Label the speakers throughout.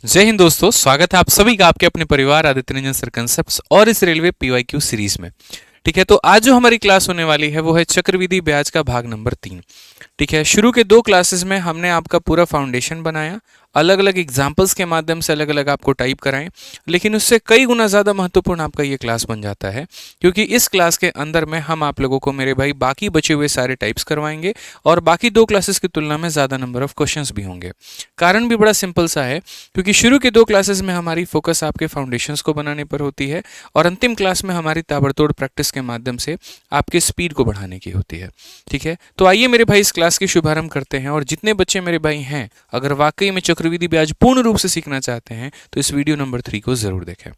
Speaker 1: जय हिंद दोस्तों, स्वागत है आप सभी का आपके अपने परिवार आदित्य रंजन सर कंसेप्ट्स और इस रेलवे पीवाईक्यू सीरीज में। ठीक है, तो आज जो हमारी क्लास होने वाली है वो है चक्रवृद्धि ब्याज का भाग नंबर 3। ठीक है, शुरू के 2 क्लासेस में हमने आपका पूरा फाउंडेशन बनाया, अलग अलग एग्जाम्पल्स के माध्यम से अलग अलग आपको टाइप कराएं, लेकिन उससे कई गुना ज़्यादा महत्वपूर्ण आपका ये क्लास बन जाता है, क्योंकि इस क्लास के अंदर में हम आप लोगों को मेरे भाई बाकी बचे हुए सारे टाइप्स करवाएंगे और बाकी 2 क्लासेस की तुलना में ज़्यादा नंबर ऑफ क्वेश्चंस भी होंगे। कारण भी बड़ा सिंपल सा है, क्योंकि शुरू के 2 क्लासेस में हमारी फोकस आपके फाउंडेशंस को बनाने पर होती है और अंतिम क्लास में हमारी ताबड़तोड़ प्रैक्टिस के माध्यम से आपके स्पीड को बढ़ाने की होती है। ठीक है, तो आइए मेरे भाई इस क्लास की शुभारंभ करते हैं और जितने बच्चे मेरे भाई हैं, अगर वाकई में चक्रवृद्धि ब्याज पूर्ण रूप से सीखना चाहते हैं तो इस वीडियो नंबर 3 को जरूर देखें।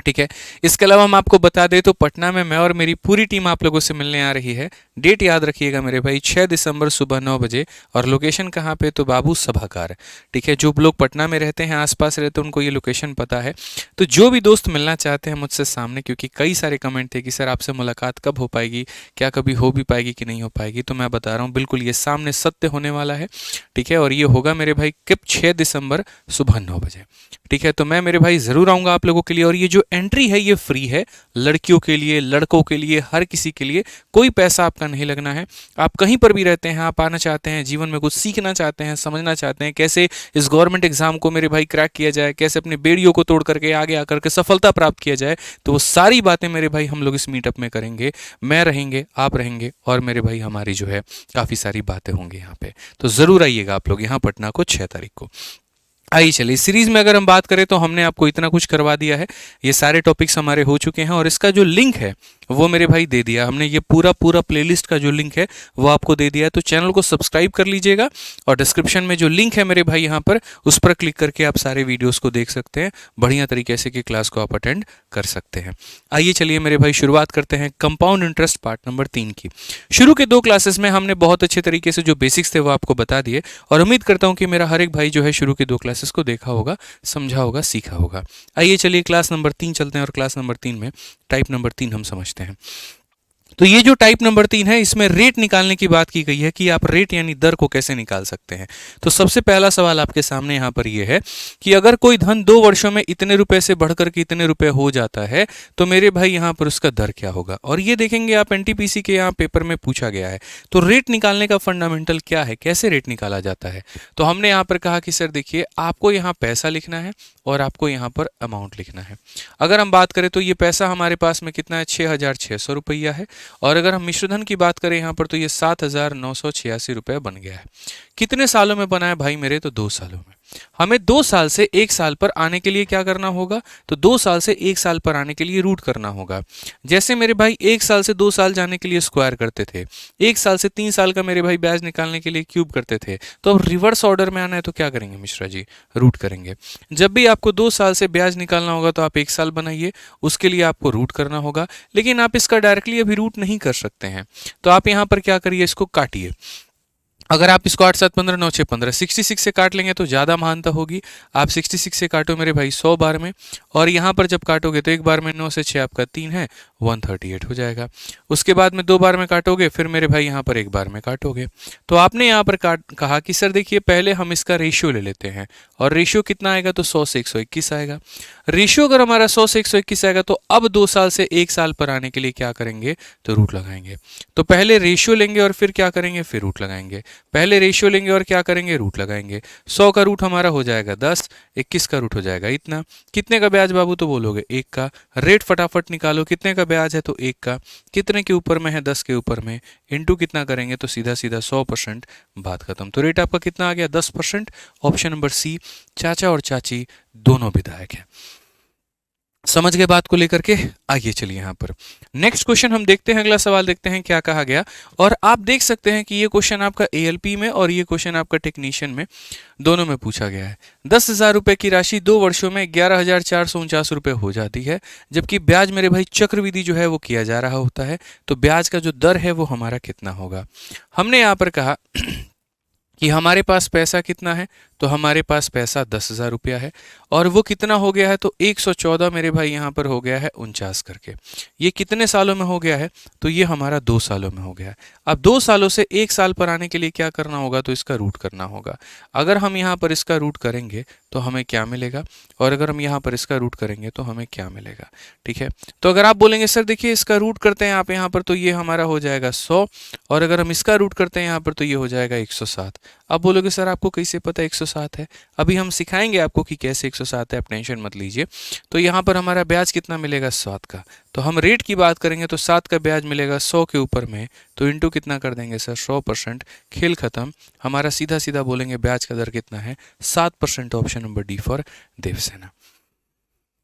Speaker 1: ठीक है, इसके अलावा हम आपको बता दें तो पटना में मैं और मेरी पूरी टीम आप लोगों से मिलने आ रही है। डेट याद रखिएगा मेरे भाई, 6 दिसंबर सुबह 9 बजे। और लोकेशन कहाँ पे, तो बाबू सभागार। ठीक है, जो लोग पटना में रहते हैं, आसपास रहते हैं, उनको ये लोकेशन पता है। तो जो भी दोस्त मिलना चाहते हैं मुझसे सामने, क्योंकि कई सारे कमेंट थे कि सर आपसे मुलाकात कब हो पाएगी, क्या कभी हो भी पाएगी कि नहीं हो पाएगी, तो मैं बता रहा हूँ बिल्कुल ये सामने सत्य होने वाला है। ठीक है, और ये होगा मेरे भाई कब, 6 दिसंबर सुबह 9 बजे। ठीक है, तो मैं मेरे भाई ज़रूर आऊँगा आप लोगों के लिए। और ये जो एंट्री है ये फ्री है, लड़कियों के लिए, लड़कों के लिए, हर किसी के लिए, कोई पैसा आपका नहीं लगना है। आप कहीं पर भी रहते हैं, आप आना चाहते हैं, जीवन में कुछ सीखना चाहते हैं, समझना चाहते हैं कैसे इस गवर्नमेंट एग्जाम को मेरे भाई क्रैक किया जाए, कैसे अपने बेड़ियों को तोड़ करके आगे आकर के सफलता प्राप्त किया जाए, तो वो सारी बातें मेरे भाई हम लोग इस मीटअप में करेंगे। मैं रहेंगे, आप रहेंगे और मेरे भाई हमारी जो है काफ़ी सारी बातें होंगी यहाँ पे। तो ज़रूर आइएगा आप लोग यहाँ पटना को 6 तारीख को। आइए चलिए, सीरीज में अगर हम बात करें तो हमने आपको इतना कुछ करवा दिया है, ये सारे टॉपिक्स हमारे हो चुके हैं और इसका जो लिंक है वो मेरे भाई दे दिया हमने। ये पूरा पूरा प्लेलिस्ट का जो लिंक है वो आपको दे दिया है, तो चैनल को सब्सक्राइब कर लीजिएगा और डिस्क्रिप्शन में जो लिंक है मेरे भाई यहाँ पर, उस पर क्लिक करके आप सारे वीडियोस को देख सकते हैं, बढ़िया तरीके से कि क्लास को आप अटेंड कर सकते हैं। आइए चलिए मेरे भाई शुरुआत करते हैं कंपाउंड इंटरेस्ट पार्ट नंबर 3 की। शुरू के 2 क्लासेस में हमने बहुत अच्छे तरीके से जो बेसिक्स थे वो आपको बता दिए और उम्मीद करता हूँ कि मेरा हर एक भाई जो है शुरू के 2 क्लासेस को देखा होगा, समझा होगा, सीखा होगा। आइए चलिए क्लास नंबर 3 चलते हैं और क्लास नंबर 3 में टाइप नंबर 3 हम समझते हैं। तो ये जो टाइप नंबर 3 है, इसमें रेट निकालने की बात की गई है कि आप रेट यानी दर को कैसे निकाल सकते हैं। तो सबसे पहला सवाल आपके सामने यहाँ पर ये है कि अगर कोई धन 2 वर्षों में इतने रुपए से बढ़कर के इतने रुपए हो जाता है तो मेरे भाई यहाँ पर उसका दर क्या होगा। और ये देखेंगे आप, एनटीपीसी के यहाँ पेपर में पूछा गया है। तो रेट निकालने का फंडामेंटल क्या है, कैसे रेट निकाला जाता है। तो हमने यहाँ पर कहा कि सर देखिए, आपको यहाँ पैसा लिखना है और आपको यहाँ पर अमाउंट लिखना है। अगर हम बात करें तो ये पैसा हमारे पास में कितना है, 6,600 रुपया है। और अगर हम मिश्रधन की बात करें यहाँ पर तो ये 7,986 रुपये बन गया है। कितने सालों में बना है भाई मेरे, तो 2 सालों में। हमें 2 साल से 1 साल पर आने के लिए क्या करना होगा, तो 2 साल से 1 साल पर आने के लिए रूट करना होगा। जैसे मेरे भाई 1 साल से 2 साल जाने के लिए स्क्वायर करते थे, 1 साल से 3 साल का मेरे भाई ब्याज निकालने के लिए क्यूब करते थे, तो अब रिवर्स ऑर्डर में आना है तो क्या करेंगे मिश्रा जी, रूट करेंगे। जब भी आपको 2 साल से ब्याज निकालना होगा तो आप 1 साल बनाइए, उसके लिए आपको रूट करना होगा। लेकिन आप इसका डायरेक्टली अभी रूट नहीं कर सकते हैं, तो आप यहाँ पर क्या करिए, इसको काटिए। अगर आप इसको 8 7 15 9 6 15 66 से काट लेंगे तो ज़्यादा महानता होगी। आप 66 से काटो मेरे भाई 100 बार में, और यहाँ पर जब काटोगे तो एक बार में 9 से 6 आपका 3 है, 138 हो जाएगा। उसके बाद में 2 बार में काटोगे, फिर मेरे भाई यहाँ पर 1 बार में काटोगे। तो आपने यहाँ पर कहा कि सर देखिए, पहले हम इसका रेशियो ले लेते हैं, और रेशियो कितना आएगा, तो 100 से 121 आएगा। रेशियो अगर हमारा 100 से 121 आएगा तो अब 2 साल से 1 साल पर आने के लिए क्या करेंगे, तो रूट लगाएंगे। तो पहले रेशियो लेंगे और फिर क्या करेंगे, फिर रूट लगाएंगे। पहले रेशियो लेंगे और क्या करेंगे, रूट लगाएंगे। 100 का रूट हमारा हो जाएगा 10, 21 का रूट हो जाएगा इतना। कितने का ब्याज बाबू, तो बोलोगे 1 का। रेट फटाफट निकालो, कितने का ब्याज है, तो 1 का। कितने के ऊपर में है, 10 के ऊपर में, इंटू कितना करेंगे, तो सीधा सीधा 100%, बात खत्म। तो रेट आपका कितना आ गया, 10%। ऑप्शन नंबर सी, चाचा और चाची दोनों विधायक हैं। समझ गए बात को लेकर के। आइए चलिए यहाँ पर नेक्स्ट क्वेश्चन हम देखते हैं, अगला सवाल देखते हैं क्या कहा गया। और आप देख सकते हैं कि ये क्वेश्चन आपका एएलपी में और ये क्वेश्चन आपका टेक्नीशियन में, दोनों में पूछा गया है। 10,000 रुपए की राशि 2 वर्षों में 11,449 रुपये हो जाती है, जबकि ब्याज मेरे भाई चक्रवृद्धि जो है वो किया जा रहा होता है, तो ब्याज का जो दर है वो हमारा कितना होगा। हमने यहाँ पर कहा कि हमारे पास पैसा कितना है, तो हमारे पास पैसा 10,000 रुपया है और वो कितना हो गया है, तो 114 मेरे भाई यहाँ पर हो गया है 49 करके। ये कितने सालों में हो गया है, तो ये हमारा 2 सालों में हो गया है। अब 2 सालों से 1 साल पर आने के लिए क्या करना होगा, तो इसका रूट करना होगा। अगर हम यहाँ पर इसका रूट करेंगे तो हमें क्या मिलेगा, और अगर हम यहाँ पर इसका रूट करेंगे तो हमें क्या मिलेगा। ठीक है, तो अगर आप बोलेंगे सर देखिए इसका रूट करते हैं आप यहाँ पर, तो ये हमारा हो जाएगा 100, और अगर हम इसका रूट करते हैं यहाँ पर तो ये हो जाएगा 107। अब बोलोगे सर आपको कैसे पता 107 है, अभी हम सिखाएंगे आपको कि कैसे 107 है, आप टेंशन मत लीजिए। तो यहाँ पर हमारा ब्याज कितना मिलेगा 7 का, तो हम रेट की बात करेंगे तो 7 का ब्याज मिलेगा 100 के ऊपर में, तो इंटू कितना कर देंगे सर 100%, खेल खत्म। हमारा सीधा सीधा बोलेंगे ब्याज का दर कितना है 7%। Option number D for Devsena.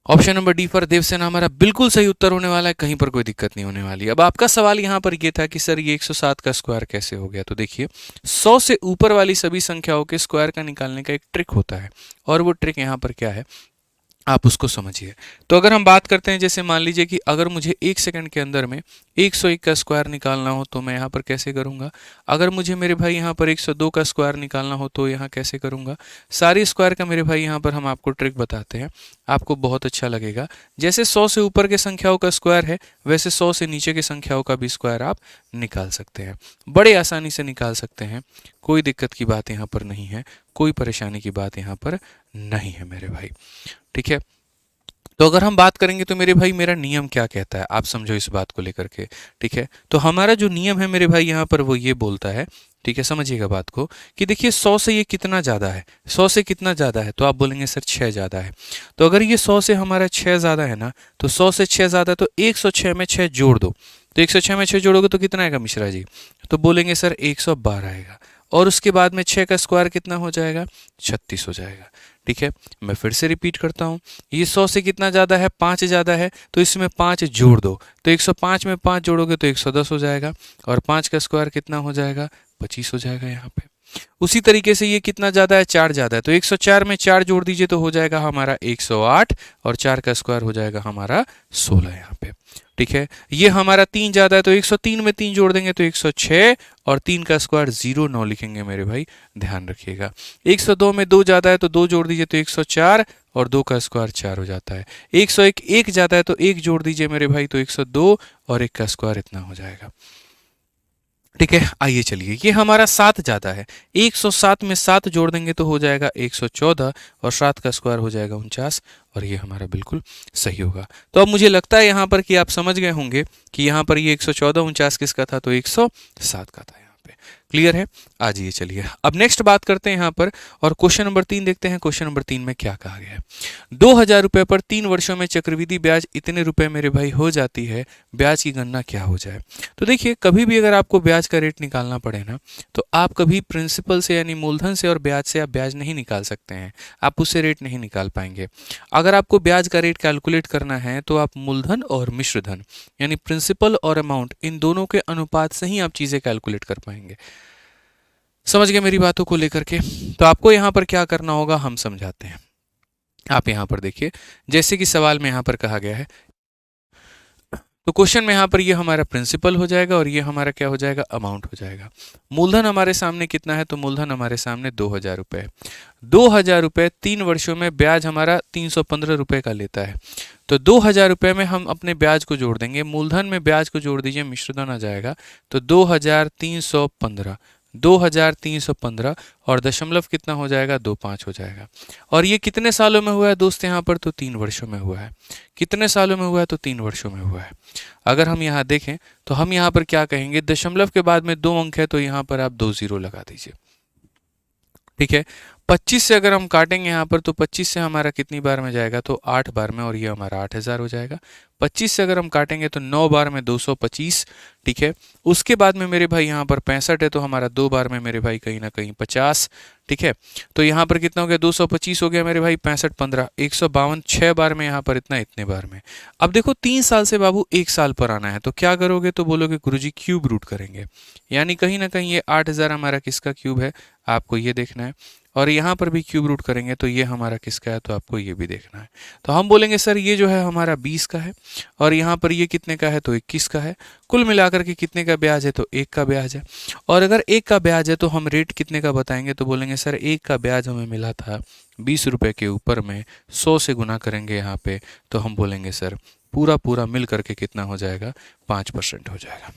Speaker 1: Option number D for Devsena हमारा बिल्कुल सही उत्तर होने वाला है, कहीं पर कोई दिक्कत नहीं होने वाली। अब आपका सवाल यहाँ पर ये था कि सर ये 107 का स्क्वायर कैसे हो गया, तो देखिए 100 से ऊपर वाली सभी संख्याओं के स्क्वायर का निकालने का एक ट्रिक होता है, और वो ट्रिक यहाँ पर क्या है आप उसको समझिए। तो अगर हम बात करते हैं, जैसे मान लीजिए कि अगर मुझे 1 सेकंड के अंदर में 101 का स्क्वायर निकालना हो तो मैं यहाँ पर कैसे करूँगा, अगर मुझे मेरे भाई यहाँ पर 102 का स्क्वायर निकालना हो तो यहाँ कैसे करूँगा। सारी स्क्वायर का मेरे भाई यहाँ पर हम आपको ट्रिक बताते हैं, आपको बहुत अच्छा लगेगा। जैसे 100 से ऊपर के संख्याओं का स्क्वायर है, वैसे 100 से नीचे के संख्याओं का भी स्क्वायर आप निकाल सकते हैं, बड़े आसानी से निकाल सकते हैं, कोई दिक्कत की बात यहाँ पर नहीं है, कोई परेशानी की बात यहाँ पर नहीं है मेरे भाई। ठीक है, तो अगर हम बात करेंगे तो मेरे भाई मेरा नियम क्या कहता है, आप समझो इस बात को लेकर के। ठीक है, तो हमारा जो नियम है मेरे भाई यहाँ पर वो ये बोलता है, ठीक है समझिएगा बात को, कि देखिए 100 से ये कितना ज़्यादा है, 100 से कितना ज़्यादा है, तो आप बोलेंगे सर 6 ज़्यादा है। तो अगर ये 100 से हमारा 6 ज़्यादा है ना, तो 100 से 6 ज़्यादा है, तो 106 में 6 जोड़ दो, तो 106 में 6 जोड़ोगे तो कितना आएगा मिश्रा जी, तो बोलेंगे सर 112 आएगा, और उसके बाद में 6 का स्क्वायर कितना हो जाएगा 36 हो जाएगा। ठीक है, मैं फिर से रिपीट करता हूँ, ये 100 से कितना ज़्यादा है 5 ज़्यादा है, तो इसमें 5 जोड़ दो, तो 105 में 5 जोड़ोगे तो 110 हो जाएगा, और 5 का स्क्वायर कितना हो जाएगा 25 हो जाएगा यहाँ पे। उसी तरीके से ये कितना ज़्यादा है 4 ज़्यादा है, तो 104 में 4 जोड़ दीजिए तो हो जाएगा हमारा 108, और 4 का स्क्वायर हो जाएगा हमारा 16 यहाँ पे। ठीक है, ये हमारा 3 ज़्यादा है, तो 103 में 3 जोड़ देंगे तो 106, और 3 का स्क्वायर 0 लिखेंगे मेरे भाई, ध्यान रखिएगा। 102 में 2 ज़्यादा है तो 2 जोड़ दीजिए तो 104, और 2 का स्क्वायर 4 हो जाता है। 101 1 ज़्यादा है तो 1 जोड़ दीजिए मेरे भाई, तो 102, और 1 का स्क्वायर इतना हो जाएगा। ठीक है, आइए चलिए, ये हमारा 7 ज़्यादा है, 107 में 7 जोड़ देंगे तो हो जाएगा 114, और 7 का स्क्वायर हो जाएगा 49, और ये हमारा बिल्कुल सही होगा। तो अब मुझे लगता है यहाँ पर कि आप समझ गए होंगे कि यहाँ पर ये 114 49 किसका था, तो 107 का था। यहाँ पे क्लियर है। आ जाइए चलिए, अब नेक्स्ट बात करते हैं यहाँ पर, और क्वेश्चन नंबर 3 देखते हैं। क्वेश्चन नंबर 3 में क्या कहा गया है, 2000 रुपये पर 3 वर्षों में चक्रवृद्धि ब्याज इतने रुपए मेरे भाई हो जाती है, ब्याज की गणना क्या हो जाए। तो देखिए, कभी भी अगर आपको ब्याज का रेट निकालना पड़े ना, तो आप कभी प्रिंसिपल से यानी मूलधन से और ब्याज से आप ब्याज नहीं निकाल सकते हैं, आप उससे रेट नहीं निकाल पाएंगे। अगर आपको ब्याज का रेट कैलकुलेट करना है तो आप मूलधन और मिश्र धन यानी प्रिंसिपल और अमाउंट, इन दोनों के अनुपात से ही आप चीज़ें कैलकुलेट कर पाएंगे। समझ गए मेरी बातों को लेकर के। तो आपको यहाँ पर क्या करना होगा हम समझाते हैं। आप यहाँ पर देखिए, जैसे कि सवाल में यहाँ पर कहा गया है, तो क्वेश्चन में यहाँ पर ये हमारा प्रिंसिपल हो जाएगा और ये हमारा क्या हो जाएगा, अमाउंट हो जाएगा। मूलधन हमारे सामने कितना है, तो मूलधन हमारे सामने 2000 रुपये है। 2000 रुपये 3 वर्षों में ब्याज हमारा 315 रुपये का लेता है। तो 2000 रुपये में हम अपने ब्याज को जोड़ देंगे, मूलधन में ब्याज को जोड़ दीजिए, मिश्रधन आ जाएगा, तो 2315, 2315, और दशमलव कितना हो जाएगा, 25 हो जाएगा। और ये कितने सालों में हुआ है दोस्त यहाँ पर, तो 3 वर्षों में हुआ है। कितने सालों में हुआ है, तो 3 वर्षों में हुआ है। अगर हम यहाँ देखें तो हम यहाँ पर क्या कहेंगे, दशमलव के बाद में 2 अंक है तो यहाँ पर आप 2 जीरो लगा दीजिए। ठीक है, 25 से अगर हम काटेंगे यहाँ पर, तो 25 से हमारा कितनी बार में जाएगा, तो 8 बार में, और ये हमारा 8000 हो जाएगा। 25 से अगर हम काटेंगे तो 9 बार में 225। ठीक है, उसके बाद में मेरे भाई यहाँ पर 65 है, तो हमारा 2 बार में मेरे भाई कहीं ना कहीं 50। ठीक है, तो यहाँ पर कितना हो गया, 225 हो गया मेरे भाई, 65 15 152, 6 बार में यहाँ पर इतना, इतने बार में। अब देखो 3 साल से बाबू 1 साल पर आना है, तो क्या करोगे, तो बोलोगे गुरुजी क्यूब रूट करेंगे, यानी कहीं ना कहीं ये 8000 हमारा किसका क्यूब है, आपको ये देखना है। और यहाँ पर भी क्यूब रूट करेंगे तो ये हमारा किसका है, तो आपको ये भी देखना है। तो हम बोलेंगे सर ये जो है हमारा 20 का है और यहाँ पर ये कितने का है, तो 21 का है। कुल मिलाकर के कितने का ब्याज है, तो 1 का ब्याज है। और अगर 1 का ब्याज है तो हम रेट कितने का बताएंगे, तो बोलेंगे सर 1 का ब्याज हमें मिला था 20 रुपये के ऊपर में 100 से गुना करेंगे यहाँ पे, तो हम बोलेंगे सर पूरा पूरा मिल करके कितना हो जाएगा, 5% हो जाएगा।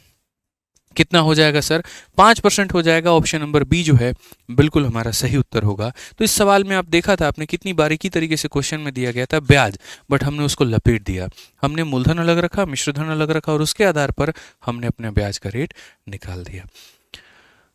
Speaker 1: कितना हो जाएगा सर, 5% हो जाएगा। ऑप्शन नंबर बी जो है बिल्कुल हमारा सही उत्तर होगा। तो इस सवाल में आप देखा था आपने कितनी बारीकी तरीके से क्वेश्चन में दिया गया था ब्याज, बट हमने उसको लपेट दिया। हमने मूलधन अलग रखा, मिश्रधन अलग रखा और उसके आधार पर हमने अपने ब्याज का रेट निकाल दिया।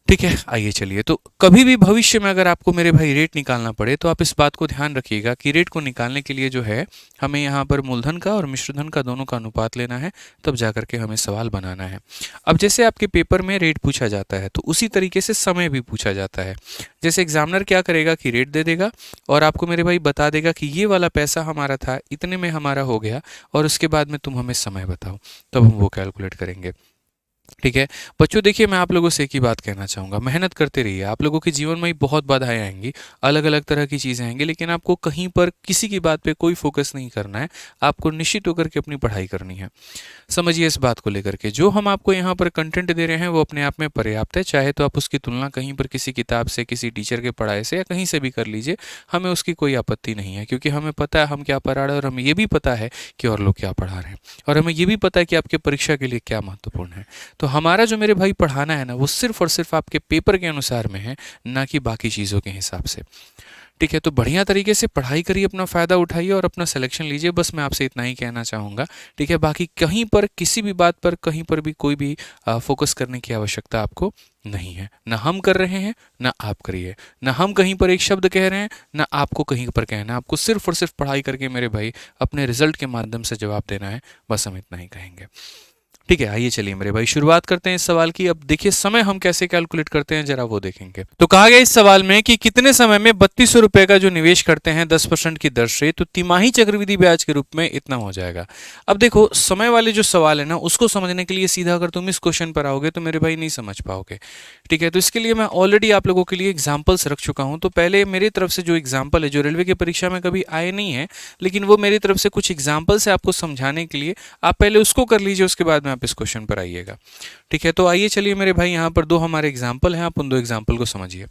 Speaker 1: ठीक है, आइए चलिए। तो कभी भी भविष्य में अगर आपको मेरे भाई रेट निकालना पड़े तो आप इस बात को ध्यान रखिएगा कि रेट को निकालने के लिए जो है हमें यहाँ पर मूलधन का और मिश्रधन का दोनों का अनुपात लेना है, तब जाकर के हमें सवाल बनाना है। अब जैसे आपके पेपर में रेट पूछा जाता है तो उसी तरीके से समय भी पूछा जाता है। जैसे एग्जामिनर क्या करेगा कि रेट दे देगा और आपको मेरे भाई बता देगा कि ये वाला पैसा हमारा था, इतने में हमारा हो गया और उसके बाद में तुम हमें समय बताओ, तब हम वो कैलकुलेट करेंगे। ठीक है बच्चों, देखिए मैं आप लोगों से एक ही बात कहना चाहूँगा, मेहनत करते रहिए। आप लोगों के जीवन में बहुत बाधाएं आएंगी, अलग अलग तरह की चीज़ें आएंगी, लेकिन आपको कहीं पर किसी की बात पे कोई फोकस नहीं करना है। आपको निश्चित होकर के अपनी पढ़ाई करनी है। समझिए इस बात को लेकर के जो हम आपको यहाँ पर कंटेंट दे रहे हैं वो अपने आप में पर्याप्त है। चाहे तो आप उसकी तुलना कहीं पर किसी किताब से, किसी टीचर के पढ़ाई से या कहीं से भी कर लीजिए, हमें उसकी कोई आपत्ति नहीं है, क्योंकि हमें पता है हम क्या पढ़ा रहे हैं और हमें ये भी पता है कि और लोग क्या पढ़ा रहे हैं, और हमें ये भी पता है कि आपके परीक्षा के लिए क्या महत्वपूर्ण है। तो हमारा जो मेरे भाई पढ़ाना है ना, वो सिर्फ और सिर्फ आपके पेपर के अनुसार में है, ना कि बाकी चीज़ों के हिसाब से। ठीक है, तो बढ़िया तरीके से पढ़ाई करिए, अपना फ़ायदा उठाइए और अपना सिलेक्शन लीजिए। बस मैं आपसे इतना ही कहना चाहूँगा। ठीक है, बाकी कहीं पर किसी भी बात पर कहीं पर भी कोई भी फोकस करने की आवश्यकता आपको नहीं है। ना हम कर रहे हैं ना आप करिए, ना हम कहीं पर एक शब्द कह रहे हैं ना आपको कहीं पर कहना है। आपको सिर्फ और सिर्फ पढ़ाई करके मेरे भाई अपने रिजल्ट के माध्यम से जवाब देना है। बस हम इतना ही कहेंगे। ठीक है, आइए चलिए मेरे भाई शुरुआत करते हैं इस सवाल की। अब देखिए समय हम कैसे कैलकुलेट करते हैं, जरा वो देखेंगे। तो कहा गया इस सवाल में कि कितने समय में 3200 रुपए का जो निवेश करते हैं 10% की दर से, तो तिमाही चक्रवृद्धि ब्याज के रूप में इतना हो जाएगा। अब देखो समय वाले जो सवाल है ना, उसको समझने के लिए सीधा अगर तुम इस क्वेश्चन पर आओगे तो मेरे भाई नहीं समझ पाओगे। ठीक है, तो इसके लिए मैं ऑलरेडी आप लोगों के लिए एग्जाम्पल्स रख चुका हूँ। तो पहले मेरी तरफ से जो एग्जाम्पल है, जो रेलवे की परीक्षा में कभी आए नहीं है, लेकिन वो मेरी तरफ से कुछ एग्जाम्पल है आपको समझाने के लिए, आप पहले उसको कर लीजिए, उसके बाद में आप इस क्वेश्चन पर आइएगा। ठीक है, तो आइए चलिए मेरे भाई, यहाँ पर दो हमारे एग्जाम्पल हैं, आप उन दो एग्जाम्पल को समझिए।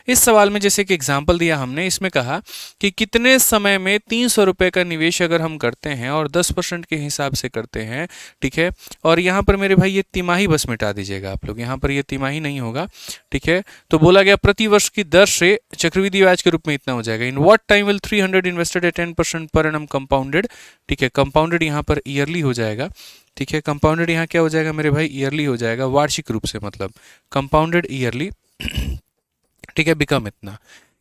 Speaker 1: इस सवाल में जैसे कि एग्जाम्पल दिया हमने, इसमें कहा कि कितने समय में 300 रुपए का निवेश अगर हम करते हैं और 10% के हिसाब से करते हैं। ठीक है, और यहाँ पर मेरे भाई ये तिमाही बस मिटा दीजिएगा आप लोग, यहाँ पर ये तिमाही नहीं होगा। ठीक है, तो बोला गया प्रति वर्ष की दर से चक्रवृद्धि ब्याज के रूप में इतना हो जाएगा। In what time will 300 invested at 10% per annum compounded. ठीक है, कंपाउंडेड यहाँ पर ईयरली हो जाएगा। ठीक है, कंपाउंडेड यहाँ क्या हो जाएगा मेरे भाई, ईयरली हो जाएगा, वार्षिक रूप से, मतलब कंपाउंडेड ईयरली। ठीक है, बिकम इतना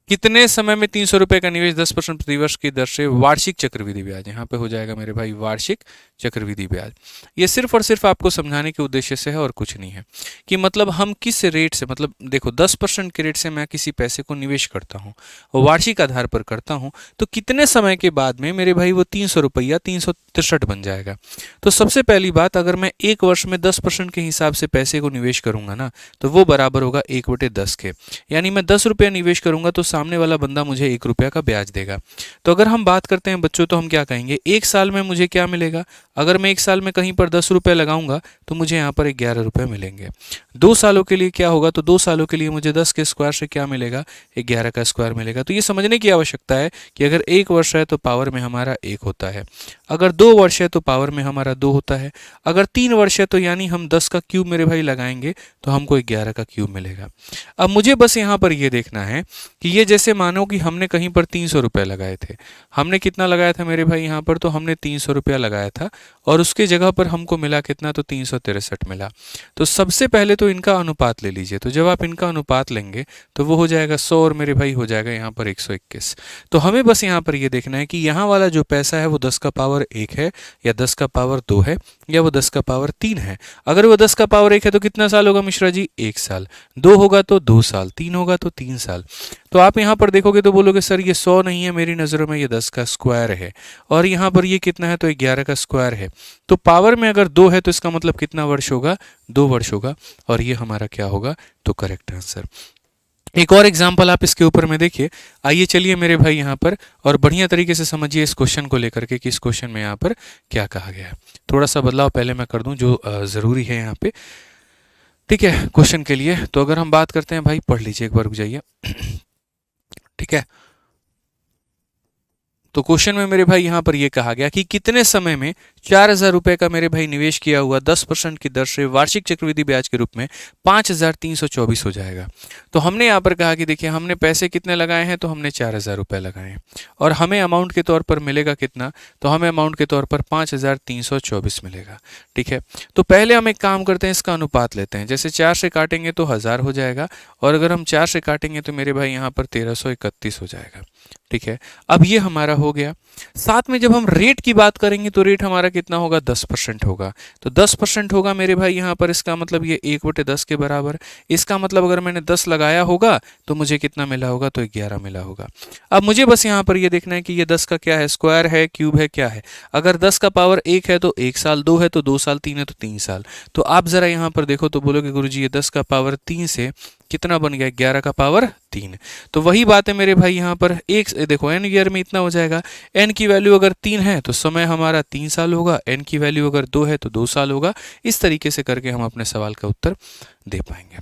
Speaker 1: कितने समय में 300 रुपए का निवेश 10% प्रतिवर्ष की दर से वार्षिक चक्रवृद्धि ब्याज, यहाँ पे हो जाएगा मेरे भाई वार्षिक चक्रवृद्धि ब्याज। ये सिर्फ और सिर्फ आपको समझाने के उद्देश्य से है और कुछ नहीं है, कि मतलब हम किस रेट से, मतलब देखो 10% के रेट से मैं किसी पैसे को निवेश करता हूँ, वार्षिक आधार पर करता हूँ, तो कितने समय के बाद में मेरे भाई वो 300 रुपया 363 बन जाएगा। तो सबसे पहली बात, अगर मैं एक वर्ष में 10% के हिसाब से पैसे को निवेश करूंगा ना, तो वो बराबर होगा 1/10 के, यानी मैं 10 रुपया निवेश करूंगा तो सामने वाला बंदा मुझे 1 रुपया का ब्याज देगा। तो अगर हम बात करते हैं बच्चों, तो हम क्या कहेंगे, एक साल में मुझे क्या मिलेगा, अगर मैं एक साल में कहीं पर 10 रुपये लगाऊंगा तो मुझे यहाँ पर 11 रुपये मिलेंगे। 2 सालों के लिए क्या होगा, तो 2 सालों के लिए मुझे 10 के स्क्वायर से क्या मिलेगा, 11 का स्क्वायर मिलेगा। तो ये समझने की आवश्यकता है कि अगर 1 वर्ष है तो पावर में हमारा 1 होता है, अगर 2 वर्ष है तो पावर में हमारा 2 होता है, अगर 3 वर्ष है तो यानी हम 10 का क्यूब मेरे भाई लगाएंगे तो हमको 11 का क्यूब मिलेगा। अब मुझे बस यहाँ पर ये देखना है कि ये जैसे मानो कि हमने कहीं पर 300 रुपये लगाए थे, हमने कितना लगाया था मेरे भाई यहाँ पर, तो हमने 300 रुपया लगाया था और उसके जगह पर हमको मिला कितना, तो 363 मिला। तो सबसे पहले तो इनका अनुपात ले लीजिए। तो जब आप इनका अनुपात लेंगे तो वो हो जाएगा 100 और मेरे भाई हो जाएगा यहाँ पर 121। तो हमें बस यहाँ पर ये देखना है कि यहाँ वाला जो पैसा है वो 10 का पावर 1 है या 10 का पावर 2 है या वो 10 का पावर 3 है। अगर वो 10 का पावर 1 है तो कितना साल होगा मिश्रा जी, 1 साल, 2 होगा तो 2 साल, 3 होगा तो 3 साल। तो आप यहाँ पर देखोगे तो बोलोगे सर ये 100 नहीं है, मेरी नज़रों में ये 10 का स्क्वायर है, और यहाँ पर ये कितना है, तो 11 का स्क्वायर है। तो पावर में अगर 2 है तो इसका मतलब कितना वर्ष होगा, 2 वर्ष होगा, और ये हमारा क्या होगा, तो करेक्ट आंसर। एक और एग्जाम्पल आप इसके ऊपर में देखिए। आइए चलिए मेरे भाई यहाँ पर और बढ़िया तरीके से समझिए इस क्वेश्चन को लेकर के कि इस क्वेश्चन में यहाँ पर क्या कहा गया है। थोड़ा सा बदलाव पहले मैं कर दूं जो ज़रूरी है यहाँ पे, ठीक है, क्वेश्चन के लिए। तो अगर हम बात करते हैं भाई, पढ़ लीजिए एक बार, रुक जाइए, ठीक है। तो क्वेश्चन में मेरे भाई यहाँ पर ये कहा गया कि कितने समय में 4,000 रुपए का मेरे भाई निवेश किया हुआ 10% की दर से वार्षिक चक्रवृद्धि ब्याज के रूप में 5,324 हो जाएगा। तो हमने यहाँ पर कहा कि देखिए हमने पैसे कितने लगाए हैं, तो हमने 4,000 रुपये लगाए हैं और हमें अमाउंट के तौर पर मिलेगा कितना, तो हमें अमाउंट के तौर पर 5,324 मिलेगा, ठीक है। तो पहले हम एक काम करते हैं, इसका अनुपात लेते हैं। जैसे 4 से काटेंगे तो 1000 हो जाएगा और अगर हम 4 से काटेंगे तो मेरे भाई यहाँ पर 1331 हो जाएगा, ठीक है। अब ये हमारा हो गया। साथ में जब हम रेट की बात करेंगे तो रेट हमारा कितना होगा, 10% होगा। तो 10% होगा मेरे भाई यहाँ पर, इसका मतलब ये 1/10 के बराबर। इसका मतलब अगर मैंने 10 लगाया होगा तो मुझे कितना मिला होगा, तो 11 मिला होगा। अब मुझे बस यहाँ पर ये देखना है कि ये 10 का क्या है, स्क्वायर है, क्यूब है, क्या है। अगर 10 का पावर 1 है तो 1 साल, 2 है तो 2 साल, 3 है तो 3 साल। तो आप जरा यहाँ पर देखो तो बोलोगे गुरुजी ये 10 का पावर 3 से कितना बन गया, 11 का पावर 3। तो वही बात है मेरे भाई यहाँ पर, एक देखो n ईयर में इतना हो जाएगा। n की वैल्यू अगर 3 है तो समय हमारा 3 साल होगा, n की वैल्यू अगर 2 है तो 2 साल होगा। इस तरीके से करके हम अपने सवाल का उत्तर दे पाएंगे।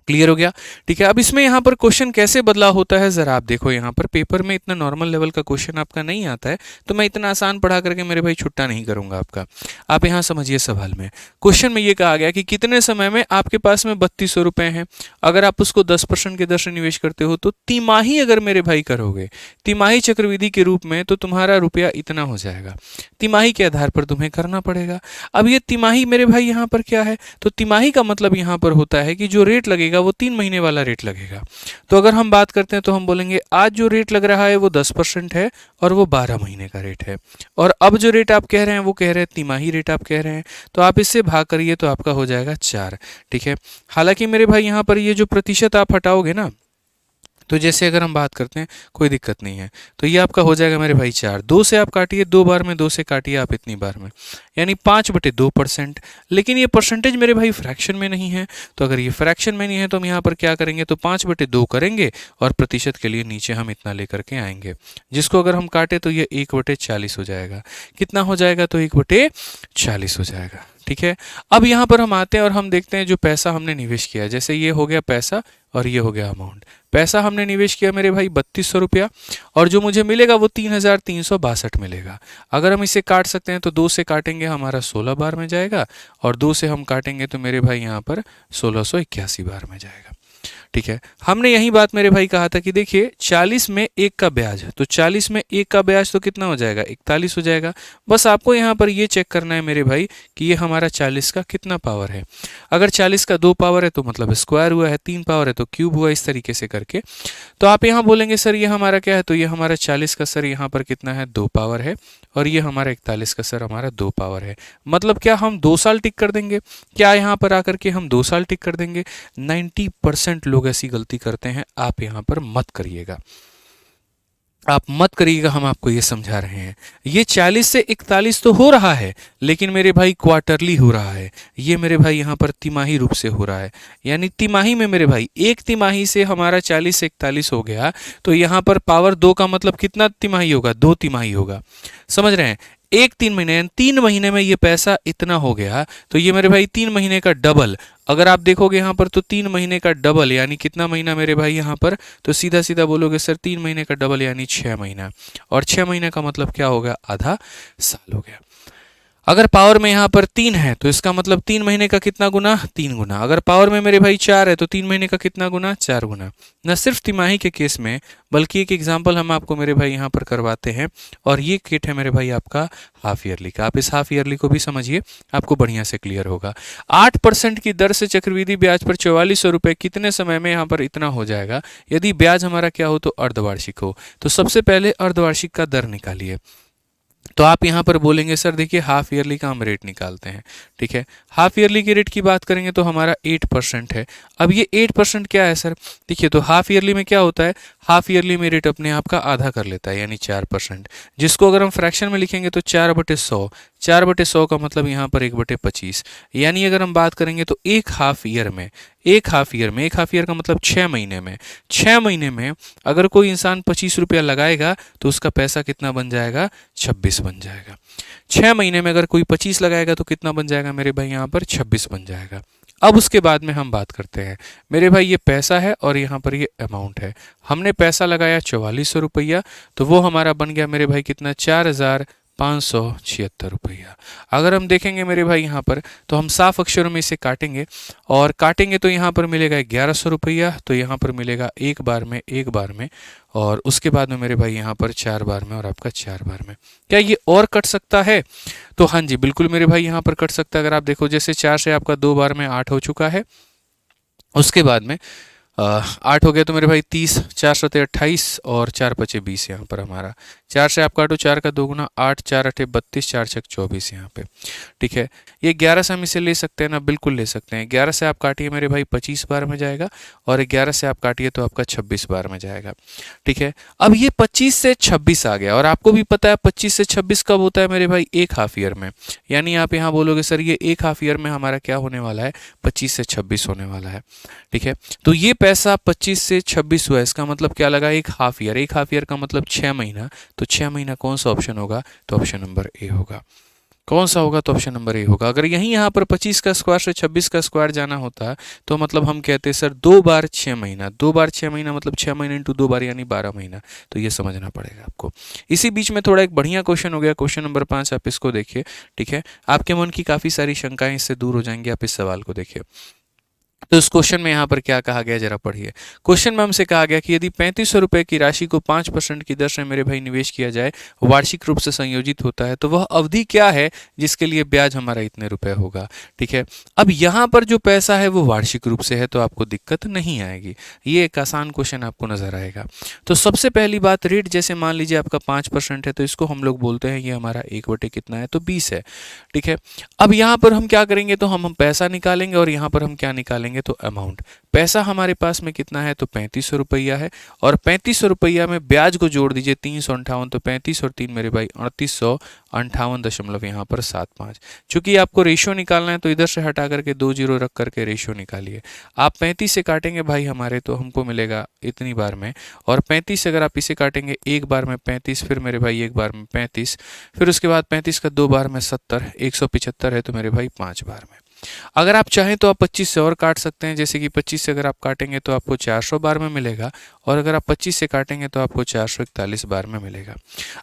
Speaker 1: क्लियर हो गया, ठीक है। अब इसमें यहाँ पर क्वेश्चन कैसे बदलाव होता है, जरा आप देखो। यहाँ पर पेपर में इतना नॉर्मल लेवल का क्वेश्चन आपका नहीं आता है, तो मैं इतना आसान पढ़ा करके मेरे भाई छुट्टा नहीं करूंगा आपका। आप यहाँ समझिए सवाल में, क्वेश्चन में ये कहा गया कि कितने समय में आपके पास में 3200 रुपये हैं, अगर आप उसको 10% के दर से निवेश करते हो तो तिमाही अगर मेरे भाई करोगे, तिमाही चक्रवृद्धि के रूप में, तो तुम्हारा रुपया इतना हो जाएगा। तिमाही के आधार पर तुम्हें करना पड़ेगा। अब ये तिमाही मेरे भाई यहाँ पर क्या है, तो तिमाही का मतलब यहाँ पर होता है कि जो रेट लगेगा वो 3 महीने वाला रेट लगेगा। तो अगर हम बात करते हैं तो हम बोलेंगे आज जो रेट लग रहा है वो 10% है और वो 12 महीने का रेट है। और अब जो रेट आप कह रहे हैं वो कह रहे हैं तिमाही रेट आप कह रहे हैं, तो आप इससे भाग करिए तो आपका हो जाएगा 4, ठीक है। हालांकि मेरे भाई यहाँ पर ये जो प्रतिशत आप हटाओगे ना, तो जैसे अगर हम बात करते हैं, कोई दिक्कत नहीं है, तो ये आपका हो जाएगा मेरे भाई 4। 2 से आप काटिए, 2 बार में 2 से काटिए आप इतनी बार में, यानी 5/2%। लेकिन ये परसेंटेज मेरे भाई फ्रैक्शन में नहीं है, तो अगर ये फ्रैक्शन में नहीं है तो हम यहाँ पर क्या करेंगे, तो 5/2 करेंगे और प्रतिशत के लिए नीचे हम इतना लेकर के आएंगे, जिसको अगर हम काटे तो ये 1/40 हो जाएगा। कितना हो जाएगा, तो 1/40 हो जाएगा, ठीक है। अब यहाँ पर हम आते हैं और हम देखते हैं जो पैसा हमने निवेश किया। जैसे ये हो गया पैसा और ये हो गया अमाउंट। पैसा हमने निवेश किया मेरे भाई 3200 रुपया और जो मुझे मिलेगा वो 3,362 मिलेगा। अगर हम इसे काट सकते हैं तो 2 से काटेंगे हमारा 16 बार में जाएगा और 2 से हम काटेंगे तो मेरे भाई यहाँ पर 1681 बार में जाएगा, ठीक है। हमने यही बात मेरे भाई कहा था कि देखिए 40 में 1 का ब्याज, तो 40 में 1 का ब्याज तो कितना हो जाएगा, 41 हो जाएगा। बस आपको यहाँ पर ये चेक करना है मेरे भाई कि ये हमारा 40 का कितना पावर है। अगर 40 का 2 पावर है तो मतलब स्क्वायर हुआ है, 3 पावर है तो क्यूब हुआ, इस तरीके से करके। तो आप यहाँ बोलेंगे सर ये हमारा क्या है, तो ये हमारा 40 का सर यहाँ पर कितना है, 2 पावर है और ये हमारा 41 का सर हमारा 2 पावर है। मतलब क्या हम 2 साल टिक कर देंगे, क्या यहाँ पर आकर के हम 2 साल टिक कर देंगे? 90% लोग ऐसी गलती करते हैं, आप यहाँ पर मत करिएगा, आप मत करिएगा। हम आपको ये समझा रहे हैं, ये 40 से 41 तो हो रहा है, लेकिन मेरे भाई क्वार्टरली हो रहा है। ये मेरे भाई यहाँ पर तिमाही रूप से हो रहा है, यानी तिमाही में मेरे भाई एक तिमाही से हमारा 40 से 41 हो गया, तो यहाँ पर पावर 2 का मतलब कितना तिमाही होगा, 2 तिमाही होगा। समझ रहे हैं, 3 महीने, 3 महीने में ये पैसा इतना हो गया, तो ये मेरे भाई 3 महीने का डबल। अगर आप देखोगे यहाँ पर तो 3 महीने का डबल यानी कितना महीना मेरे भाई यहाँ पर, तो सीधा सीधा बोलोगे सर 3 महीने का डबल यानी 6 महीना, और 6 महीने का मतलब क्या हो गया, आधा साल हो गया। अगर पावर में यहाँ पर 3 है तो इसका मतलब 3 महीने का कितना गुना, 3 गुना। अगर पावर में मेरे भाई 4 है तो 3 महीने का कितना गुना, 4 गुना। न सिर्फ तिमाही के केस में बल्कि एक एग्जाम्पल हम आपको मेरे भाई यहाँ पर करवाते हैं, और ये किट है मेरे भाई आपका हाफ ईयरली का। आप इस हाफ ईयरली को भी समझिए, आपको बढ़िया से क्लियर होगा। 8% की दर से चक्रवृद्धि ब्याज पर 4400 रुपये कितने समय में यहाँ पर इतना हो जाएगा, यदि ब्याज हमारा क्या हो, तो अर्धवार्षिक हो। तो सबसे पहले अर्धवार्षिक का दर निकालिए। तो आप यहाँ पर बोलेंगे सर देखिए हाफ ईयरली का हम रेट निकालते हैं, ठीक है। हाफ ईयरली के रेट की बात करेंगे तो हमारा 8% है। अब ये 8% क्या है सर, देखिए तो हाफ ईयरली में क्या होता है, हाफ ईयरली में रेट अपने आप का आधा कर लेता है, यानी 4%, जिसको अगर हम फ्रैक्शन में लिखेंगे तो 4/100, 4/100 का मतलब यहाँ पर 1/25, यानी अगर हम बात करेंगे तो एक हाफ ईयर में, एक हाफ ईयर का मतलब 6 महीने में, 6 महीने में अगर कोई इंसान 25 रुपया लगाएगा तो उसका पैसा कितना बन जाएगा, 26 बन जाएगा। 6 महीने में अगर कोई 25 लगाएगा तो कितना बन जाएगा मेरे भाई, यहाँ पर 26 बन जाएगा। अब उसके बाद में हम बात करते हैं मेरे भाई, ये पैसा है और यहाँ पर ये अमाउंट है। हमने पैसा लगाया 4400 रुपया, तो वो हमारा बन गया मेरे भाई कितना, 4576 रुपया। अगर हम देखेंगे मेरे भाई यहाँ पर, तो हम साफ अक्षरों में इसे काटेंगे और काटेंगे तो यहाँ पर मिलेगा 1100 रुपया, तो यहाँ पर मिलेगा एक बार में, और उसके बाद में मेरे भाई यहाँ पर 4 बार में और आपका 4 बार में। क्या ये और कट सकता है? तो हाँ जी बिल्कुल मेरे भाई यहाँ पर कट सकता है। अगर आप देखो जैसे 4 से आपका 2 बार में 8 हो चुका है, उसके बाद में 8 हो गया तो मेरे भाई 30, 4 सते 28 और 4 पचे 20, यहाँ पर हमारा 4 से आप काटो 4 का 2 गुना 8, 4 अठे 32, 4 छक 24 यहाँ पे। ठीक है, ये 11 से हम इसे ले सकते हैं ना, बिल्कुल ले सकते हैं। 11 से आप काटिए मेरे भाई 25 बार में जाएगा, और 11 से आप काटिए तो आपका 26 बार में जाएगा। ठीक है, अब ये 25 से 26 आ गया, और आपको भी पता है 25 से 26 कब होता है मेरे भाई, एक हाफ ईयर में। यानी आप यहाँ बोलोगे सर ये एक हाफ ईयर में हमारा क्या होने वाला है, 25 से 26 होने वाला है। ठीक है, तो ये पैसा 25 से 26 हुआ, इसका मतलब क्या लगा, एक हाफ ईयर। एक हाफ ईयर का मतलब 6 महीना, तो 6 महीना कौन सा ऑप्शन होगा, तो ऑप्शन नंबर ए होगा। कौन सा होगा, तो ऑप्शन नंबर ए होगा। अगर यहीं यहाँ पर 25 का स्क्वायर से 26 का स्क्वायर जाना होता तो मतलब हम कहते हैं सर 2 बार 6 महीना, 2 बार 6 महीना मतलब 6 महीने इंटू 2 बार यानी 12 महीना। तो ये समझना पड़ेगा आपको। इसी बीच में थोड़ा एक बढ़िया क्वेश्चन हो गया, क्वेश्चन नंबर 5, आप इसको देखिए। ठीक है, आपके मन की काफ़ी सारी शंकाएं इससे दूर हो जाएंगी, आप इस सवाल को देखिए। तो इस क्वेश्चन में यहाँ पर क्या कहा गया, जरा पढ़िए। क्वेश्चन में हमसे कहा गया कि यदि 3500 रुपये की राशि को 5% की दर से मेरे भाई निवेश किया जाए, वार्षिक रूप से संयोजित होता है, तो वह अवधि क्या है जिसके लिए ब्याज हमारा इतने रुपए होगा। ठीक है, अब यहाँ पर जो पैसा है वो वार्षिक रूप से है, तो आपको दिक्कत नहीं आएगी। ये एक आसान क्वेश्चन आपको नजर आएगा। तो सबसे पहली बात, रेट जैसे मान लीजिए आपका 5% है, तो इसको हम लोग बोलते हैं ये हमारा 1 कितना है, तो 20 है। ठीक है, अब यहाँ पर हम क्या करेंगे, तो हम पैसा निकालेंगे, और यहाँ पर हम क्या निकालेंगे, तो अमाउंट। पैसा हमारे पास में कितना है, तो 3500 रुपया है, और 3500 रुपया में ब्याज को जोड़ दीजिए 358, तो 35 और 3 मेरे भाई 3858 यहाँ पर 75। चूंकि आपको रेशियो निकालना है तो इधर से हटा करके 2 जीरो रख करके रेशियो निकालिए। आप 35 से काटेंगे भाई हमारे, तो हमको मिलेगा इतनी बार में, और 35 से अगर आप इसे काटेंगे एक बार में 35, फिर मेरे भाई एक बार में 35, फिर उसके बाद 35 का 2 बार में 70, 175 है, तो मेरे भाई 5 बार में। अगर आप चाहें तो आप 25 से और काट सकते हैं, जैसे कि 25 से अगर आप काटेंगे तो आपको 400 बार में मिलेगा, और अगर आप 25 से काटेंगे तो आपको 441 बार में मिलेगा।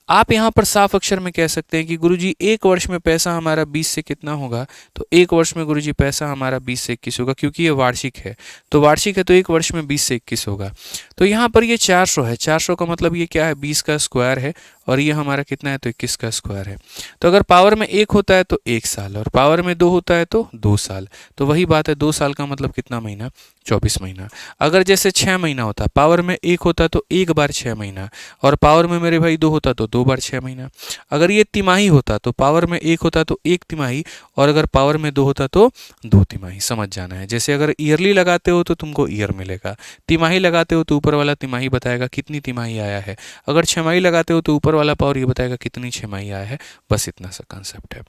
Speaker 1: आप यहाँ पर साफ अक्षर में कह सकते हैं कि गुरुजी एक वर्ष में पैसा हमारा 20 से कितना होगा, तो एक वर्ष में गुरुजी पैसा हमारा 20 से 21 होगा, क्योंकि ये वार्षिक है। तो वार्षिक है तो एक वर्ष में 20 से 21 होगा। तो यहाँ पर ये 400 है, 400 का मतलब ये क्या है, 20 का स्क्वायर है, और ये हमारा कितना है, तो 21 का स्क्वायर है। तो अगर पावर में 1 होता है तो 1 साल, और पावर में 2 होता है तो 2 साल। तो वही बात है, 2 साल का मतलब कितना महीना, 24 महीना। अगर जैसे 6 महीना होता, पावर में 1 होता तो 1 बार 6 महीना, और पावर में मेरे भाई 2 होता तो 2 बार 6 महीना। अगर ये तिमाही होता तो पावर में 1 होता तो 1 तिमाही, और अगर पावर में 2 होता तो 2 तिमाही। समझ जाना है। जैसे अगर ईयरली लगाते हो तो तुमको ईयर मिलेगा, तिमाही लगाते हो तो ऊपर वाला तिमाही बताएगा कितनी तिमाही आया है, अगर छमाही लगाते हो तो ऊपर वाला पावर ये बताएगा कितनी छमाही आया है। बस इतना सा कंसेप्ट है।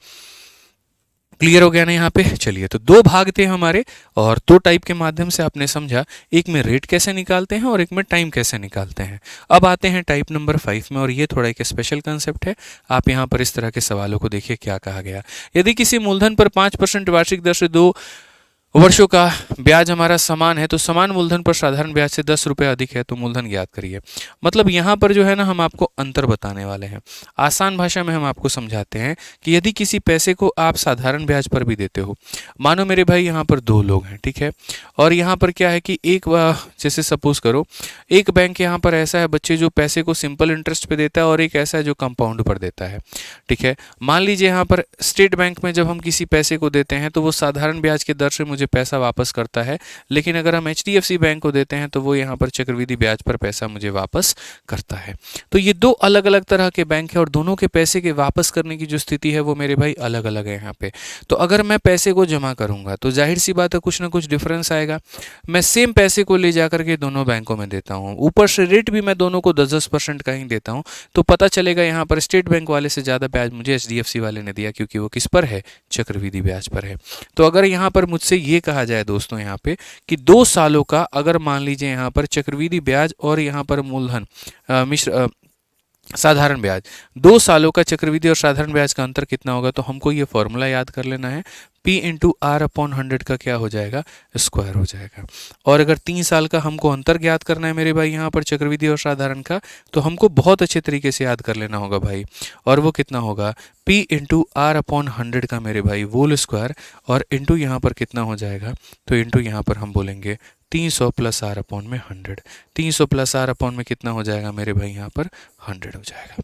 Speaker 1: क्लियर हो गया ना यहाँ पे। चलिए, तो 2 भाग थे हमारे, और 2 टाइप के माध्यम से आपने समझा, एक में रेट कैसे निकालते हैं और एक में टाइम कैसे निकालते हैं। अब आते हैं टाइप नंबर 5 में, और ये थोड़ा एक स्पेशल कंसेप्ट है। आप यहाँ पर इस तरह के सवालों को देखिए क्या कहा गया। यदि किसी मूलधन पर 5% वार्षिक दर से 2 वर्षों का ब्याज हमारा समान है, तो समान मूलधन पर साधारण ब्याज से 10 रुपये अधिक है, तो मूलधन ज्ञात करिए। मतलब यहाँ पर जो है ना, हम आपको अंतर बताने वाले हैं। आसान भाषा में हम आपको समझाते हैं कि यदि किसी पैसे को आप साधारण ब्याज पर भी देते हो, मानो मेरे भाई यहाँ पर 2 लोग हैं, ठीक है, और यहाँ पर क्या है कि एक, जैसे सपोज करो एक बैंक यहाँ पर ऐसा है बच्चे जो पैसे को सिंपल इंटरेस्ट पे देता है, और एक ऐसा है जो कंपाउंड पर देता है। ठीक है, मान लीजिए यहाँ पर स्टेट बैंक में जब हम किसी पैसे को देते हैं तो वो साधारण ब्याज की दर से मुझे मुझे पैसा वापस करता है, लेकिन अगर हम HDFC बैंक को देते हैं तो वो यहाँ पर चक्रवृद्धि ब्याज पर पैसा मुझे वापस करता है। तो ये दो अलग अलग तरह के बैंक है और दोनों के पैसे के वापस करने की जो स्थिति है वो मेरे भाई अलग अलग है यहाँ पे। तो अगर मैं पैसे को जमा करूंगा तो जाहिर सी बात है कुछ ना कुछ डिफरेंस आएगा। मैं सेम पैसे को ले जाकर के दोनों बैंकों में देता हूँ, ऊपर से रेट भी मैं दोनों को 10-10% का ही देता हूँ, तो पता चलेगा यहाँ पर स्टेट बैंक वाले से ज़्यादा ब्याज मुझे HDFC वाले ने दिया, क्योंकि वो किस पर है, चक्रवृद्धि ब्याज पर है। तो अगर यहाँ पर मुझसे ये कहा जाए दोस्तों यहाँ पे कि 2 सालों का अगर मान लीजिए यहाँ पर चक्रवृद्धि ब्याज और यहाँ पर मूलधन मिश्र साधारण ब्याज, 2 सालों का चक्रवृद्धि और साधारण ब्याज का अंतर कितना होगा, तो हमको ये फॉर्मूला याद कर लेना है, P इंटू आर अपॉन 100 का क्या हो जाएगा, स्क्वायर हो जाएगा। और अगर 3 साल का हमको अंतर ज्ञात करना है मेरे भाई यहाँ पर चक्रवृद्धि और साधारण का, तो हमको बहुत अच्छे तरीके से याद कर लेना होगा भाई, और वो कितना होगा, P इंटू आर अपॉन 100 का मेरे भाई होल स्क्वायर, और इंटू यहाँ पर कितना हो जाएगा, तो इंटू यहाँ पर हम बोलेंगे 300 प्लस आर अपॉन में 100, 300 प्लस आर अपॉन में कितना हो जाएगा मेरे भाई यहाँ पर 100 हो जाएगा।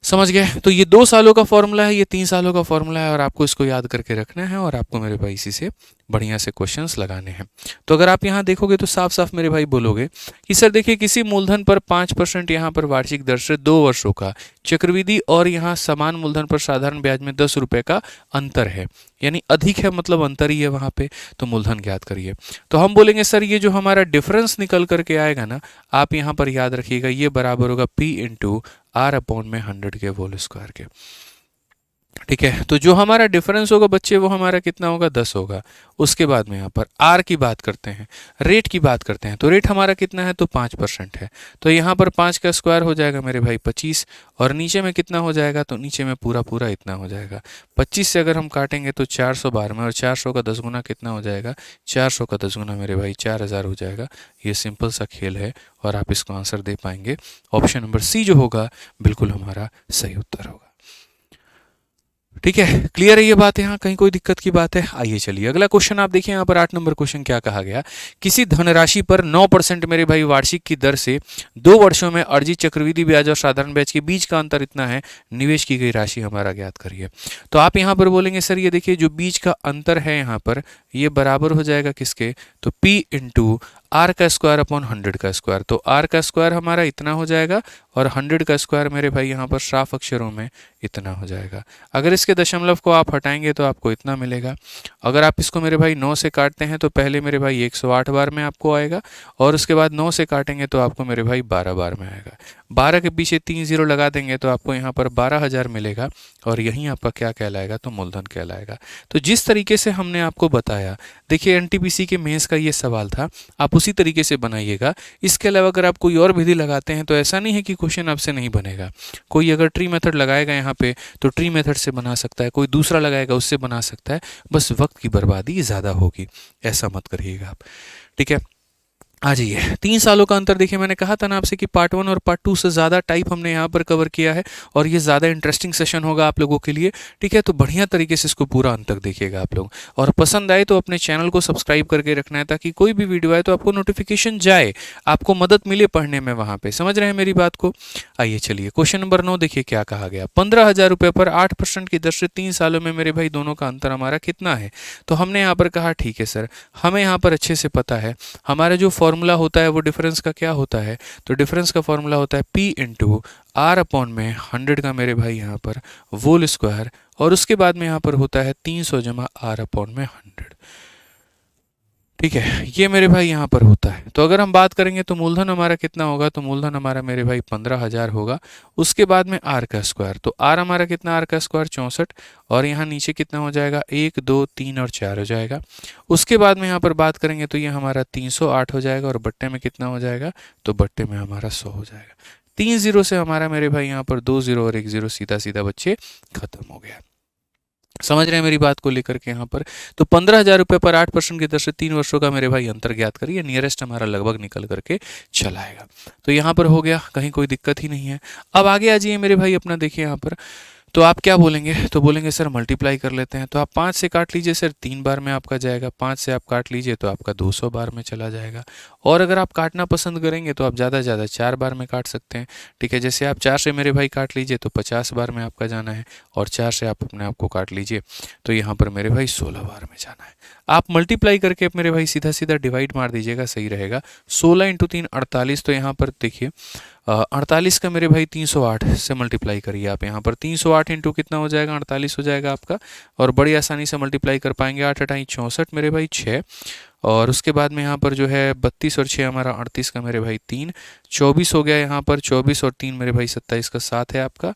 Speaker 1: समझ गए? तो ये 2 सालों का फॉर्मूला है, ये 3 सालों का फॉर्मूला है, और आपको इसको याद करके रखना है, और आपको मेरे भाई इसी से बढ़िया से क्वेश्चंस लगाने हैं। तो अगर आप यहाँ देखोगे तो साफ साफ मेरे भाई बोलोगे कि सर देखिए किसी मूलधन पर 5% यहाँ पर वार्षिक दर से 2 वर्षों का चक्रवृद्धि और यहाँ समान मूलधन पर साधारण ब्याज में 10 रुपए का अंतर है, यानी अधिक है मतलब अंतर ही है वहाँ पे, तो मूलधन ज्ञात करिए। तो हम बोलेंगे सर ये जो हमारा डिफरेंस निकल करके आएगा ना, आप यहाँ पर याद रखिएगा, ये बराबर होगा P इंटू आर अपॉन में 100 के होल स्क्वायर के। ठीक है, तो जो हमारा डिफरेंस होगा बच्चे वो हमारा कितना होगा, 10 होगा। उसके बाद में यहाँ पर आर की बात करते हैं, रेट की बात करते हैं, तो रेट हमारा कितना है, तो 5% है, तो यहाँ पर 5 का स्क्वायर हो जाएगा मेरे भाई 25, और नीचे में कितना हो जाएगा, तो नीचे में पूरा पूरा इतना हो जाएगा। 25 से अगर हम काटेंगे तो 412 में, और 400 का 10 गुना कितना हो जाएगा, 400 का 10 गुना मेरे भाई 4000 हो जाएगा। ये सिंपल सा खेल है और आप इसको आंसर दे पाएंगे। ऑप्शन नंबर सी जो होगा बिल्कुल हमारा सही उत्तर होगा। ठीक है, क्लियर है ये बात, यहाँ कहीं कोई दिक्कत की बात है? आइए चलिए अगला क्वेश्चन आप देखिए, यहाँ पर 8 नंबर क्वेश्चन क्या कहा गया, किसी धनराशि पर 9% मेरे भाई वार्षिक की दर से 2 वर्षों में अर्जित चक्रवृद्धि ब्याज और साधारण ब्याज के बीच का अंतर इतना है, निवेश की गई राशि हमारा ज्ञात करिए। तो आप यहाँ पर बोलेंगे सर ये देखिए जो बीच का अंतर है यहाँ पर, ये बराबर हो जाएगा किसके, तो P इंटू आर का स्क्वायर अपॉन 100 का स्क्वायर। तो आर का स्क्वायर हमारा इतना हो जाएगा और 100 का स्क्वायर मेरे भाई यहाँ पर साफ अक्षरों में इतना हो जाएगा। अगर इसके दशमलव को आप हटाएंगे तो आपको इतना मिलेगा। अगर आप इसको मेरे भाई 9 से काटते हैं तो पहले मेरे भाई 108 बार में आपको आएगा, और उसके बाद 9 से काटेंगे तो आपको मेरे भाई 12 बार में आएगा। 12 के पीछे 3 0 लगा देंगे तो आपको यहाँ पर 12,000 मिलेगा, और यहीं आपका क्या कहलाएगा, तो मूलधन कहलाएगा। तो जिस तरीके से हमने आपको बताया, देखिए NTPC के मेंस का ये सवाल था, आप उसी तरीके से बनाइएगा। इसके अलावा अगर आप कोई और विधि लगाते हैं तो ऐसा नहीं है कि क्वेश्चन आपसे नहीं बनेगा। कोई अगर ट्री मेथड लगाएगा यहाँ पे तो ट्री मेथड से बना सकता है, कोई दूसरा लगाएगा उससे बना सकता है, बस वक्त की बर्बादी ज़्यादा होगी, ऐसा मत करिएगा आप। ठीक है, आ जाइए 3 सालों का अंतर। देखिए मैंने कहा था ना आपसे कि पार्ट 1 और पार्ट 2 से ज़्यादा टाइप हमने यहाँ पर कवर किया है, और ये ज़्यादा इंटरेस्टिंग सेशन होगा आप लोगों के लिए। ठीक है, तो बढ़िया तरीके से इसको पूरा अंत तक देखिएगा आप लोग, और पसंद आए तो अपने चैनल को सब्सक्राइब करके रखना है, ताकि कोई भी वीडियो आए तो आपको नोटिफिकेशन जाए, आपको मदद मिले पढ़ने में वहाँ पर। समझ रहे हैं मेरी बात को? आइए चलिए क्वेश्चन नंबर 9 देखिए क्या कहा गया। 15,000 रुपये पर 8% की दर से 3 सालों में मेरे भाई दोनों का अंतर हमारा कितना है। तो हमने यहाँ पर कहा ठीक है सर, हमें यहाँ पर अच्छे से पता है हमारा जो फॉर्मूला होता है वो डिफरेंस का क्या होता है, तो डिफरेंस का फॉर्मूला होता है P इंटू आर अपॉन में 100 का मेरे भाई यहाँ पर होल स्क्वायर, और उसके बाद में यहाँ पर होता है 300 जमा आर अपॉन में 100। ठीक है, ये मेरे भाई यहाँ पर होता है। तो अगर हम बात करेंगे तो मूलधन हमारा कितना होगा, तो मूलधन हमारा मेरे भाई 15,000 होगा। उसके बाद में आर का स्क्वायर, तो आर हमारा कितना, आर का स्क्वायर 64, और यहाँ नीचे कितना हो जाएगा, 1 2 3 और 4 हो जाएगा। उसके बाद में यहाँ पर बात करेंगे तो ये हमारा 308 हो जाएगा, और बट्टे में कितना हो जाएगा, तो बट्टे में हमारा 100 हो जाएगा। 3 0 से हमारा मेरे भाई यहाँ पर 2 0 और 1 0 सीधा सीधा बच्चे खत्म हो गया। समझ रहे हैं मेरी बात को लेकर के यहाँ पर? तो 15,000 रुपये पर 8% की दर से 3 वर्षों का मेरे भाई अंतर ज्ञात करिए, नियरेस्ट हमारा लगभग निकल करके चला आएगा। तो यहाँ पर हो गया, कहीं कोई दिक्कत ही नहीं है। अब आगे आ जाइए मेरे भाई अपना, देखिए यहाँ पर तो आप क्या बोलेंगे, तो बोलेंगे सर मल्टीप्लाई कर लेते हैं। तो आप 5 से काट लीजिए सर, 3 बार में आपका जाएगा, 5 से आप काट लीजिए तो आपका 200 बार में चला जाएगा, और अगर आप काटना पसंद करेंगे तो आप ज़्यादा से ज़्यादा 4 बार में काट सकते हैं। ठीक है, जैसे आप 4 से मेरे भाई काट लीजिए तो 50 बार में आपका जाना है, और 4 से आप अपने आप को काट लीजिए तो यहाँ पर मेरे भाई 16 बार में जाना है। आप मल्टीप्लाई करके मेरे भाई सीधा सीधा डिवाइड मार दीजिएगा, सही रहेगा। 16 इंटू 3 48, तो यहाँ पर देखिए 48 का मेरे भाई 308 से मल्टीप्लाई करिए आप। यहाँ पर 308 इंटू कितना हो जाएगा, 48 हो जाएगा आपका, और बड़ी आसानी से मल्टीप्लाई कर पाएंगे। 8 8 64 मेरे भाई 6, और उसके बाद में यहाँ पर जो है 32 और 6 हमारा 38 का मेरे भाई 3, 24 हो गया यहाँ पर। 24 और 3 मेरे भाई 27 का 7 है आपका।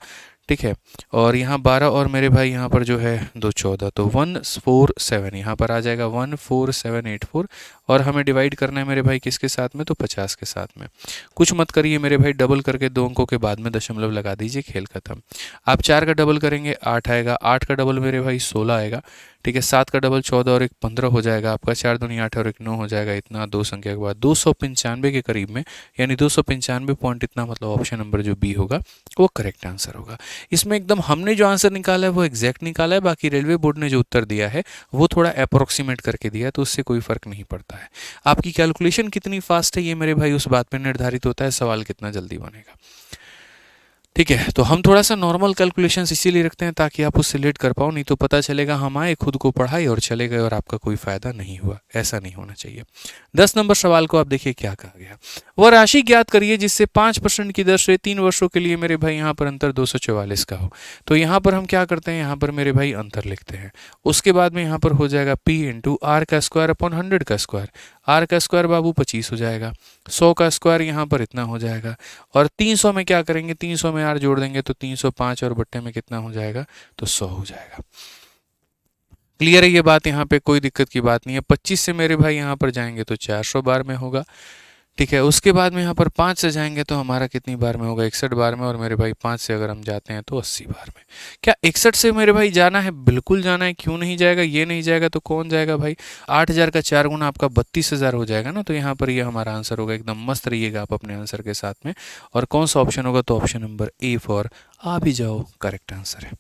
Speaker 1: ठीक है, और यहाँ 12 और मेरे भाई यहाँ पर जो है 2 14, तो 147 यहाँ पर आ जाएगा 14784, और हमें डिवाइड करना है मेरे भाई किसके साथ में, तो 50 के साथ में। कुछ मत करिए मेरे भाई, डबल करके 2 अंकों के बाद में दशमलव लगा दीजिए, खेल खत्म। आप 4 का डबल करेंगे 8 आएगा, 8 का डबल मेरे भाई 16 आएगा। ठीक है, 7 का डबल 14 और 1 15 हो जाएगा आपका, 4 दूनी 8 और 1 9 हो जाएगा। इतना 2 संख्या के बाद 295 के करीब में, यानी 295 पॉइंट इतना, मतलब ऑप्शन नंबर जो बी होगा वो करेक्ट आंसर होगा। इसमें एकदम हमने जो आंसर निकाला है वो एग्जैक्ट निकाला है, बाकी रेलवे बोर्ड ने जो उत्तर दिया है वो थोड़ा अप्रोक्सीमेट करके दिया है, तो उससे कोई फर्क नहीं पड़ता है। आपकी कैलकुलेशन कितनी फास्ट है ये मेरे भाई उस बात पर निर्धारित होता है, सवाल कितना जल्दी बनेगा। ठीक है, तो हम थोड़ा सा नॉर्मल कैलकुलेशंस इसीलिए रखते हैं ताकि आप उससे लेट कर पाओ, नहीं तो पता चलेगा हम आए, खुद को पढ़ाई और चले गए और आपका कोई फायदा नहीं हुआ। ऐसा नहीं होना चाहिए। 10 नंबर सवाल को आप देखिए क्या कहा गया। वह राशि ज्ञात करिए जिससे 5% की दर से 3 वर्षों के लिए मेरे भाई यहाँ पर अंतर 244 का हो। तो यहाँ पर हम क्या करते हैं, यहाँ पर मेरे भाई अंतर लिखते हैं। उसके बाद में यहाँ पर हो जाएगा p इंटू आर का स्क्वायर अपॉन 100 का स्क्वायर। आर का स्क्वायर बाबू 25 हो जाएगा, 100 का स्क्वायर यहाँ पर इतना हो जाएगा, और 300 में क्या करेंगे, 300 में आर जोड़ देंगे तो 305, और बट्टे में कितना हो जाएगा, तो 100 हो जाएगा। क्लियर है ये बात, यहाँ पे कोई दिक्कत की बात नहीं है। 25 से मेरे भाई यहाँ पर जाएंगे तो 400 बार में होगा। ठीक है, उसके बाद में यहाँ पर 5 से जाएंगे तो हमारा कितनी बार में होगा, 61 बार में, और मेरे भाई 5 से अगर हम जाते हैं तो 80 बार में। क्या 61 से मेरे भाई जाना है, बिल्कुल जाना है, क्यों नहीं जाएगा, ये नहीं जाएगा तो कौन जाएगा भाई। 8000 का 4 गुना आपका 32,000 हो जाएगा ना, तो यहाँ पर ये हमारा आंसर होगा। एकदम मस्त रहिएगा आप अपने आंसर के साथ में। और कौन सा ऑप्शन होगा, तो ऑप्शन नंबर ए फॉर आ भी जाओ करेक्ट आंसर है।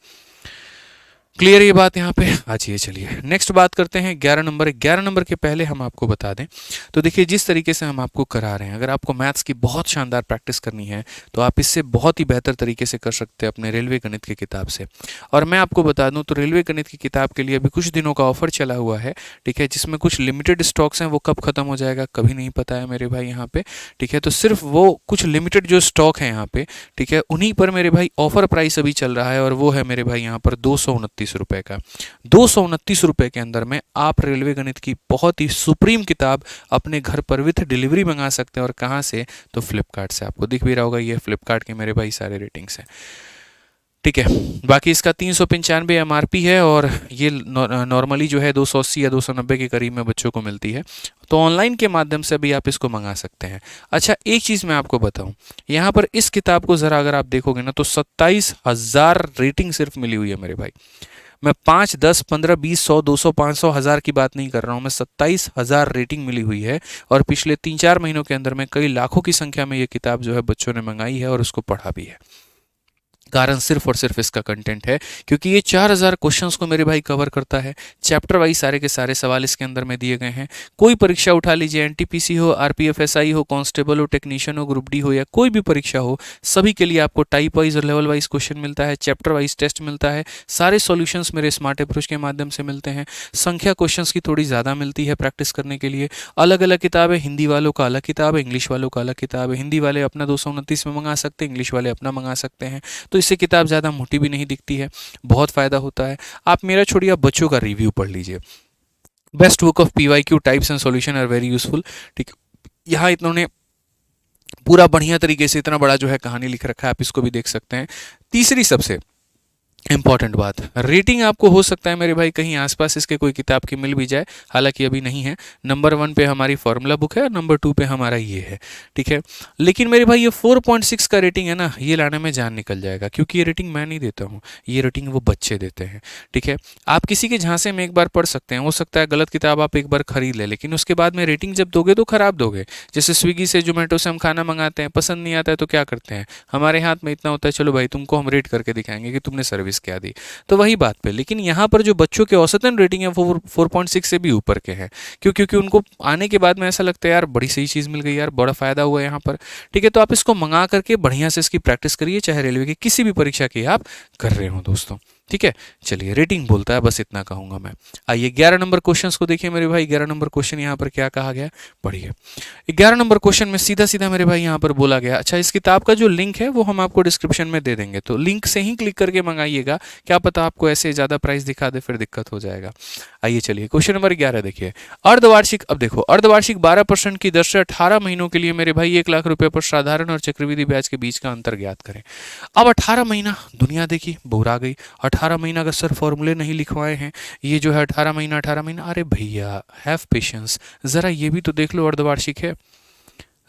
Speaker 1: क्लियर ये बात यहाँ पे। आइए चलिए नेक्स्ट बात करते हैं 11 नंबर। 11 नंबर के पहले हम आपको बता दें, तो देखिए जिस तरीके से हम आपको करा रहे हैं, अगर आपको मैथ्स की बहुत शानदार प्रैक्टिस करनी है तो आप इससे बहुत ही बेहतर तरीके से कर सकते हैं अपने रेलवे गणित की किताब से। और मैं आपको बता दूं तो रेलवे गणित की किताब के लिए अभी कुछ दिनों का ऑफर चला हुआ है। ठीक है, जिसमें कुछ लिमिटेड स्टॉक्स हैं, वो कब खत्म हो जाएगा कभी नहीं पता है मेरे भाई यहाँ पे। ठीक है, तो सिर्फ वो कुछ लिमिटेड जो स्टॉक है यहाँ पे, ठीक है, उन्हीं पर मेरे भाई ऑफर प्राइस अभी चल रहा है, और वो है मेरे भाई यहाँ पर 229 रुपए का। 229 रुपए के अंदर में आप रेलवे गणित की बहुत ही सुप्रीम किताब अपने घर पर विथ डिलीवरी मंगा सकते हैं। और कहाँ से, तो फ्लिपकार्ट से। आपको दिख भी रहा होगा, ये फ्लिपकार्ट के मेरे भाई सारे रेटिंग्स हैं। ठीक है, बाकी इसका 395 एमआरपी है, और ये नॉर्मली जो है 280 या 290 के करीब में बच्चों को मिलती है। तो ऑनलाइन के माध्यम से भी आप इसको मंगा सकते हैं। अच्छा, एक चीज़ मैं आपको बताऊं, यहाँ पर इस किताब को ज़रा अगर आप देखोगे ना, तो 27,000 रेटिंग सिर्फ मिली हुई है मेरे भाई। मैं 5, 10, 15, 20, 100, 200, 500, 1000 की बात नहीं कर रहा हूँ मैं, 27,000 रेटिंग मिली हुई है। और पिछले 3-4 महीनों के अंदर में कई लाखों की संख्या में ये किताब जो है बच्चों ने मंगाई है और उसको पढ़ा भी है। कारण सिर्फ और सिर्फ इसका कंटेंट है, क्योंकि ये 4000 क्वेश्चंस को मेरे भाई कवर करता है। चैप्टर वाइज सारे के सारे सवाल इसके अंदर में दिए गए हैं। कोई परीक्षा उठा लीजिए, एनटीपीसी हो, आरपीएफएसआई हो, कांस्टेबल हो, टेक्नीशियन हो, ग्रुप डी हो, या कोई भी परीक्षा हो, सभी के लिए आपको टाइप वाइज और लेवल वाइज क्वेश्चन मिलता है, चैप्टर वाइज टेस्ट मिलता है। सारे सॉल्यूशंस मेरे स्मार्ट अप्रोच के माध्यम से मिलते हैं। संख्या क्वेश्चंस की थोड़ी ज़्यादा मिलती है प्रैक्टिस करने के लिए। अलग अलग किताब है, हिंदी वालों का अलग किताब है, इंग्लिश वालों का अलग किताब है। हिंदी वाले अपना 229 में मंगा सकते हैं, इंग्लिश वाले अपना मंगा सकते हैं। तो इससे किताब ज़्यादा मोटी भी नहीं दिखती है, बहुत फ़ायदा होता है। आप मेरा छोड़िए, आप बच्चों का रिव्यू पढ़ लीजिए। Best book of PYQ types and solution are very useful. ठीक, यहाँ इन्होंने पूरा बढ़िया तरीके से इतना बड़ा जो है कहानी लिख रखा है, आप इसको भी देख सकते हैं। तीसरी सबसे इंपॉर्टेंट बात, रेटिंग आपको हो सकता है मेरे भाई कहीं आसपास इसके कोई किताब की मिल भी जाए, हालांकि अभी नहीं है। नंबर 1 पे हमारी फॉर्मूला बुक है और नंबर 2 पे हमारा ये है। ठीक है, लेकिन मेरे भाई ये 4.6 का रेटिंग है ना, ये लाने में जान निकल जाएगा, क्योंकि ये रेटिंग मैं नहीं देता हूँ, ये रेटिंग वो बच्चे देते हैं। ठीक है, आप किसी के झांसे में एक बार पढ़ सकते हैं, हो सकता है गलत किताब आप एक बार खरीद लें, लेकिन उसके बाद में रेटिंग जब दोगे तो खराब दोगे। जैसे स्विगी से, जोमेटो से हम खाना मंगाते हैं, पसंद नहीं आता है तो क्या करते हैं, हमारे हाथ में इतना होता है, चलो भाई तुमको हम रेट करके दिखाएंगे कि तुमने सर्विस सर्विस क्या दी। तो वही बात पे, लेकिन यहाँ पर जो बच्चों के औसतन रेटिंग है वो 4.6 से भी ऊपर के हैं। क्योंकि उनको आने के बाद में ऐसा लगता है यार बड़ी सही चीज़ मिल गई यार, बड़ा फ़ायदा हुआ यहाँ पर। ठीक है, तो आप इसको मंगा करके बढ़िया से इसकी प्रैक्टिस करिए, चाहे रेलवे की किसी भी परीक्षा की आप कर रहे हो दोस्तों। ठीक है, चलिए रेटिंग बोलता है, बस इतना कहूंगा मैं। आइए 11 नंबर क्वेश्चंस को देखिए मेरे भाई। 11 नंबर क्वेश्चन यहाँ पर क्या कहा गया, पढ़िए। 11 नंबर क्वेश्चन में सीधा सीधा मेरे भाई यहाँ पर बोला गया, अच्छा इस किताब का जो लिंक है वो हम आपको डिस्क्रिप्शन में दे देंगे, तो लिंक से ही क्लिक करके मंगाइएगा, क्या पता आपको ऐसे ज़्यादा प्राइस दिखा दे, फिर दिक्कत हो जाएगा। आइए चलिए क्वेश्चन नंबर 11 देखिए। अर्धवार्षिक, अब देखो अर्धवार्षिक 12% की दर से 18 महीनों के लिए मेरे भाई 1 लाख रुपए पर साधारण और चक्रवृद्धि ब्याज के बीच का अंतर ज्ञात करें। अब 18 महीना, दुनिया देखी बोरा गई, 18 महीना का सर फॉर्मूले नहीं लिखवाए हैं, ये जो है 18 महीना 18 महीना, अरे भैया हैव पेशेंस, जरा ये भी तो देख लो अर्धवार्षिक है,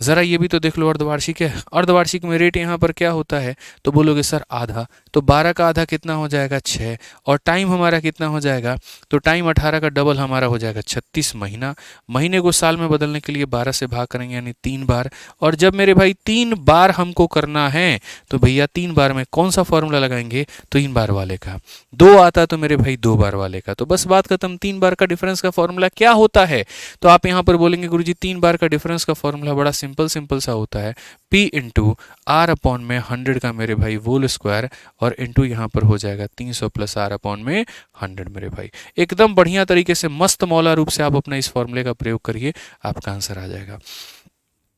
Speaker 1: ज़रा ये भी तो देख लो अर्धवार्षिक है। अर्धवार्षिक में रेट यहाँ पर क्या होता है, तो बोलोगे सर आधा, तो 12 का आधा कितना हो जाएगा 6, और टाइम हमारा कितना हो जाएगा, तो टाइम 18 का डबल हमारा हो जाएगा 36 महीना। महीने को साल में बदलने के लिए 12 से भाग करेंगे यानी 3 बार, और जब मेरे भाई 3 बार हमको करना है तो भैया 3 बार में कौन सा फॉर्मूला लगाएंगे, 3 बार वाले का। 2 आता तो मेरे भाई 2 बार वाले का, तो बस बात खत्म। 3 बार का डिफरेंस का फॉर्मूला क्या होता है, तो आप यहाँ पर बोलेंगे गुरुजी 3 बार का डिफरेंस का फॉर्मूला बड़ा सिंपल सा होता है, P इंटू आर अपॉन में 100 का मेरे भाई होल स्क्वायर, और इंटू यहाँ पर हो जाएगा 300 प्लस आर अपॉन में 100 मेरे भाई। एकदम बढ़िया तरीके से मस्त मौला रूप से आप अपना इस फॉर्मूले का प्रयोग करिए, आपका आंसर आ जाएगा।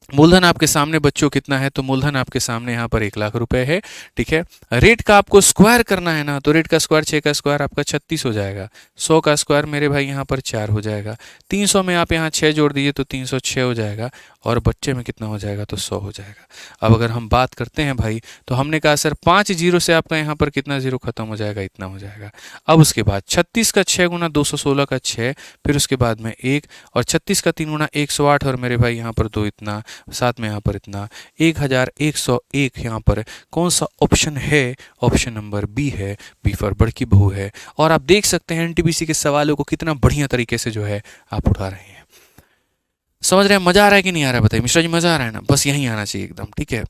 Speaker 1: मूलधन आपके सामने बच्चों कितना है, तो मूलधन आपके सामने यहाँ पर 1 लाख रुपए है। ठीक है, रेट का आपको स्क्वायर करना है ना, तो रेट का स्क्वायर 6 का स्क्वायर आपका 36 हो जाएगा, 100 का स्क्वायर मेरे भाई यहाँ पर 4 हो जाएगा, 300 में आप यहाँ 6 जोड़ दीजिए तो 306 हो जाएगा, और बच्चे में कितना हो जाएगा, तो 100 हो जाएगा। अब अगर हम बात करते हैं भाई, तो हमने कहा सर 5 जीरो से आपका यहाँ पर कितना जीरो खत्म हो जाएगा, इतना हो जाएगा। अब उसके बाद 36 का 6 गुना 216 का 6, फिर उसके बाद में 1, और 36 का 3 गुना 108, और मेरे भाई यहाँ पर 2, इतना साथ में यहाँ पर इतना 1101 यहाँ पर कौन सा ऑप्शन है, ऑप्शन नंबर बी है, बी फॉर बड़की बहू है। और आप देख सकते हैं एनटीपीसी के सवालों को कितना बढ़िया तरीके से जो है आप उठा रहे हैं। समझ रहे हैं, मजा आ रहा है कि नहीं आ रहा है, बताइए मिश्रा जी, मजा आ रहा है ना, बस यही आना चाहिए एकदम। ठीक है,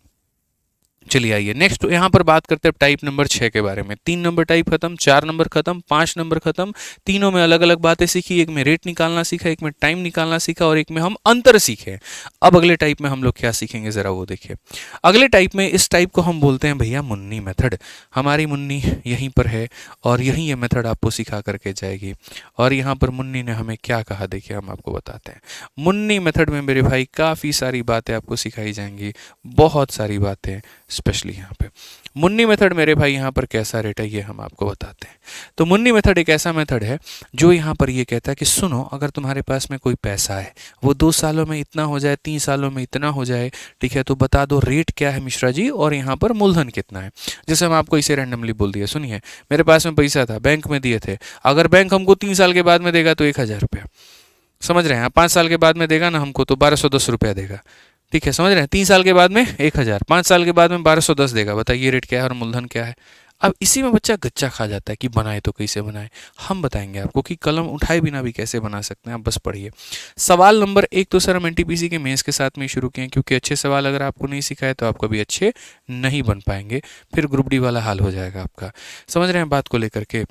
Speaker 1: चलिए आइए नेक्स्ट यहाँ पर बात करते हैं टाइप नंबर 6 के बारे में। 3 नंबर टाइप खत्म, 4 नंबर खत्म, 5 नंबर खत्म, तीनों में अलग अलग बातें सीखी, एक में रेट निकालना सीखा, एक में टाइम निकालना सीखा, और एक में हम अंतर सीखे। अब अगले टाइप में हम लोग क्या सीखेंगे जरा वो देखिए। अगले टाइप में, इस टाइप को हम बोलते हैं भैया मुन्नी मेथड। हमारी मुन्नी यहीं पर है, और यहीं ये मेथड आपको सिखा करके जाएगी। और यहाँ पर मुन्नी ने हमें क्या कहा देखिए, हम आपको बताते हैं। मुन्नी मेथड में मेरे भाई काफ़ी सारी बातें आपको सिखाई जाएंगी, बहुत सारी बातें, स्पेशली यहाँ पे। मुन्नी मेथड मेरे भाई यहाँ पर कैसा रेट है ये हम आपको बताते हैं। तो मुन्नी मेथड एक ऐसा मेथड है जो यहाँ पर ये कहता है कि सुनो, अगर तुम्हारे पास में कोई पैसा है, वो 2 सालों में इतना हो जाए, 3 सालों में इतना हो जाए, ठीक है, तो बता दो रेट क्या है मिश्रा जी, और यहाँ पर मूलधन कितना है। जैसे हम आपको इसे रैंडमली बोल दिया, सुनिए मेरे पास में पैसा था, बैंक में दिए थे, अगर बैंक हमको 3 साल के बाद में देगा तो 1000 रुपया, समझ रहे हैं। 5 साल के बाद में देगा ना हमको तो 1210 रुपया देगा। ठीक है, समझ रहे हैं। 3 साल के बाद में 1000, 5 साल के बाद में 1210 देगा। बताइए रेट क्या है और मूलधन क्या है। अब इसी में बच्चा गच्चा खा जाता है कि बनाए तो कैसे बनाए। हम बताएंगे आपको कि कलम उठाए बिना भी कैसे बना सकते हैं। आप बस पढ़िए। सवाल नंबर 1 तो सर हम एनटीपीसी के मेंस के साथ में शुरू किए, क्योंकि अच्छे सवाल अगर आपको नहीं सिखाए तो आप कभी अच्छे नहीं बन पाएंगे, फिर ग्रुप डी वाला हाल हो जाएगा आपका। समझ रहे हैं बात को लेकर के।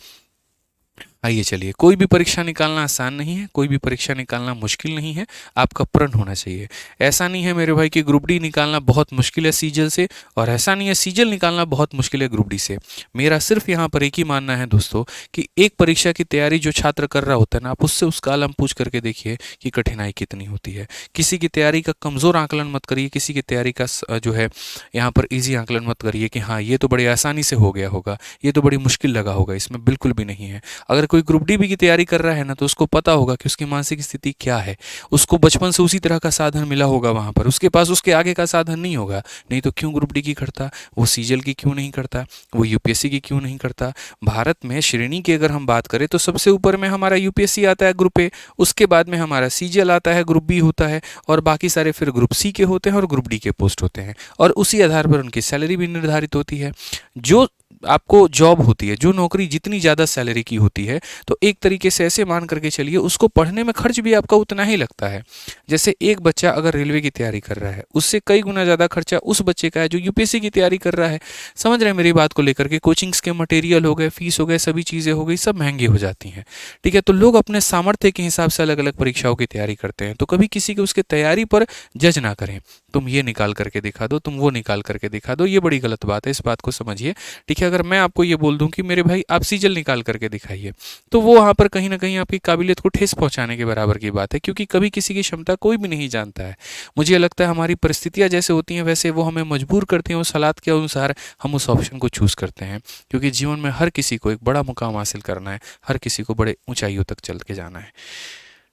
Speaker 1: आइए चलिए, कोई भी परीक्षा निकालना आसान नहीं है, कोई भी परीक्षा निकालना मुश्किल नहीं है, आपका प्रण होना चाहिए। ऐसा नहीं है मेरे भाई कि ग्रुप डी निकालना बहुत मुश्किल है सीजल से, और ऐसा नहीं है सीजल निकालना बहुत मुश्किल है ग्रुप डी से। मेरा सिर्फ यहाँ पर एक ही मानना है दोस्तों कि एक परीक्षा की तैयारी जो छात्र कर रहा होता है ना, आप उससे उसका आलम पूछ करके देखिए कि कठिनाई कितनी होती है। किसी की तैयारी का कमज़ोर आकलन मत करिए, किसी की तैयारी का जो है यहाँ पर ईजी आकलन मत करिए कि हाँ ये तो बड़ी आसानी से हो गया होगा, ये तो बड़ी मुश्किल लगा होगा, इसमें बिल्कुल भी नहीं है। अगर कोई ग्रुप डी की तैयारी कर रहा है ना, तो उसको पता होगा कि उसकी मानसिक स्थिति क्या है, उसको बचपन से उसी तरह का साधन मिला होगा वहां पर, उसके पास उसके आगे का साधन नहीं होगा। नहीं तो क्यों ग्रुप डी की करता, वो सीजल की क्यों नहीं करता, वो यूपीएससी की क्यों नहीं करता। भारत में श्रेणी की अगर हम बात करें तो सबसे ऊपर में हमारा यूपीएससी आता है ग्रुप ए, उसके बाद में हमारा सीजल आता है, ग्रुप बी होता है, और बाकी सारे फिर ग्रुप सी के होते हैं और ग्रुप डी के पोस्ट होते हैं, और उसी आधार पर उनकी सैलरी भी निर्धारित होती है। जो आपको जॉब होती है, जो नौकरी जितनी ज़्यादा सैलरी की होती है, तो एक तरीके से ऐसे मान करके चलिए उसको पढ़ने में खर्च भी आपका उतना ही लगता है। जैसे एक बच्चा अगर रेलवे की तैयारी कर रहा है, उससे कई गुना ज़्यादा खर्चा उस बच्चे का है जो यूपीएससी की तैयारी कर रहा है। समझ रहे हैं मेरी बात को लेकर के? कोचिंग्स के मटेरियल हो गए, फीस हो गए, सभी चीज़ें हो गई, सब महंगी हो जाती हैं। ठीक है, तो लोग अपने सामर्थ्य के हिसाब से अलग अलग परीक्षाओं की तैयारी करते हैं। तो कभी किसी के उसके तैयारी पर जज ना करें, तुम ये निकाल करके दिखा दो, तुम वो निकाल करके दिखा दो, ये बड़ी गलत बात है, इस बात को समझिए। ठीक है, अगर मैं आपको ये बोल दूं कि मेरे भाई आप सीजल निकाल करके दिखाइए, तो वो वहाँ पर कहीं ना कहीं आपकी काबिलियत को ठेस पहुंचाने के बराबर की बात है, क्योंकि कभी किसी की क्षमता कोई भी नहीं जानता है। मुझे लगता है हमारी परिस्थितियाँ जैसे होती हैं वैसे वो हमें मजबूर करती हैं, उस हालात के अनुसार हम उस ऑप्शन को चूज़ करते हैं, क्योंकि जीवन में हर किसी को एक बड़ा मुकाम हासिल करना है, हर किसी को बड़े ऊंचाइयों तक चल के जाना है।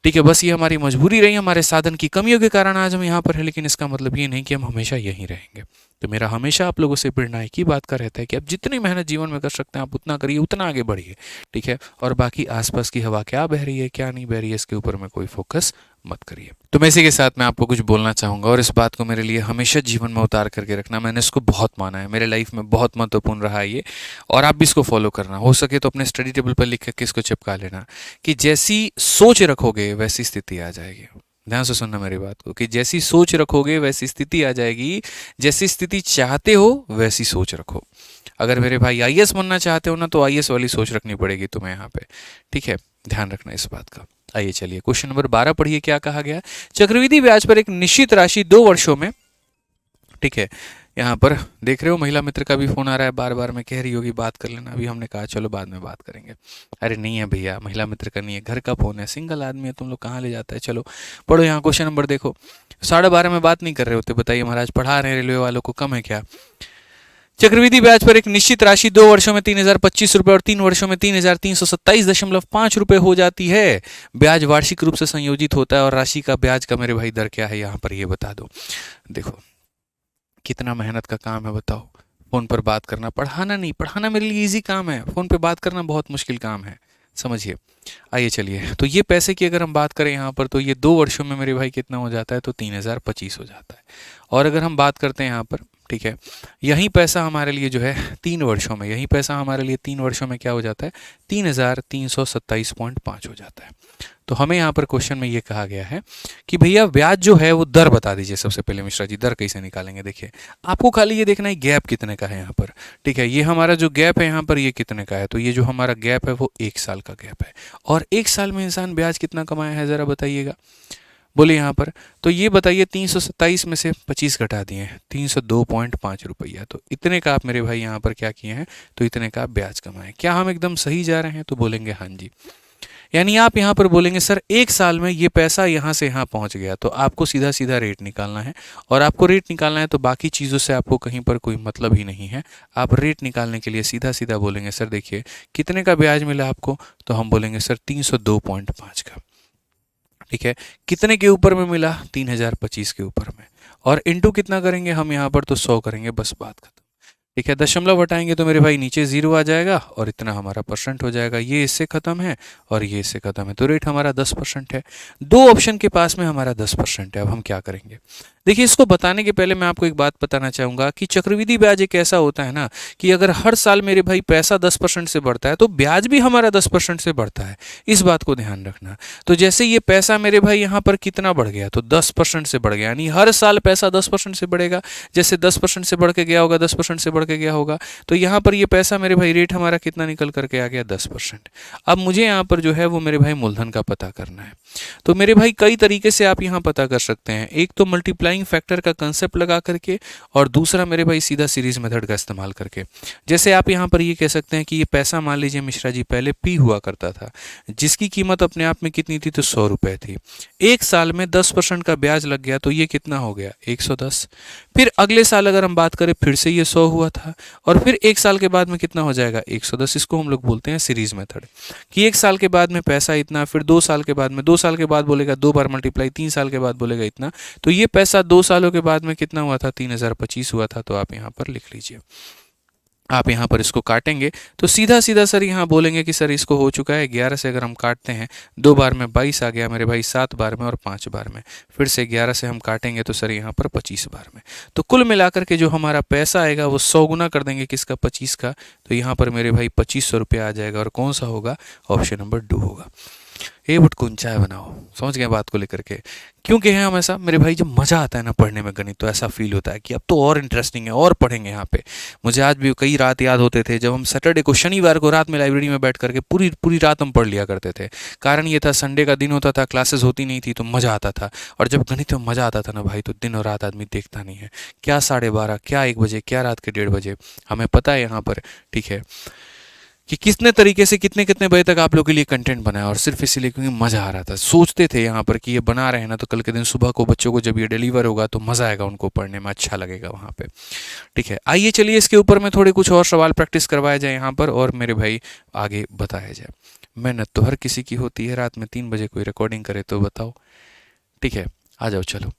Speaker 1: ठीक है, बस ये हमारी मजबूरी रही, हमारे साधन की कमियों के कारण आज हम यहाँ पर हैं, लेकिन इसका मतलब ये नहीं कि हम हमेशा यहीं रहेंगे। तो मेरा हमेशा आप लोगों से प्रेरणा एक ही बात का रहता है कि आप जितनी मेहनत जीवन में कर सकते हैं आप उतना करिए, उतना आगे बढ़िए। ठीक है, और बाकी आसपास की हवा क्या बह रही है क्या नहीं बह रही है इसके ऊपर में कोई फोकस मत करिए। तो मैं इसी के साथ मैं आपको कुछ बोलना चाहूँगा, और इस बात को मेरे लिए हमेशा जीवन में उतार करके रखना, मैंने इसको बहुत माना है, मेरे लाइफ में बहुत महत्वपूर्ण रहा है ये, और आप भी इसको फॉलो करना। हो सके तो अपने स्टडी टेबल पर लिख करके इसको चिपका लेना कि जैसी सोच रखोगे वैसी स्थिति आ जाएगी। ध्यान से सुनना मेरी बात को, कि जैसी सोच रखोगे वैसी स्थिति आ जाएगी, जैसी स्थिति चाहते हो वैसी सोच रखो। अगर मेरे भाई आईएएस बनना चाहते हो ना, तो आईएएस वाली सोच रखनी पड़ेगी तुम्हें यहाँ पे। ठीक है, ध्यान रखना इस बात का। आइए चलिए क्वेश्चन नंबर 12 पढ़िए, क्या कहा गया। चक्रवृद्धि ब्याज पर एक निश्चित राशि 2 वर्षों में, ठीक है, यहाँ पर देख रहे हो महिला मित्र का भी फोन आ रहा है, बार बार मैं कह रही होगी बात कर लेना, अभी हमने कहा चलो बाद में बात करेंगे। अरे नहीं है भैया, महिला मित्र का नहीं है, घर का फोन है, सिंगल आदमी है, तुम लोग कहाँ ले जाता है। चलो पढ़ो, यहाँ क्वेश्चन नंबर देखो। 12:30 में बात नहीं कर रहे होते, बताइए महाराज, पढ़ा रहे हैं रेलवे वालों को, कम है क्या। चक्रवृद्धि ब्याज पर एक निश्चित राशि 2 वर्षों में 3025 रुपए और 3 वर्षों में 3327.5 रुपए हो जाती है। ब्याज वार्षिक रूप से संयोजित होता है, और राशि का ब्याज का मेरे भाई दर क्या है यहाँ पर ये बता दो। देखो कितना मेहनत का काम है बताओ, फोन पर बात करना, पढ़ाना नहीं, पढ़ाना मेरे लिए इजी काम है, फोन पर बात करना बहुत मुश्किल काम है, समझिए। आइए चलिए, तो ये पैसे की अगर हम बात करें यहाँ पर, तो ये 2 वर्षों में मेरे भाई कितना हो जाता है, तो 3025 हो जाता है। और अगर हम बात करते हैं यहाँ पर, ठीक है, यही पैसा हमारे लिए जो है 3 वर्षों में, यही पैसा हमारे लिए 3 वर्षों में क्या हो जाता है, 3327.5 हो जाता है। तो हमें यहाँ पर क्वेश्चन में ये कहा गया है कि भैया ब्याज जो है वो दर बता दीजिए। सबसे पहले मिश्रा जी दर कैसे निकालेंगे, देखिए आपको खाली ये देखना है गैप कितने का है यहाँ पर। ठीक है, ये हमारा जो गैप है यहाँ पर ये कितने का है, तो ये जो हमारा गैप है वो 1 साल का गैप है। और 1 साल में इंसान ब्याज कितना कमाया है जरा बताइएगा, बोलिए यहाँ पर। तो ये बताइए 327 में से 25 घटा दिए हैं, 302.5 रुपया, तो इतने का आप मेरे भाई यहाँ पर क्या किए हैं, तो इतने का आप ब्याज कमाए। क्या हम एकदम सही जा रहे हैं, तो बोलेंगे हाँ जी। यानी आप यहाँ पर बोलेंगे सर 1 साल में ये पैसा यहाँ से यहाँ पहुँच गया, तो आपको सीधा सीधा रेट निकालना है, और आपको रेट निकालना है तो बाकी चीज़ों से आपको कहीं पर कोई मतलब ही नहीं है। आप रेट निकालने के लिए सीधा सीधा बोलेंगे सर देखिए कितने का ब्याज मिला आपको, तो हम बोलेंगे सर 302.5 का। ठीक है, कितने के ऊपर में मिला, 3025 के ऊपर में, और इंटू कितना करेंगे हम यहाँ पर, तो 100 करेंगे, बस बात खत्म। ठीक है, दशमलव हटाएंगे तो मेरे भाई नीचे 0 आ जाएगा, और इतना हमारा परसेंट हो जाएगा। ये इससे खत्म है और ये इससे खत्म है, तो रेट हमारा 10% है। 2 ऑप्शन के पास में हमारा 10% है। अब हम क्या करेंगे, देखिए इसको बताने के पहले मैं आपको एक बात बताना चाहूँगा कि चक्रवृद्धि ब्याज एक ऐसा होता है ना कि अगर हर साल मेरे भाई पैसा 10% से बढ़ता है तो ब्याज भी हमारा 10% से बढ़ता है, इस बात को ध्यान रखना। तो जैसे ये पैसा मेरे भाई यहाँ पर कितना बढ़ गया, तो 10% से बढ़ गया, यानी हर साल पैसा 10% से बढ़ेगा। जैसे 10% से बढ़ के गया होगा, 10% से बढ़ के गया होगा, तो यहाँ पर ये पैसा मेरे भाई रेट हमारा कितना निकल करके आ गया, 10%। अब मुझे यहाँ पर जो है वो मेरे भाई मूलधन का पता करना है। तो मेरे भाई कई तरीके से आप यहाँ पता कर सकते हैं, एक तो मल्टीप्लाइंग फैक्टर का कंसेप्ट लगा करके, और दूसरा मेरे भाई सीधा सीरीज मेथड का इस्तेमाल करके। जैसे आप यहाँ पर ये कह सकते हैं कि ये पैसा मान लीजिए मिश्रा जी पहले पी हुआ करता था, जिसकी कीमत अपने आप में कितनी थी, तो 100 रुपये थी। 1 साल में 10% का ब्याज लग गया, तो ये कितना हो गया, 110। फिर अगले साल अगर हम बात करें फिर से ये 100 हुआ था, और फिर 1 साल के बाद में कितना हो जाएगा, 110। इसको हम लोग बोलते हैं सीरीज मेथड, कि 1 साल के बाद में पैसा इतना, फिर 2 साल के बाद में, 2 साल के बाद बोलेगा 2 बार मल्टीप्लाई, 3 साल के बाद बोलेगा इतना, तो ये पैसा 2 सालों के बाद में कितना हुआ था, 3025 हुआ था। तो आप यहाँ पर लिख लीजिए। आप यहाँ पर इसको काटेंगे तो सीधा सीधा सर यहाँ बोलेंगे कि सर इसको हो चुका है 11 से अगर हम काटते हैं 2 बार में 22 आ गया मेरे भाई, 7 बार में और 5 बार में, फिर से 11 से हम काटेंगे तो सर यहाँ पर 25 बार में। तो कुल मिलाकर के जो हमारा पैसा आएगा वो 100 गुना कर देंगे किसका, 25 का। तो यहाँ पर मेरे भाई 2500 रुपया आ जाएगा और कौन सा होगा, ऑप्शन नंबर 2 होगा। ए बट कौन चाय बनाओ, समझ गए बात को लेकर के। क्योंकि है हमेशा मेरे भाई जब मज़ा आता है ना पढ़ने में गणित, तो ऐसा फील होता है कि अब तो और इंटरेस्टिंग है और पढ़ेंगे यहाँ पे। मुझे आज भी कई रात याद होते थे जब हम सैटरडे को, शनिवार को रात में लाइब्रेरी में बैठ करके पूरी पूरी रात हम पढ़ लिया करते थे। कारण ये था संडे का दिन होता था, क्लासेस होती नहीं थी तो मज़ा आता था। और जब गणित में मज़ा आता था ना भाई, तो दिन और रात आदमी देखता नहीं है, क्या 12:30, क्या 1 बजे, क्या रात के 1:30 बजे, हमें पता है यहाँ पर, ठीक है, कि कितने तरीके से कितने कितने बजे तक आप लोगों के लिए कंटेंट बनाया। और सिर्फ इसीलिए क्योंकि मज़ा आ रहा था। सोचते थे यहाँ पर कि ये बना रहे हैं ना, तो कल के दिन सुबह को बच्चों को जब ये डिलीवर होगा तो मज़ा आएगा, उनको पढ़ने में अच्छा लगेगा वहाँ पे, ठीक है। आइए चलिए इसके ऊपर में थोड़े कुछ और सवाल प्रैक्टिस करवाया जाए यहाँ पर, और मेरे भाई आगे बताया जाए। मेहनत तो हर किसी की होती है, रात में 3 बजे कोई रिकॉर्डिंग करे तो बताओ, ठीक है। आ जाओ चलो।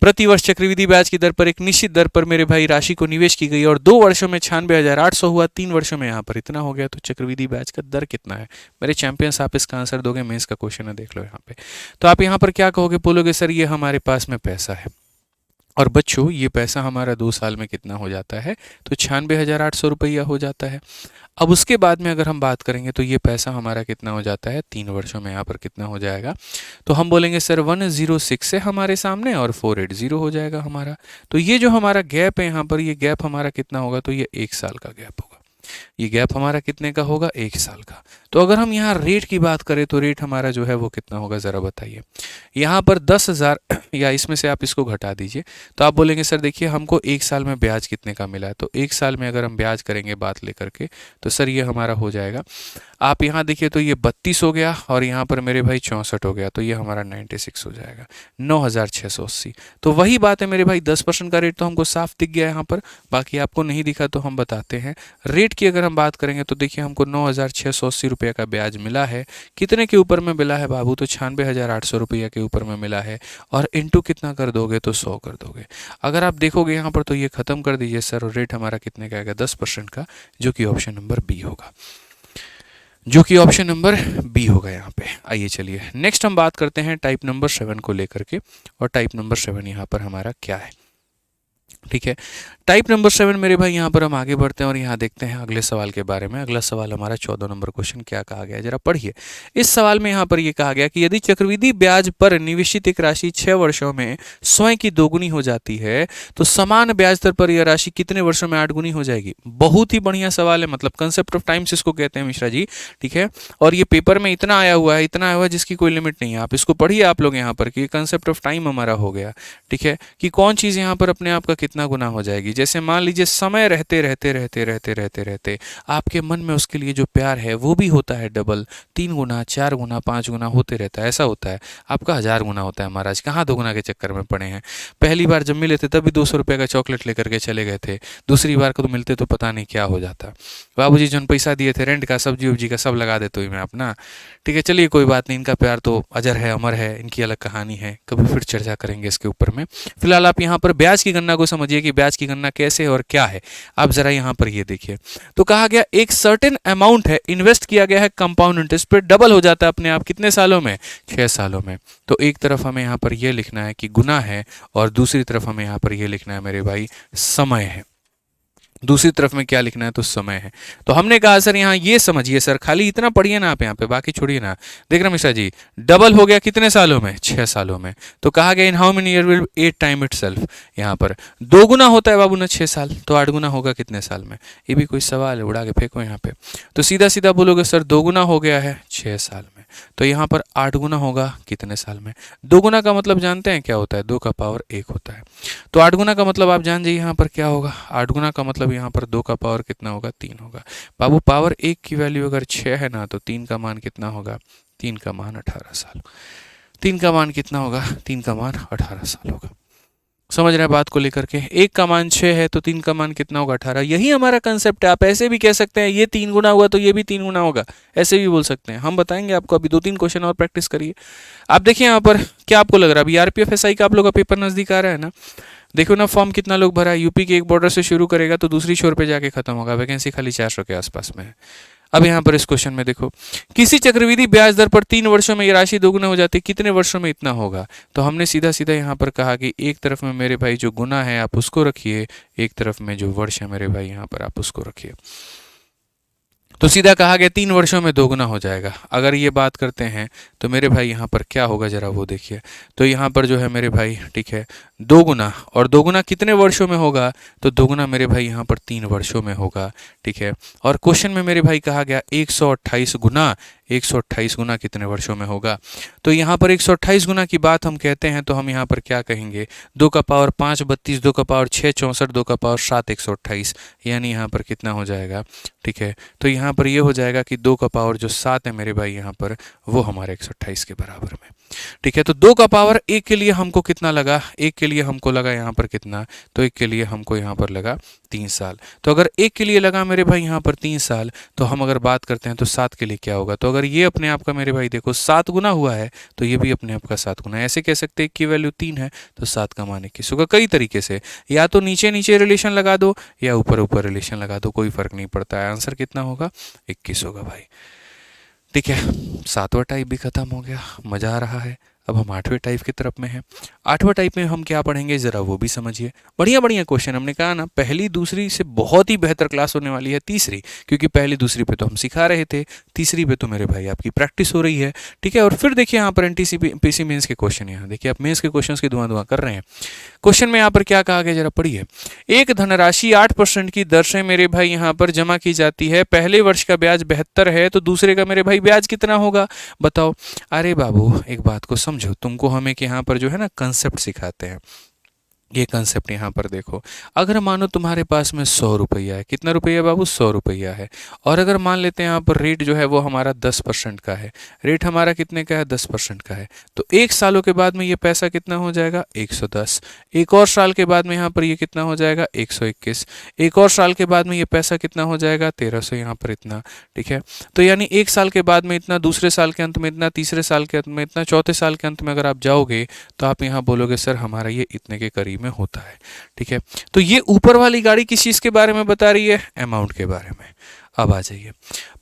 Speaker 1: प्रतिवर्ष चक्रवृद्धि ब्याज की दर पर एक निश्चित दर पर मेरे भाई राशि को निवेश की गई और 2 वर्षों में 96,800 हुआ, 3 वर्षों में यहाँ पर इतना हो गया। तो चक्रवृद्धि ब्याज का दर कितना है मेरे चैंपियंस? आप इसका आंसर दोगे, मेंस का क्वेश्चन है, देख लो यहाँ पे। तो आप यहाँ पर क्या कहोगे, बोलोगे सर ये हमारे पास में पैसा है, और बच्चों ये पैसा हमारा 2 साल में कितना हो जाता है, तो 96,800 रुपया हो जाता है। अब उसके बाद में अगर हम बात करेंगे तो ये पैसा हमारा कितना हो जाता है, 3 वर्षों में यहाँ पर कितना हो जाएगा, तो हम बोलेंगे सर 106 है हमारे सामने और 480 हो जाएगा हमारा। तो ये जो हमारा गैप है यहाँ पर, ये गैप हमारा कितना होगा, तो ये 1 साल का गैप होगा। ये गैप हमारा कितने का होगा, 1 साल का। तो अगर हम यहाँ रेट की बात करें तो रेट हमारा जो है वो कितना होगा, ज़रा बताइए। यहाँ पर 10,000 या इसमें से आप इसको घटा दीजिए, तो आप बोलेंगे सर देखिए हमको 1 साल में ब्याज कितने का मिला है। तो 1 साल में अगर हम ब्याज करेंगे बात लेकर के, तो सर ये हमारा हो जाएगा, आप यहाँ देखिए तो ये 32 हो गया और यहाँ पर मेरे भाई 64 हो गया, तो ये हमारा 96 हो जाएगा, 9,680। तो वही बात है मेरे भाई, 10% का रेट तो हमको साफ दिख गया यहाँ पर, बाकी आपको नहीं दिखा तो हम बताते हैं। रेट की अगर हम बात करेंगे तो देखिए हमको 9,680 रुपये का ब्याज मिला है। कितने के ऊपर में मिला है बाबू, तो 96,800 रुपया के ऊपर में मिला है, और इंटू कितना कर दोगे, तो 100 कर दोगे। अगर आप देखोगे यहाँ पर तो ये खत्म कर दीजिए सर, और रेट हमारा कितने का आएगा, 10% का, जो कि ऑप्शन नंबर बी होगा, जो कि ऑप्शन नंबर बी होगा यहाँ पे। आइए चलिए नेक्स्ट हम बात करते हैं टाइप नंबर 7 को लेकर के, और टाइप नंबर 7 यहाँ पर हमारा क्या है, ठीक है। टाइप नंबर 7 मेरे भाई यहाँ पर हम आगे बढ़ते हैं और यहाँ देखते हैं अगले सवाल के बारे में। अगला सवाल हमारा 14 नंबर क्वेश्चन क्या कहा गया है, जरा पढ़िए। इस सवाल में यहाँ पर ये कहा गया कि यदि चक्रवृद्धि ब्याज पर निवेशित एक राशि 6 वर्षों में स्वयं की 2 गुनी हो जाती है, तो समान ब्याज दर पर यह राशि कितने वर्षों में 8 गुनी हो जाएगी। बहुत ही बढ़िया सवाल है, मतलब कंसेप्ट ऑफ टाइम्स इसको कहते हैं मिश्रा जी, ठीक है। और ये पेपर में इतना आया हुआ है, इतना आया हुआ है जिसकी कोई लिमिट नहीं है। आप इसको पढ़िए आप लोग यहाँ पर कि कंसेप्ट ऑफ टाइम हमारा हो गया, ठीक है, कि कौन चीज़ यहाँ पर अपने आप का कितना गुना हो जाएगी। जैसे मान लीजिए समय रहते रहते रहते रहते रहते रहते आपके मन में उसके लिए जो प्यार है वो भी होता है डबल, 3 गुना, 4 गुना, 5 गुना होते रहता है। ऐसा होता है आपका 1000 गुना होता है। महाराज कहाँ 2 गुना के चक्कर में पड़े हैं। पहली बार जब मिले थे तभी 200 रुपये का चॉकलेट लेकर के चले गए थे, दूसरी बार को तो मिलते तो पता नहीं क्या हो जाता। बाबूजी जो पैसा दिए थे रेंट का, सब्जी उब्जी का, सब लगा देते हुए मैं अपना, ठीक है। चलिए कोई बात नहीं, इनका प्यार तो अजर है, अमर है, इनकी अलग कहानी है, कभी फिर चर्चा करेंगे इसके ऊपर में। फिलहाल आप यहाँ पर ब्याज की गणना को समझिए कि ब्याज की गणना कैसे है और क्या है। आप जरा यहाँ पर ये देखिए, तो कहा गया एक सर्टेन अमाउंट है इन्वेस्ट किया गया है कंपाउंड इंटरेस्ट पे, डबल हो जाता है अपने आप कितने सालों में, 6 सालों में। तो एक तरफ हमें यहाँ पर ये लिखना है कि गुना है, और दूसरी तरफ हमें यहाँ पर ये लिखना है मेरे भाई समय है। दूसरी तरफ में क्या लिखना है, तो समय है। तो हमने कहा सर यहाँ ये समझिए सर, खाली इतना पढ़िए ना आप यहाँ पे, बाकी छोड़िए ना। देख रहे मिश्रा जी, डबल हो गया कितने सालों में, 6 सालों में। तो कहा गया in how many year will 8 time itself. यहाँ पर 2 गुना होता है बाबू ना 6 साल, तो 8 गुना होगा कितने साल में। ये भी कोई सवाल है, उड़ा के फेंको यहाँ पे। तो सीधा सीधा बोलोगे सर 2 गुना हो गया है 6 साल में, तो यहाँ पर 8 गुना होगा कितने साल में। 2 गुना का मतलब जानते हैं क्या होता है, 2 का पावर 1 होता है। तो 8 गुना का मतलब आप जान जाइए यहाँ पर क्या होगा। 8 गुना का मतलब यहाँ पर 2 का पावर कितना होगा, 3 होगा। बाबू पावर 1 की वैल्यू अगर 6 है ना, तो 3 का मान कितना होगा, 3 का मान 18 साल। 3 का मान कितना होगा, 3 का मान 18 साल होगा। समझ रहे हैं बात को लेकर के। 1 का मान 6 है तो 3 का मान कितना होगा, 18। यही हमारा कंसेप्ट है। आप ऐसे भी कह सकते हैं ये 3 गुना हुआ तो ये भी 3 गुना होगा, ऐसे भी बोल सकते हैं। हम बताएंगे आपको, अभी 2-3 क्वेश्चन और प्रैक्टिस करिए। आप देखिए यहाँ पर क्या आपको लग रहा है, अभी आरपीएफ एसआई का आप लोग का पेपर नजदीक आ रहा है ना। देखो ना फॉर्म कितना लोग भरा है, यूपी के एक बॉर्डर से शुरू करेगा तो दूसरी छोर पे जाके खत्म होगा, वैकेंसी खाली 400 के आसपास में है। अब यहाँ पर इस क्वेश्चन में देखो, किसी चक्रवृद्धि ब्याज दर पर 3 वर्षों में ये राशि दोगुना हो जाती है, कितने वर्षों में इतना होगा? तो हमने सीधा सीधा यहाँ पर कहा कि एक तरफ में मेरे भाई जो गुना है आप उसको रखिए, एक तरफ में जो वर्ष है मेरे भाई यहाँ पर आप उसको रखिए। तो सीधा कहा गया 3 वर्षों में दोगुना हो जाएगा। अगर ये बात करते हैं तो मेरे भाई यहाँ पर क्या होगा जरा वो देखिए। तो यहाँ पर जो है मेरे भाई ठीक है दोगुना, और दोगुना कितने वर्षों में होगा? तो दोगुना मेरे भाई यहाँ पर 3 वर्षों में होगा, ठीक है। और क्वेश्चन में मेरे भाई कहा गया 128 गुना, 128 गुना कितने वर्षों में होगा? तो यहाँ पर 128 गुना की बात हम कहते हैं तो हम यहाँ पर क्या कहेंगे, 2 का पावर 5 32, 2 का पावर 6 64, 2 का पावर 7 128, यानी यहाँ पर कितना हो जाएगा, ठीक है। तो यहाँ पर ये हो जाएगा कि 2 का पावर जो 7 है मेरे भाई यहाँ पर वो हमारे 128 के बराबर में, ठीक है। तो 2 का पावर 1 के लिए हमको कितना लगा, 1 के लिए हमको लगा यहाँ पर कितना, तो 1 के लिए हमको यहाँ पर लगा 3 साल। तो अगर 1 के लिए लगा मेरे भाई यहाँ पर 3 साल, तो हम अगर बात करते हैं तो 7 के लिए क्या होगा? तो अगर ये अपने आप का मेरे भाई देखो 7 गुना हुआ है तो ये भी अपने आप का 7 गुना है। ऐसे कह सकते हैं कि वैल्यू 3 है तो 7 का मान 21 होगा। कई तरीके से, या तो नीचे नीचे रिलेशन लगा दो या ऊपर ऊपर रिलेशन लगा दो, कोई फर्क नहीं पड़ता है। आंसर कितना होगा? 21 होगा भाई, ठीक है। 7वां टाइप भी खत्म हो गया, मजा आ रहा है। अब हम 8वें टाइप की तरफ में हैं। 8वां टाइप में हम क्या पढ़ेंगे जरा वो भी समझिए। बढ़िया बढ़िया क्वेश्चन, हमने कहा ना पहली दूसरी से बहुत ही बेहतर क्लास होने वाली है तीसरी, क्योंकि पहली दूसरी पे तो हम सिखा रहे थे, तीसरी पे तो मेरे भाई आपकी प्रैक्टिस हो रही है, ठीक है। और फिर देखिए यहाँ पर एनटीपीसी मेंस के क्वेश्चन, यहाँ देखिए आप मेंस के क्वेश्चन की धुआं कर रहे हैं। क्वेश्चन में यहाँ पर क्या कहा गया जरा पढ़िए। एक धनराशि 8% की दर से मेरे भाई यहाँ पर जमा की जाती है, पहले वर्ष का ब्याज 72 है, तो दूसरे का मेरे भाई ब्याज कितना होगा बताओ? अरे बाबू एक बात को समझो, तुमको हमें कि यहाँ पर जो है ना कंसेप्ट सिखाते हैं। ये कंसेप्ट यहाँ पर देखो, अगर मानो तुम्हारे पास में 100 रुपया है, कितना रुपया बाबू? 100 रुपया है। और अगर मान लेते हैं यहाँ पर रेट जो है वो हमारा 10% का है, रेट हमारा कितने का है? 10% का है। तो 1 सालों के बाद में ये पैसा कितना हो जाएगा? 110। एक और साल के बाद में यहाँ पर ये कितना हो जाएगा? 121। एक और साल के बाद में ये पैसा कितना हो जाएगा? 1300, यहाँ पर इतना, ठीक है। तो यानी 1 साल के बाद में इतना, दूसरे साल के अंत में इतना, तीसरे साल के अंत में इतना, चौथे साल के अंत में अगर आप जाओगे तो आप यहाँ बोलोगे सर हमारा ये इतने के करीब में होता है, ठीक है। तो ये ऊपर वाली गाड़ी किस चीज के बारे में बता रही है? अमाउंट के बारे में। अब आ जाइए,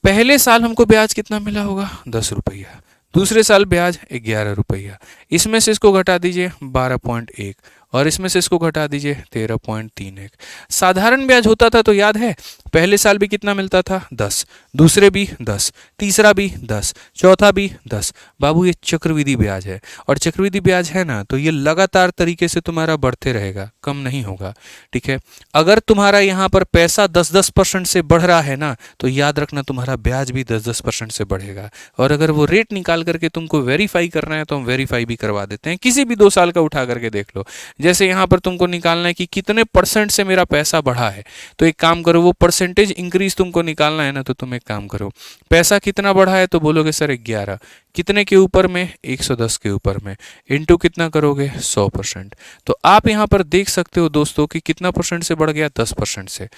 Speaker 1: पहले साल हमको ब्याज कितना मिला होगा? 10 रुपया। दूसरे साल ब्याज 11 रुपया। इसमें से इसको घटा दीजिए 12.1, और इसमें से इसको घटा दीजिए 13.31। साधारण ब्याज होता था तो याद है, पहले साल भी कितना मिलता था? 10, दूसरे भी 10, तीसरा भी 10, चौथा भी 10। बाबू ये चक्रवृद्धि ब्याज है, और चक्रवृद्धि ब्याज है ना तो ये लगातार तरीके से तुम्हारा बढ़ते रहेगा, कम नहीं होगा, ठीक है। अगर तुम्हारा यहाँ पर पैसा 10% से बढ़ रहा है ना, तो याद रखना तुम्हारा ब्याज भी 10% से बढ़ेगा। और अगर वो रेट निकाल करके तुमको वेरीफाई करना है तो हम वेरीफाई भी करवा देते हैं, किसी भी 2 साल का उठा करके देख लो। जैसे यहाँ पर तुमको निकालना है कि कितने % से मेरा पैसा बढ़ा है, तो एक काम करो, वो परसेंटेज इंक्रीज तुमको निकालना है ना, तो तुम एक काम करो, पैसा कितना बढ़ा है तो बोलोगे सर 11, कितने के ऊपर में? 110 के ऊपर में, इनटू कितना करोगे? 100%। तो आप यहाँ पर देख सकते हो दोस्तों कि कितना % से बढ़ गया? 10% से,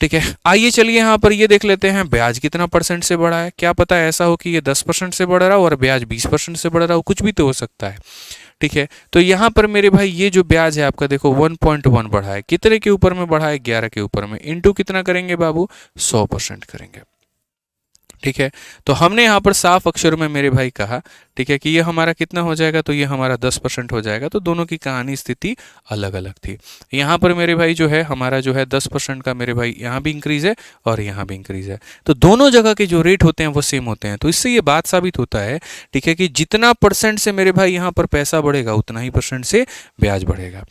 Speaker 1: ठीक है। आइए चलिए यहाँ पर ये देख लेते हैं ब्याज कितना % से बढ़ा है। क्या पता ऐसा हो कि ये 10% से बढ़ रहा हो और ब्याज 20% से बढ़ रहा हो, कुछ भी तो हो सकता है, ठीक है। तो यहाँ पर मेरे भाई ये जो ब्याज है आपका देखो 1.1 बढ़ा है, कितने के ऊपर में बढ़ा है? 11 के ऊपर में, इनटू कितना करेंगे बाबू? 100% करेंगे, ठीक है। तो हमने यहाँ पर साफ अक्षरों में मेरे भाई कहा, ठीक है, कि ये हमारा कितना हो जाएगा? तो ये हमारा 10% हो जाएगा। तो दोनों की कहानी स्थिति अलग अलग थी। यहाँ पर मेरे भाई जो है हमारा जो है 10% का मेरे भाई यहाँ भी इंक्रीज है और यहाँ भी इंक्रीज है, तो दोनों जगह के जो रेट होते हैं वो सेम होते हैं। तो इससे ये बात साबित होता है, ठीक है, कि जितना % से मेरे भाई यहाँ पर पैसा बढ़ेगा उतना ही % से ब्याज बढ़ेगा।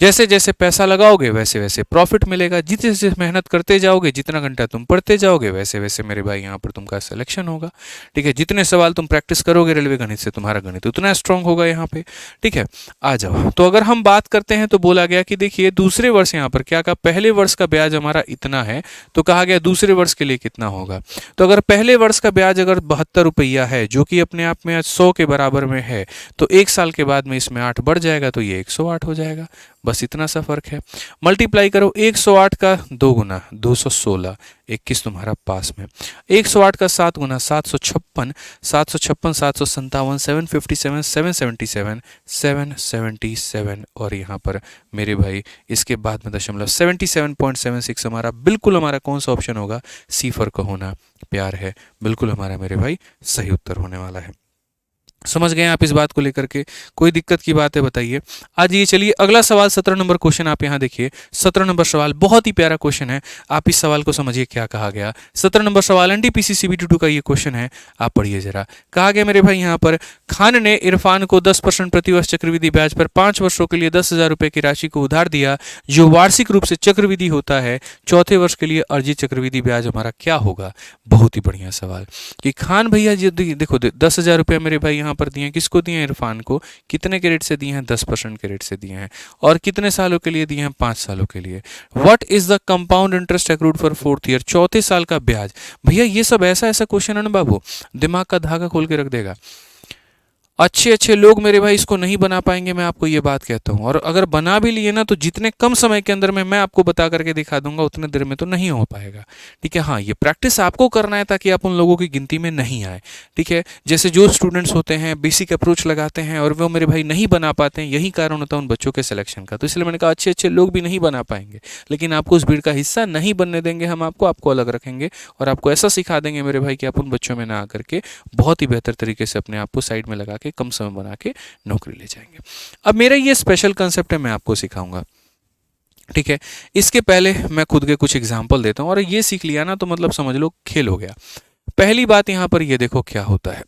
Speaker 1: जैसे जैसे पैसा लगाओगे वैसे वैसे प्रॉफिट मिलेगा, जितने जैसे मेहनत करते जाओगे, जितना घंटा तुम पढ़ते जाओगे वैसे वैसे मेरे भाई यहाँ पर तुमका सिलेक्शन होगा, ठीक है। जितने सवाल तुम प्रैक्टिस करोगे रेलवे गणित से, तुम्हारा गणित उतना स्ट्रांग होगा यहाँ पे, ठीक है। आ जाओ, तो अगर हम बात करते हैं तो बोला गया कि देखिए दूसरे वर्ष यहाँ पर क्या कहा, पहले वर्ष का ब्याज हमारा इतना है, तो कहा गया दूसरे वर्ष के लिए कितना होगा। तो अगर पहले वर्ष का ब्याज अगर 72 रुपया है, जो कि अपने आप में 100 के बराबर में है, तो 1 साल के बाद में इसमें 8 बढ़ जाएगा, तो ये 108 हो जाएगा। बस इतना सा फर्क है। मल्टीप्लाई करो 108 का 2 गुना 216, 21 तुम्हारा पास में। 108 का 7 गुना 756, 756 757 757 777 777 और यहाँ पर मेरे भाई इसके बाद में दशमलव 77.76 हमारा बिल्कुल हमारा कौन सा ऑप्शन होगा, सी फर्क होना प्यार है, बिल्कुल हमारा मेरे भाई सही उत्तर होने वाला है। समझ गए आप इस बात को लेकर के, कोई दिक्कत की बात है बताइए। आज ये चलिए अगला सवाल 17 नंबर क्वेश्चन आप यहाँ देखिए। 17 नंबर सवाल बहुत ही प्यारा क्वेश्चन है, आप इस सवाल को समझिए क्या कहा गया। 17 नंबर सवाल एनटीपीसी सीबीटी 2 का ये क्वेश्चन है, आप पढ़िए जरा। कहा गया मेरे भाई यहाँ पर, खान ने इरफान को 10% प्रतिवर्ष चक्रवृद्धि ब्याज पर 5 वर्षों के लिए 10,000 रुपए की राशि को उधार दिया, जो वार्षिक रूप से चक्रवृद्धि होता है। चौथे वर्ष के लिए अर्जित चक्रवृद्धि ब्याज हमारा क्या होगा। बहुत ही बढ़िया सवाल कि खान भैया जी देखो 10,000 रुपये मेरे भाई यहाँ पर दिए हैं, किसको दिए हैं, इरफान को। कितने के रेट से दिए हैं, 10% के रेट से दिए हैं, और कितने सालों के लिए दिए हैं, 5 सालों के लिए। What is the compound interest accrued for 4th year, चौथे साल का ब्याज। भैया ये सब ऐसा ऐसा क्वेश्चन है ना बाबू, दिमाग का धागा खोल के रख देगा। अच्छे अच्छे लोग मेरे भाई इसको नहीं बना पाएंगे, मैं आपको ये बात कहता हूँ। और अगर बना भी लिए ना तो जितने कम समय के अंदर में मैं आपको बता करके दिखा दूंगा उतने देर में तो नहीं हो पाएगा। ठीक है, हाँ ये प्रैक्टिस आपको करना है ताकि आप उन लोगों की गिनती में नहीं आए। ठीक है, जैसे जो स्टूडेंट्स होते हैं बेसिक अप्रोच लगाते हैं और वो मेरे भाई नहीं बना पाते हैं, यही कारण होता है उन बच्चों के सिलेक्शन का। तो इसलिए मैंने कहा अच्छे अच्छे लोग भी नहीं बना पाएंगे, लेकिन आपको उस भीड़ का हिस्सा नहीं बनने देंगे हम, आपको अलग रखेंगे और आपको ऐसा सिखा देंगे मेरे भाई कि आप उन बच्चों में ना आकर के बहुत ही बेहतर तरीके से अपने आप को साइड में लगा के कम समय बना के नौकरी ले जाएंगे। अब मेरा ये स्पेशल कंसेप्ट है, मैं आपको सिखाऊंगा। ठीक है, इसके पहले मैं खुद के कुछ एग्जांपल देता हूं और ये सीख लिया ना तो मतलब समझ लो खेल हो गया। पहली बात यहां पर ये देखो क्या होता है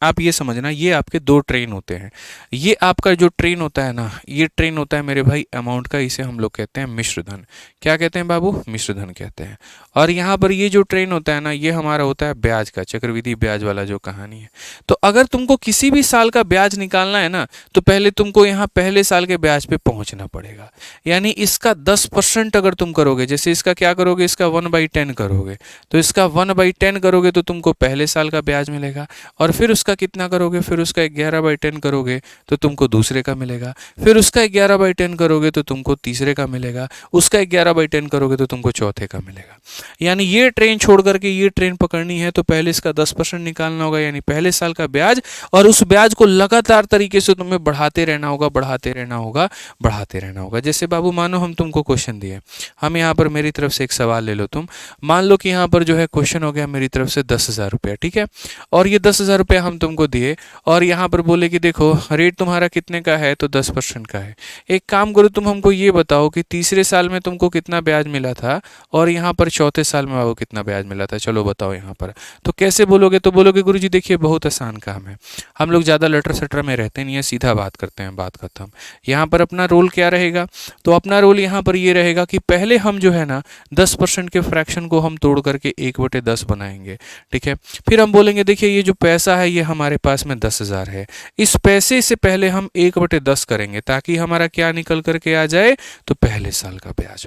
Speaker 1: आप ये समझना, ये आपके 2 ट्रेन होते हैं। ये आपका जो ट्रेन होता है ना, ये ट्रेन होता है मेरे भाई अमाउंट का, इसे हम लोग कहते हैं मिश्र धन। क्या कहते हैं बाबू, मिश्र धन कहते हैं। और यहाँ पर ये जो ट्रेन होता है ना, ये हमारा होता है ब्याज का, चक्रवृद्धि ब्याज वाला जो कहानी है। तो अगर तुमको किसी भी साल का ब्याज निकालना है ना, तो पहले तुमको यहाँ पहले साल के ब्याज पे पहुंचना पड़ेगा। यानी इसका 10% अगर तुम करोगे, जैसे इसका क्या करोगे, इसका 1/10 करोगे, तो इसका 1/10 करोगे तो तुमको पहले साल का ब्याज मिलेगा। और फिर उसका कितना करोगे, फिर उसका 11/10 करोगे तो तुमको दूसरे का मिलेगा। फिर उसका 11/10 करोगे तो तुमको तीसरे का मिलेगा। उसका 11/10 करोगे तो तुमको चौथे का मिलेगा। यानी ये ट्रेन छोड़ करके ये ट्रेन पकड़नी है तो पहले इसका 10% निकालना होगा, यानी पहले साल का ब्याज। और उस ब्याज को लगातार तरीके से तुम्हें बढ़ाते रहना होगा, बढ़ाते रहना होगा, बढ़ाते रहना होगा। जैसे बाबू मानो हम तुमको क्वेश्चन दिए, हम यहाँ पर मेरी तरफ से एक सवाल ले लो तुम। मान लो कि यहाँ पर जो है क्वेश्चन हो गया मेरी तरफ से 10,000 रुपया। ठीक है, और ये 10,000 रुपया हम तुमको दिए और यहाँ पर बोले कि देखो रेट तुम्हारा कितने का है, तो 10% का है। एक काम करो, तुम हमको ये बताओ कि तीसरे साल में तुमको कितना ब्याज मिला था और यहाँ पर चौथे साल में आपको कितना ब्याज मिला था, चलो बताओ यहाँ पर। तो कैसे बोलोगे, तो बोलोगे गुरुजी देखिए बहुत आसान काम है, हम लोग ज़्यादा लटर सटर में रहते नहीं है, सीधा बात करते हैं, बात खत्म। यहाँ पर अपना रोल क्या रहेगा, तो अपना रोल यहाँ पर ये रहेगा कि पहले हम जो है ना 10% के फ्रैक्शन को हम तोड़ करके 1/10 बनाएंगे। ठीक है, फिर हम बोलेंगे देखिए ये जो पैसा है ये हमारे पास में 10,000 है, इस पैसे से पहले हम 1/10 करेंगे ताकि हमारा क्या निकल करके आ जाए, तो पहले साल का ब्याज।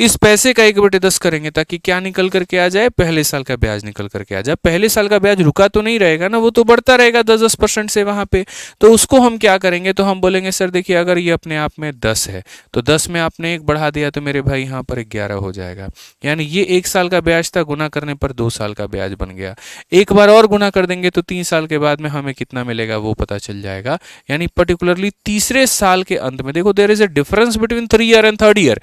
Speaker 1: इस पैसे का 1/10 करेंगे ताकि क्या निकल करके आ जाए, पहले साल का ब्याज निकल करके आ जाए। पहले साल का ब्याज रुका तो नहीं रहेगा ना, वो तो बढ़ता रहेगा 10% से वहां पे। तो उसको हम क्या करेंगे, तो हम बोलेंगे सर देखिए अगर ये अपने आप में 10 है तो 10 में आपने 1 बढ़ा दिया तो मेरे भाई यहाँ पर 11 हो जाएगा। यानी ये 1 साल का ब्याज था, गुना करने पर 2 साल का ब्याज बन गया। एक बार और गुना कर देंगे तो 3 साल के बाद में हमें कितना मिलेगा वो पता चल जाएगा। यानी पर्टिकुलरली तीसरे साल के अंत में, देखो there is a difference between 3 year and 3rd year.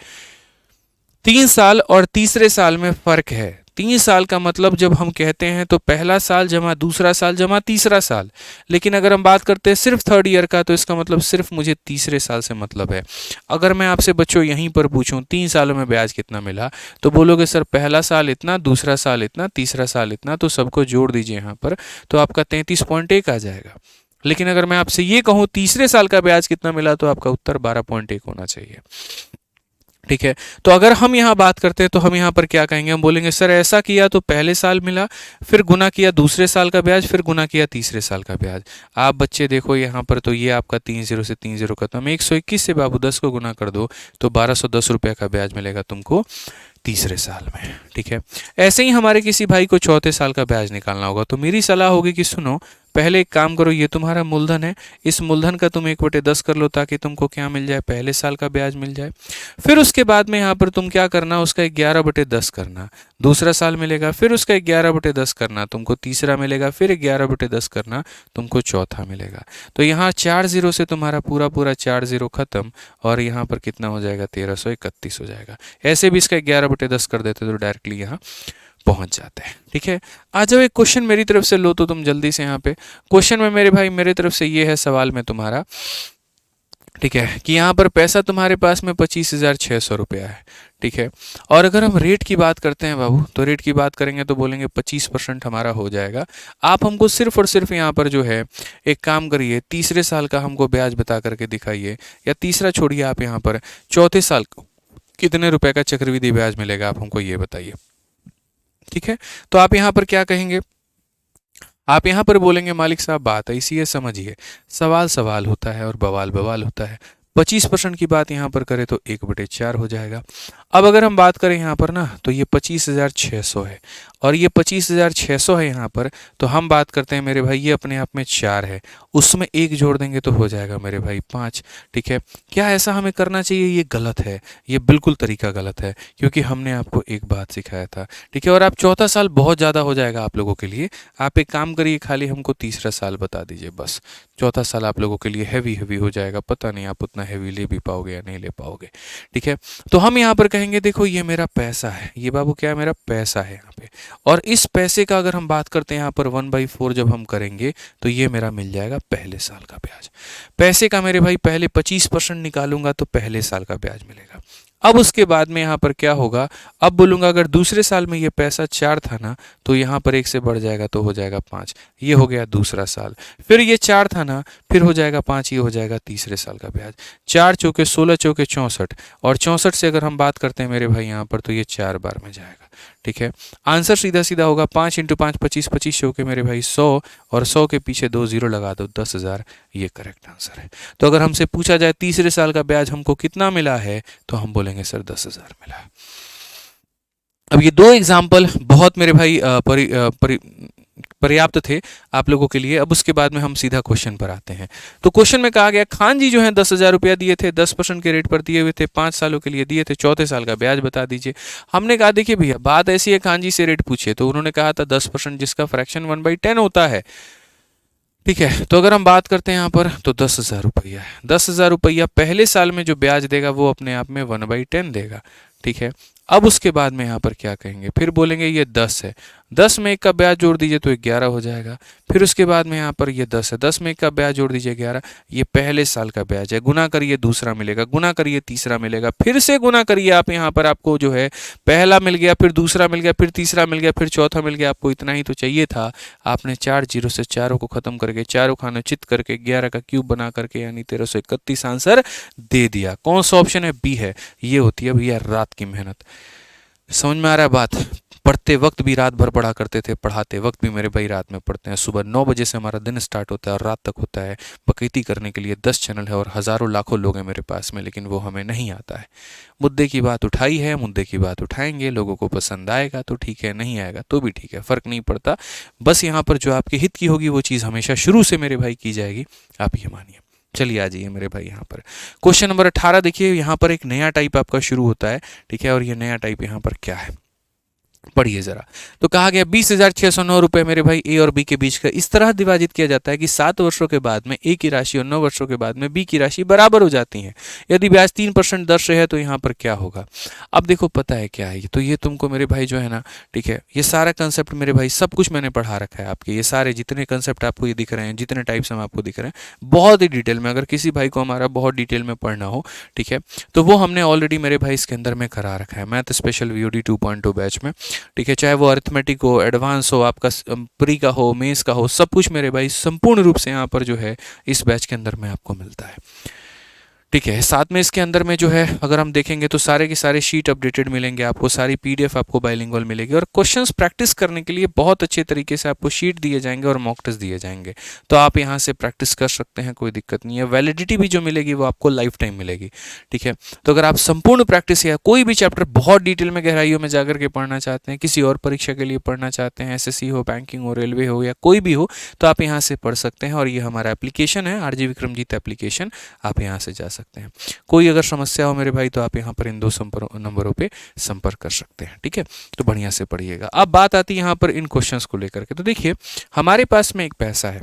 Speaker 1: 3 साल और तीसरे साल में फर्क है। 3 साल का मतलब जब हम कहते हैं तो पहला साल जमा दूसरा साल जमा तीसरा साल। लेकिन अगर हम बात करते हैं सिर्फ 3rd ईयर का तो इसका मतलब सिर्फ मुझे तीसरे साल से मतलब है। अगर मैं आपसे बच्चों यहीं पर पूछूं 3 सालों में ब्याज कितना मिला, तो बोलोगे सर पहला साल इतना, दूसरा साल इतना, तीसरा साल इतना, तो सबको जोड़ दीजिए यहाँ पर तो आपका 33.1 आ जाएगा। लेकिन अगर मैं आपसे ये कहूँ तीसरे साल का ब्याज कितना मिला, तो आपका उत्तर 12.1 होना चाहिए। ठीक है, तो अगर हम यहाँ बात करते हैं तो हम यहाँ पर क्या कहेंगे, हम बोलेंगे सर ऐसा किया तो पहले साल मिला, फिर गुना किया दूसरे साल का ब्याज, फिर गुना किया तीसरे साल का ब्याज। आप बच्चे देखो यहाँ पर तो ये आपका 3 0 से 3 0 खत्म, 121 से बाबू 10 को गुना कर दो तो 1210 रुपये का ब्याज मिलेगा तुमको तीसरे साल में। ठीक है, ऐसे ही हमारे किसी भाई को चौथे साल का ब्याज निकालना होगा तो मेरी सलाह होगी कि सुनो पहले एक काम करो, ये तुम्हारा मूलधन है, इस मूलधन का तुम 1/10 कर लो ताकि तुमको क्या मिल जाए, पहले साल का ब्याज मिल जाए। फिर उसके बाद में यहाँ पर तुम क्या करना, उसका 11/10 करना, दूसरा साल मिलेगा, फिर उसका 11/10 करना, तुमको तीसरा मिलेगा, फिर 11/10 करना, तुमको चौथा मिलेगा। तो यहाँ 4 जीरो से तुम्हारा पूरा पूरा 4 जीरो खत्म, और यहाँ पर कितना हो जाएगा, 1331 हो जाएगा। ऐसे भी इसका 11/10 कर देते तो डायरेक्टली यहाँ पहुंच जाते हैं। ठीक है, आ जाओ एक क्वेश्चन मेरी तरफ से लो तो तुम जल्दी से। यहाँ पे क्वेश्चन में मेरे भाई मेरे तरफ से ये है सवाल में तुम्हारा, ठीक है, कि यहाँ पर पैसा तुम्हारे पास में 25,600 रुपया है। ठीक है, और अगर हम रेट की बात करते हैं बाबू, तो रेट की बात करेंगे तो बोलेंगे 25% हमारा हो जाएगा। आप हमको सिर्फ और सिर्फ यहाँ पर जो है एक काम करिए, तीसरे साल का हमको ब्याज बता करके दिखाइए, या तीसरा छोड़िए, आप यहाँ पर चौथे साल को कितने रुपए का चक्रवृद्धि ब्याज मिलेगा, आप हमको ये बताइए। ठीक है, तो आप यहाँ पर क्या कहेंगे, आप यहाँ पर बोलेंगे मालिक साहब बात ऐसी है, समझिए, सवाल सवाल होता है और बवाल बवाल होता है। 25% की बात यहाँ पर करें तो 1/4 हो जाएगा। अब अगर हम बात करें यहाँ पर ना, तो ये 25,600 है, और ये 25,600 है यहाँ पर, तो हम बात करते हैं मेरे भाई, ये अपने आप में 4 है, उसमें 1 जोड़ देंगे तो हो जाएगा मेरे भाई 5। ठीक है, क्या ऐसा हमें करना चाहिए? ये गलत है, ये बिल्कुल तरीका गलत है, क्योंकि हमने आपको एक बात सिखाया था। ठीक है, और आप चौथा साल बहुत ज़्यादा हो जाएगा आप लोगों के लिए, आप एक काम करिए, खाली हमको तीसरा साल बता दीजिए बस। चौथा साल आप लोगों के लिए हैवी हैवी हो जाएगा, पता नहीं आप उतना हैवी ले भी पाओगे या नहीं ले पाओगे। ठीक है, तो हम यहाँ पर कहेंगे देखो ये मेरा पैसा है, ये बाबू क्या है, मेरा पैसा है यहाँ पे, और इस पैसे का अगर हम बात करते हैं यहाँ पर 1/4 जब हम करेंगे तो ये मेरा मिल जाएगा पहले साल का ब्याज। पैसे का मेरे भाई पहले 25% निकालूंगा तो पहले साल का ब्याज मिलेगा। अब उसके बाद में यहाँ पर क्या होगा, अब बोलूँगा अगर दूसरे साल में ये पैसा 4 था ना, तो यहाँ पर 1 से बढ़ जाएगा तो हो जाएगा 5, ये हो गया दूसरा साल। फिर ये 4 था ना, फिर हो जाएगा 5, ये हो जाएगा तीसरे साल का ब्याज। 4 चौके 16, चौके 64, और 64 से अगर हम बात करते हैं मेरे भाई यहाँ पर, तो ये 4 बार में जाएगा। ठीक है, आंसर सीधा सीधा होगा 5 × 5 25, 25 चौके मेरे भाई 100, और 100 के पीछे 2 जीरो लगा दो, 10,000, ये करेक्ट आंसर है। तो अगर हमसे पूछा जाए तीसरे साल का ब्याज हमको कितना मिला है, तो हम बोलेंगे सर 10,000 मिला है। अब ये 2 एग्जाम्पल बहुत मेरे भाई पर्याप्त थे आप लोगों के लिए। अब उसके बाद में हम सीधा क्वेश्चन पर आते हैं। तो क्वेश्चन में कहा गया खान जी जो है 10,000 रुपया दिए थे, 10% के रेट पर दिए हुए थे, 5 सालों के लिए दिए थे, चौथे साल का ब्याज बता दीजिए। हमने कहा देखिए भैया बात ऐसी है, खान जी से रेट पूछिए, तो उन्होंने कहा था 10% जिसका फ्रैक्शन 1/10 होता है। ठीक है, तो अगर हम बात करते हैं यहाँ पर, तो 10,000 रुपया है, 10,000 रुपया पहले साल में जो ब्याज देगा वो अपने आप में 1/10 देगा। ठीक है, अब उसके बाद में यहाँ पर क्या कहेंगे, फिर बोलेंगे ये 10 है, 10 में 1 का ब्याज जोड़ दीजिए तो 11 हो जाएगा। फिर उसके बाद में यहाँ पर ये 10 है, 10 में 1 का ब्याज जोड़ दीजिए 11, ये पहले साल का ब्याज है, गुना करिए दूसरा मिलेगा, गुना करिए तीसरा मिलेगा, फिर से गुना करिए आप, यहाँ पर आपको जो है पहला मिल गया, फिर दूसरा मिल गया, फिर तीसरा मिल गया, फिर चौथा मिल गया, आपको इतना ही तो चाहिए था। आपने 4 जीरो से चारों को खत्म करके, चारों खाने चित करके 11 का क्यूब बना करके यानी 1331 आंसर दे दिया। कौन सा ऑप्शन है? बी है। ये होती है भैया रात की मेहनत। समझ में आ रहा है बात? पढ़ते वक्त भी रात भर पढ़ा करते थे, पढ़ाते वक्त भी मेरे भाई रात में पढ़ते हैं। सुबह 9 बजे से हमारा दिन स्टार्ट होता है और रात तक होता है। बकैती करने के लिए 10 चैनल है और हज़ारों लाखों लोग हैं मेरे पास में, लेकिन वो हमें नहीं आता है। मुद्दे की बात उठाई है, मुद्दे की बात उठाएंगे, लोगों को पसंद आएगा तो ठीक है, नहीं आएगा तो भी ठीक है, फ़र्क नहीं पड़ता। बस यहाँ पर जो आपके हित की होगी वो चीज़ हमेशा शुरू से मेरे भाई की जाएगी, आप ये मानिए। चलिए आ जाइए मेरे भाई यहाँ पर क्वेश्चन नंबर 18 देखिए। यहाँ पर एक नया टाइप आपका शुरू होता है। ठीक है, और ये नया टाइप यहाँ पर क्या है पढ़िए जरा। तो कहा गया 20,609 रुपए मेरे भाई ए और बी के बीच का इस तरह विभाजित किया जाता है कि 7 वर्षों के बाद में ए की राशि और 9 वर्षों के बाद में बी की राशि बराबर हो जाती है। यदि ब्याज 3% दर से है तो यहाँ पर क्या होगा? अब देखो पता है क्या है, तो ये तुमको मेरे भाई जो है ना, ठीक है, ये सारा कंसेप्ट मेरे भाई सब कुछ मैंने पढ़ा रखा है आपके। ये सारे जितने कंसेप्ट आपको ये दिख रहे हैं, जितने टाइप्स हम आपको दिख रहे हैं, बहुत ही डिटेल में, अगर किसी भाई को हमारा बहुत डिटेल में पढ़ना हो, ठीक है, तो वो हमने ऑलरेडी मेरे भाई इसके अंदर में करा रखा है मैथ स्पेशल VOD 2.2 बैच में। ठीक है, चाहे वो अरिथमेटिक हो, एडवांस हो, आपका प्री का हो, मेंस का हो, सब कुछ मेरे भाई संपूर्ण रूप से यहाँ पर जो है इस बैच के अंदर में आपको मिलता है। ठीक है। साथ में इसके अंदर में जो है अगर हम देखेंगे तो सारे के सारे शीट अपडेटेड मिलेंगे आपको, सारी पीडीएफ आपको बाइलिंगुअल मिलेगी और क्वेश्चंस प्रैक्टिस करने के लिए बहुत अच्छे तरीके से आपको शीट दिए जाएंगे और मॉक टेस्ट दिए जाएंगे, तो आप यहाँ से प्रैक्टिस कर सकते हैं, कोई दिक्कत नहीं है। वैलिडिटी भी जो मिलेगी वो आपको लाइफ टाइम मिलेगी। ठीक है, तो अगर आप संपूर्ण प्रैक्टिस या कोई भी चैप्टर बहुत डिटेल में गहराइयों में जाकर के पढ़ना चाहते हैं, किसी और परीक्षा के लिए पढ़ना चाहते हैं, एसएससी हो, बैंकिंग हो, रेलवे हो या कोई भी हो, तो आप यहाँ से पढ़ सकते हैं। और ये हमारा एप्लीकेशन है आरजी विक्रमजीत एप्लीकेशन, आप यहाँ से जा सकते हैं। कोई अगर समस्या हो मेरे भाई तो आप यहाँ पर इन दो नंबरों पे संपर्क कर सकते हैं। ठीक है, तो बढ़िया से पढ़िएगा। अब बात आती है यहाँ पर इन क्वेश्चंस को लेकर के। तो देखिए हमारे पास में एक पैसा है,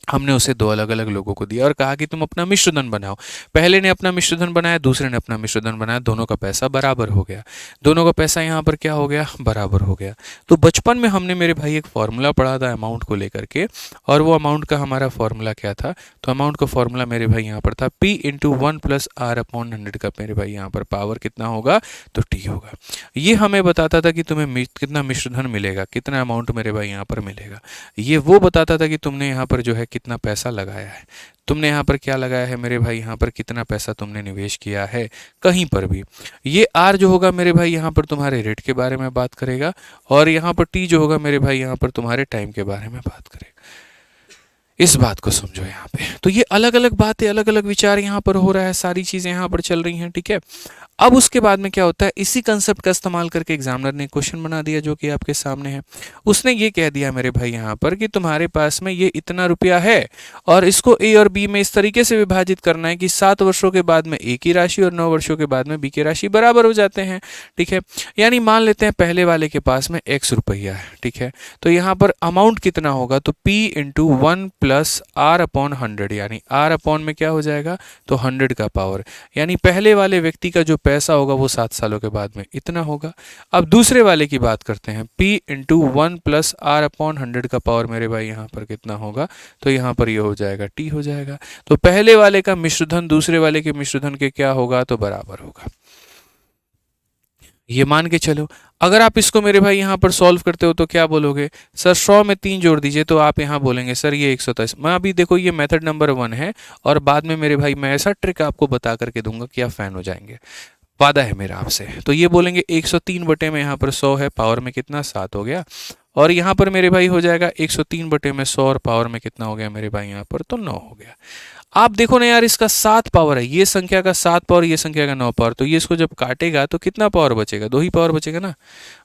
Speaker 1: हमने उसे दो अलग अलग लोगों को दिया और कहा कि तुम अपना मिश्रधन बनाओ। पहले ने अपना मिश्रधन बनाया, दूसरे ने अपना मिश्रधन बनाया, दोनों का पैसा बराबर हो गया। दोनों का पैसा यहाँ पर क्या हो गया, बराबर हो गया। तो बचपन में हमने मेरे भाई एक फॉर्मूला पढ़ा था अमाउंट को लेकर के, और वो अमाउंट का हमारा फॉर्मूला क्या था, तो अमाउंट का फॉर्मूला मेरे भाई यहाँ पर था P इंटू 1+R/100 का मेरे भाई यहाँ पर पावर कितना होगा, तो T होगा। ये हमें बताता था कि तुम्हें कितना मिश्रधन मिलेगा, कितना अमाउंट मेरे भाई यहाँ पर मिलेगा। ये वो बताता था कि तुमने यहाँ पर जो है कितना पैसा लगाया है, तुमने यहाँ पर क्या लगाया है मेरे भाई, यहाँ पर कितना पैसा तुमने निवेश किया है कहीं पर भी। ये आर जो होगा मेरे भाई यहाँ पर तुम्हारे रेट के बारे में बात करेगा, और यहाँ पर टी जो होगा मेरे भाई यहाँ पर तुम्हारे टाइम के बारे में बात करेगा। इस बात को समझो यहाँ पे। तो ये अलग अलग बातें, अलग अलग विचार यहाँ पर हो रहा है, सारी चीजें यहाँ पर चल रही हैं। ठीक है, अब उसके बाद में क्या होता है, इसी कंसेप्ट का इस्तेमाल करके एग्जामिनर ने क्वेश्चन बना दिया जो कि आपके सामने है। उसने ये कह दिया मेरे भाई यहाँ पर कि तुम्हारे पास में ये इतना रुपया है और इसको ए और बी में इस तरीके से विभाजित करना है कि 7 वर्षों के बाद में ए की राशि और 9 वर्षों के बाद में बी की राशि बराबर हो जाते हैं। ठीक है, यानी मान लेते हैं पहले वाले के पास में x रुपया है। ठीक है, तो यहाँ पर अमाउंट कितना होगा, तो P इंटू 1+R/100, यानी R अपॉन में क्या हो जाएगा, तो 100 का पावर, यानी पहले वाले व्यक्ति का जो पैसा होगा वो 7 सालों के बाद में इतना होगा। अब दूसरे वाले की बात करते हैं, P इंटू 1+R/100 का पावर मेरे भाई यहाँ पर कितना होगा, तो यहाँ पर ये हो जाएगा T हो जाएगा। तो पहले वाले का मिश्रधन दूसरे वाले के मिश्रधन के क्या होगा, तो बराबर होगा। ये मान के चलो। अगर आप इसको मेरे भाई यहाँ पर सॉल्व करते हो तो क्या बोलोगे, सर 100 में 3 जोड़ दीजिए, तो आप यहाँ बोलेंगे सर ये 127। मैं अभी देखो ये मेथड नंबर 1 है, और बाद में मेरे भाई मैं ऐसा ट्रिक आपको बता करके दूंगा कि आप फैन हो जाएंगे, वादा है मेरा आपसे। तो ये बोलेंगे 103 बटे में यहाँ पर 100 है, पावर में कितना 7 हो गया, और यहाँ पर मेरे भाई हो जाएगा 103 बटे में 100 और पावर में कितना हो गया मेरे भाई यहाँ पर, तो 9 हो गया। आप देखो ना यार, इसका 7 पावर है, ये संख्या का 7 पावर, ये संख्या का 9 पावर, तो ये इसको जब काटेगा तो कितना पावर बचेगा, 2 ही पावर बचेगा ना,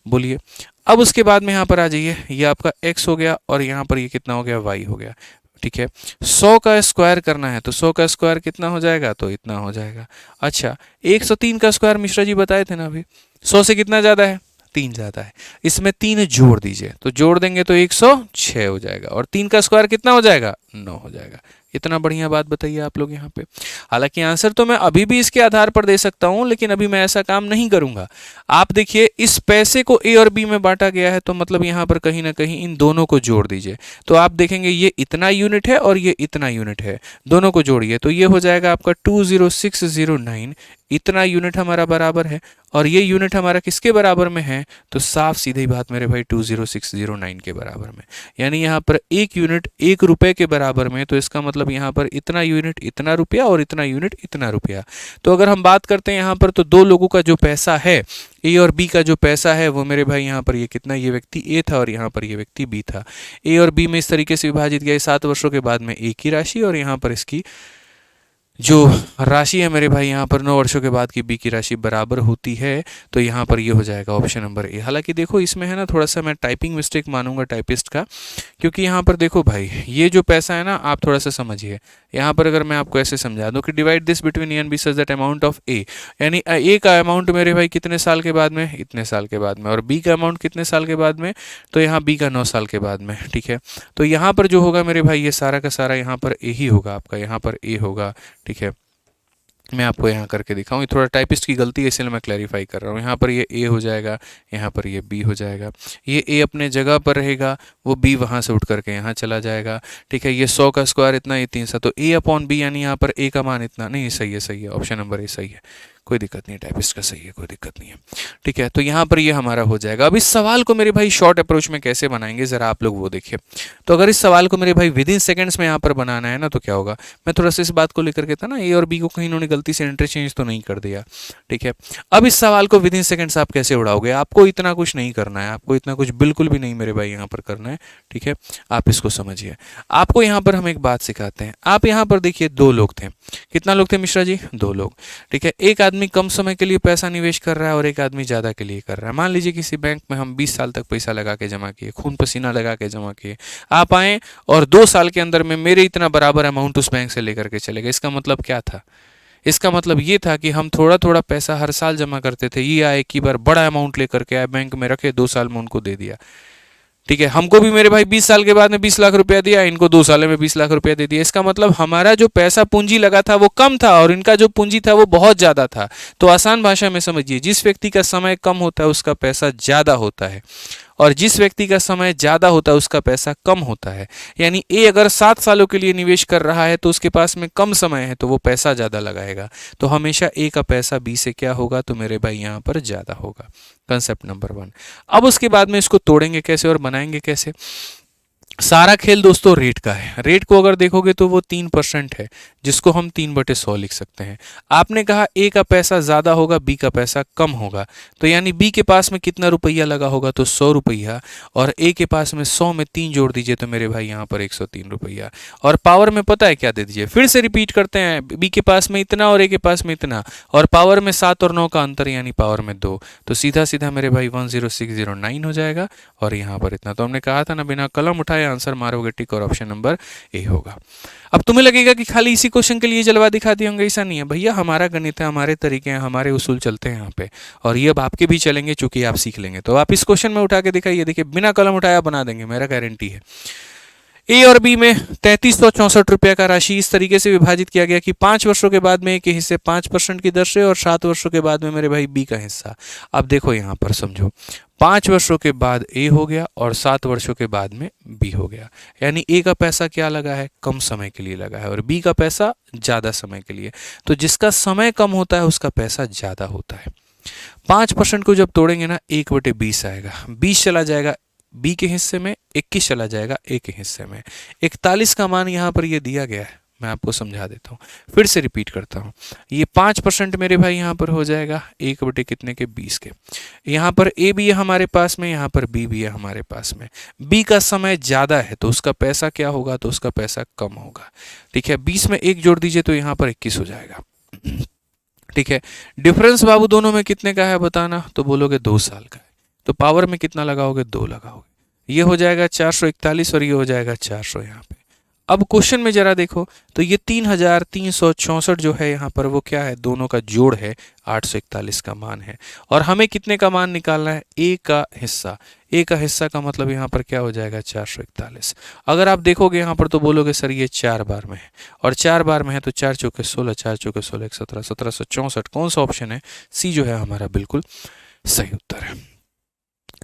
Speaker 1: बोलिए। अब उसके बाद में यहाँ पर आ जाइए, ये आपका x हो गया और यहाँ पर ये कितना हो गया, y हो गया। ठीक है, 100 का स्क्वायर करना है तो 100 का स्क्वायर कितना हो जाएगा, तो इतना हो जाएगा। अच्छा, 103 का स्क्वायर मिश्रा जी बताए थे ना अभी, 100 से कितना ज़्यादा है, 3 ज़्यादा है, इसमें 3 जोड़ दीजिए, तो जोड़ देंगे तो 106 हो जाएगा, और 3 का स्क्वायर कितना हो जाएगा, 9 हो जाएगा। इतना बढ़िया बात बताइए आप लोग यहाँ पे। हालांकि आंसर तो मैं अभी भी इसके आधार पर दे सकता हूं, लेकिन अभी मैं ऐसा काम नहीं करूंगा। आप देखिए, इस पैसे को ए और बी में बांटा गया है, तो मतलब यहाँ पर कहीं ना कहीं इन दोनों को जोड़ दीजिए, तो आप देखेंगे ये इतना यूनिट है और ये इतना यूनिट है, दोनों को जोड़िए तो ये हो जाएगा आपका 20609। इतना यूनिट हमारा बराबर है, और ये यूनिट हमारा किसके बराबर में है, तो साफ सीधी बात मेरे भाई 20609 के बराबर में, यानी यहाँ पर एक यूनिट 1 रुपए के बराबर में, तो इसका मतलब यहाँ पर इतना यूनिट इतना रुपया और इतना यूनिट इतना रुपया। तो अगर हम बात करते हैं यहाँ पर, तो दो लोगों का जो पैसा है, ए और बी का जो पैसा है वो मेरे भाई यहाँ पर ये कितना, ये व्यक्ति ए था और यहाँ पर ये व्यक्ति बी था। ए और बी में इस तरीके से विभाजित किया, 7 वर्षों के बाद में ए की राशि और यहाँ पर इसकी जो राशि है मेरे भाई यहाँ पर 9 वर्षों के बाद की बी की राशि बराबर होती है, तो यहाँ पर ये हो जाएगा ऑप्शन नंबर ए। हालांकि देखो इसमें है ना थोड़ा सा मैं टाइपिंग मिस्टेक मानूंगा टाइपिस्ट का, क्योंकि यहाँ पर देखो भाई ये जो पैसा है ना, आप थोड़ा सा समझिए। यहाँ पर अगर मैं आपको ऐसे समझा दूँ कि divide this between A and B such that amount of A, यानी ए का अमाउंट मेरे भाई कितने साल के बाद में, इतने साल के बाद में, और बी का अमाउंट कितने साल के बाद में, तो यहाँ बी का 9 साल के बाद में। ठीक है, तो यहाँ पर जो होगा मेरे भाई ये सारा का सारा यहाँ पर ए ही होगा, आपका यहाँ पर ए होगा। ठीक है, मैं आपको यहाँ करके दिखाऊँ, ये थोड़ा टाइपिस्ट की गलती है इसलिए मैं क्लैरिफाई कर रहा हूँ। यहाँ पर ये ए हो जाएगा, यहाँ पर ये बी हो जाएगा, ये ए अपने जगह पर रहेगा, वो बी वहाँ से उठ करके यहाँ चला जाएगा। ठीक है, ये 100 का स्क्वायर इतना, ये 300, तो ए अपॉन बी, यानी यहाँ पर ए का मान इतना नहीं, सही है, सही है, ऑप्शन नंबर ए सही है, कोई दिक्कत नहीं है, टाइपिस्ट का सही है, कोई दिक्कत नहीं है। ठीक है, तो यहाँ पर ये हमारा हो जाएगा। अब इस सवाल को मेरे भाई शॉर्ट अप्रोच में कैसे बनाएंगे ज़रा आप लोग वो देखिए। तो अगर इस सवाल को मेरे भाई विद इन सेकेंड्स में यहाँ पर बनाना है ना, तो क्या होगा, मैं थोड़ा सा इस बात को लेकर के था ना, ए और बी को कहीं इन्होंने गलती से इंटरचेंज तो नहीं कर दिया। ठीक है, अब इस सवाल को विद इन सेकेंड्स आप कैसे उड़ाओगे, आपको इतना कुछ नहीं करना है, आपको इतना कुछ बिल्कुल भी नहीं मेरे भाई यहाँ पर करना है। ठीक है, आप इसको समझिए। आपको यहाँ पर हम एक बात सिखाते हैं। आप यहाँ पर देखिए, दो लोग थे। कितना लोग थे मिश्रा जी? दो लोग। ठीक है, एक आदमी कम समय के लिए पैसा निवेश कर रहा है और एक आदमी ज़्यादा के लिए कर रहा है। मान लीजिए किसी बैंक में हम 20 साल तक पैसा लगा के जमा किए, खून पसीना लगा के जमा किए, आप आए और 2 साल के अंदर में मेरे इतना बराबर अमाउंट उस बैंक से लेकर के चले गए। इसका मतलब क्या था? इसका मतलब ये था कि हम थोड़ा थोड़ा पैसा हर साल जमा करते थे, ये आए कि बार बड़ा अमाउंट लेकर के आए, बैंक में रखे, 2 साल में उनको दे दिया। ठीक है, हमको भी मेरे भाई 20 साल के बाद में 20 लाख रुपया दिया, इनको 2 साल में 20 लाख रुपया दे दिया। इसका मतलब हमारा जो पैसा पूंजी लगा था वो कम था और इनका जो पूंजी था वो बहुत ज़्यादा था। तो आसान भाषा में समझिए, जिस व्यक्ति का समय कम होता है उसका पैसा ज़्यादा होता है, और जिस व्यक्ति का समय ज़्यादा होता है उसका पैसा कम होता है। यानी ए अगर 7 सालों के लिए निवेश कर रहा है तो उसके पास में कम समय है तो वो पैसा ज़्यादा लगाएगा। तो हमेशा ए का पैसा बी से क्या होगा, तो मेरे भाई यहाँ पर ज़्यादा होगा। Concept number 1। अब उसके बाद में इसको तोड़ेंगे कैसे और बनाएंगे कैसे? सारा खेल दोस्तों रेट का है। रेट को अगर देखोगे तो वो 3% है, जिसको हम 3/100 लिख सकते हैं। आपने कहा ए का पैसा ज़्यादा होगा, बी का पैसा कम होगा, तो यानी बी के पास में कितना रुपया लगा होगा, तो 100 रुपया, और ए के पास में 100 में 3 जोड़ दीजिए तो मेरे भाई यहाँ पर 103 रुपया। और पावर में पता है क्या दे दीजिए, फिर से रिपीट करते हैं, बी के पास में इतना और ए के पास में इतना, और पावर में 7 और 9 का अंतर यानी पावर में 2, तो सीधा सीधा मेरे भाई 10609 हो जाएगा। और यहाँ पर इतना, तो हमने कहा था ना, बिना कलम उठाए आंसर मारोगे टिक और ऑप्शन नंबर ए होगा। अब तुम्हें लगेगा कि खाली इसी क्वेश्चन के लिए जलवा दिखा दिए होंगे, ऐसा नहीं है भैया, हमारा गणित है, हमारे तरीके हैं, हमारे उसूल चलते हैं यहाँ पे, और ये अब आपके भी चलेंगे चूंकि आप सीख लेंगे। तो आप इस क्वेश्चन में उठा के दिखाइए, देखिए बिना कलम उठाया बना देंगे, मेरा गारंटी है। ए और बी में 3364 रुपये का राशि इस तरीके से विभाजित किया गया कि 5 वर्षों के बाद में ए के हिस्से 5% की दर से और 7 वर्षों के बाद में मेरे भाई बी का हिस्सा। अब देखो यहाँ पर समझो, 5 वर्षों के बाद ए हो गया और 7 वर्षों के बाद में बी हो गया। यानी ए का पैसा क्या लगा है, कम समय के लिए लगा है, और बी का पैसा ज़्यादा समय के लिए। तो जिसका समय कम होता है उसका पैसा ज़्यादा होता है। 5% को जब तोड़ेंगे ना, 1/20 आएगा, 20 चला जाएगा बी के हिस्से में, 21 चला जाएगा ए के हिस्से में। 41 का मान यहाँ पर ये दिया गया है, मैं आपको समझा देता हूँ, फिर से रिपीट करता हूँ। ये 5% मेरे भाई यहाँ पर हो जाएगा 1/कितने के, 20 के। यहाँ पर ए भी है हमारे पास में, यहाँ पर बी भी है हमारे पास में। बी का समय ज़्यादा है तो उसका पैसा क्या होगा, तो उसका पैसा कम होगा। ठीक है, 20 में 1 जोड़ दीजिए तो यहाँ पर 21 हो जाएगा। ठीक है, डिफरेंस बाबू दोनों में कितने का है बताना, तो बोलोगे 2 साल का है, तो पावर में कितना लगाओगे, 2 लगाओगे, ये हो जाएगा 441 और ये हो जाएगा 400 यहाँ पे। अब क्वेश्चन में जरा देखो तो ये 3364 जो है यहाँ पर वो क्या है, दोनों का जोड़ है, 841 का मान है, और हमें कितने का मान निकालना है, ए का हिस्सा। ए का हिस्सा का मतलब यहाँ पर क्या हो जाएगा, 441। अगर आप देखोगे यहाँ पर तो बोलोगे सर ये 4 बार में है, और 4 बार में है तो 4 चौके 16, 4 चौके 16, 17, 1764। कौन सा ऑप्शन है, सी जो है हमारा बिल्कुल सही उत्तर है।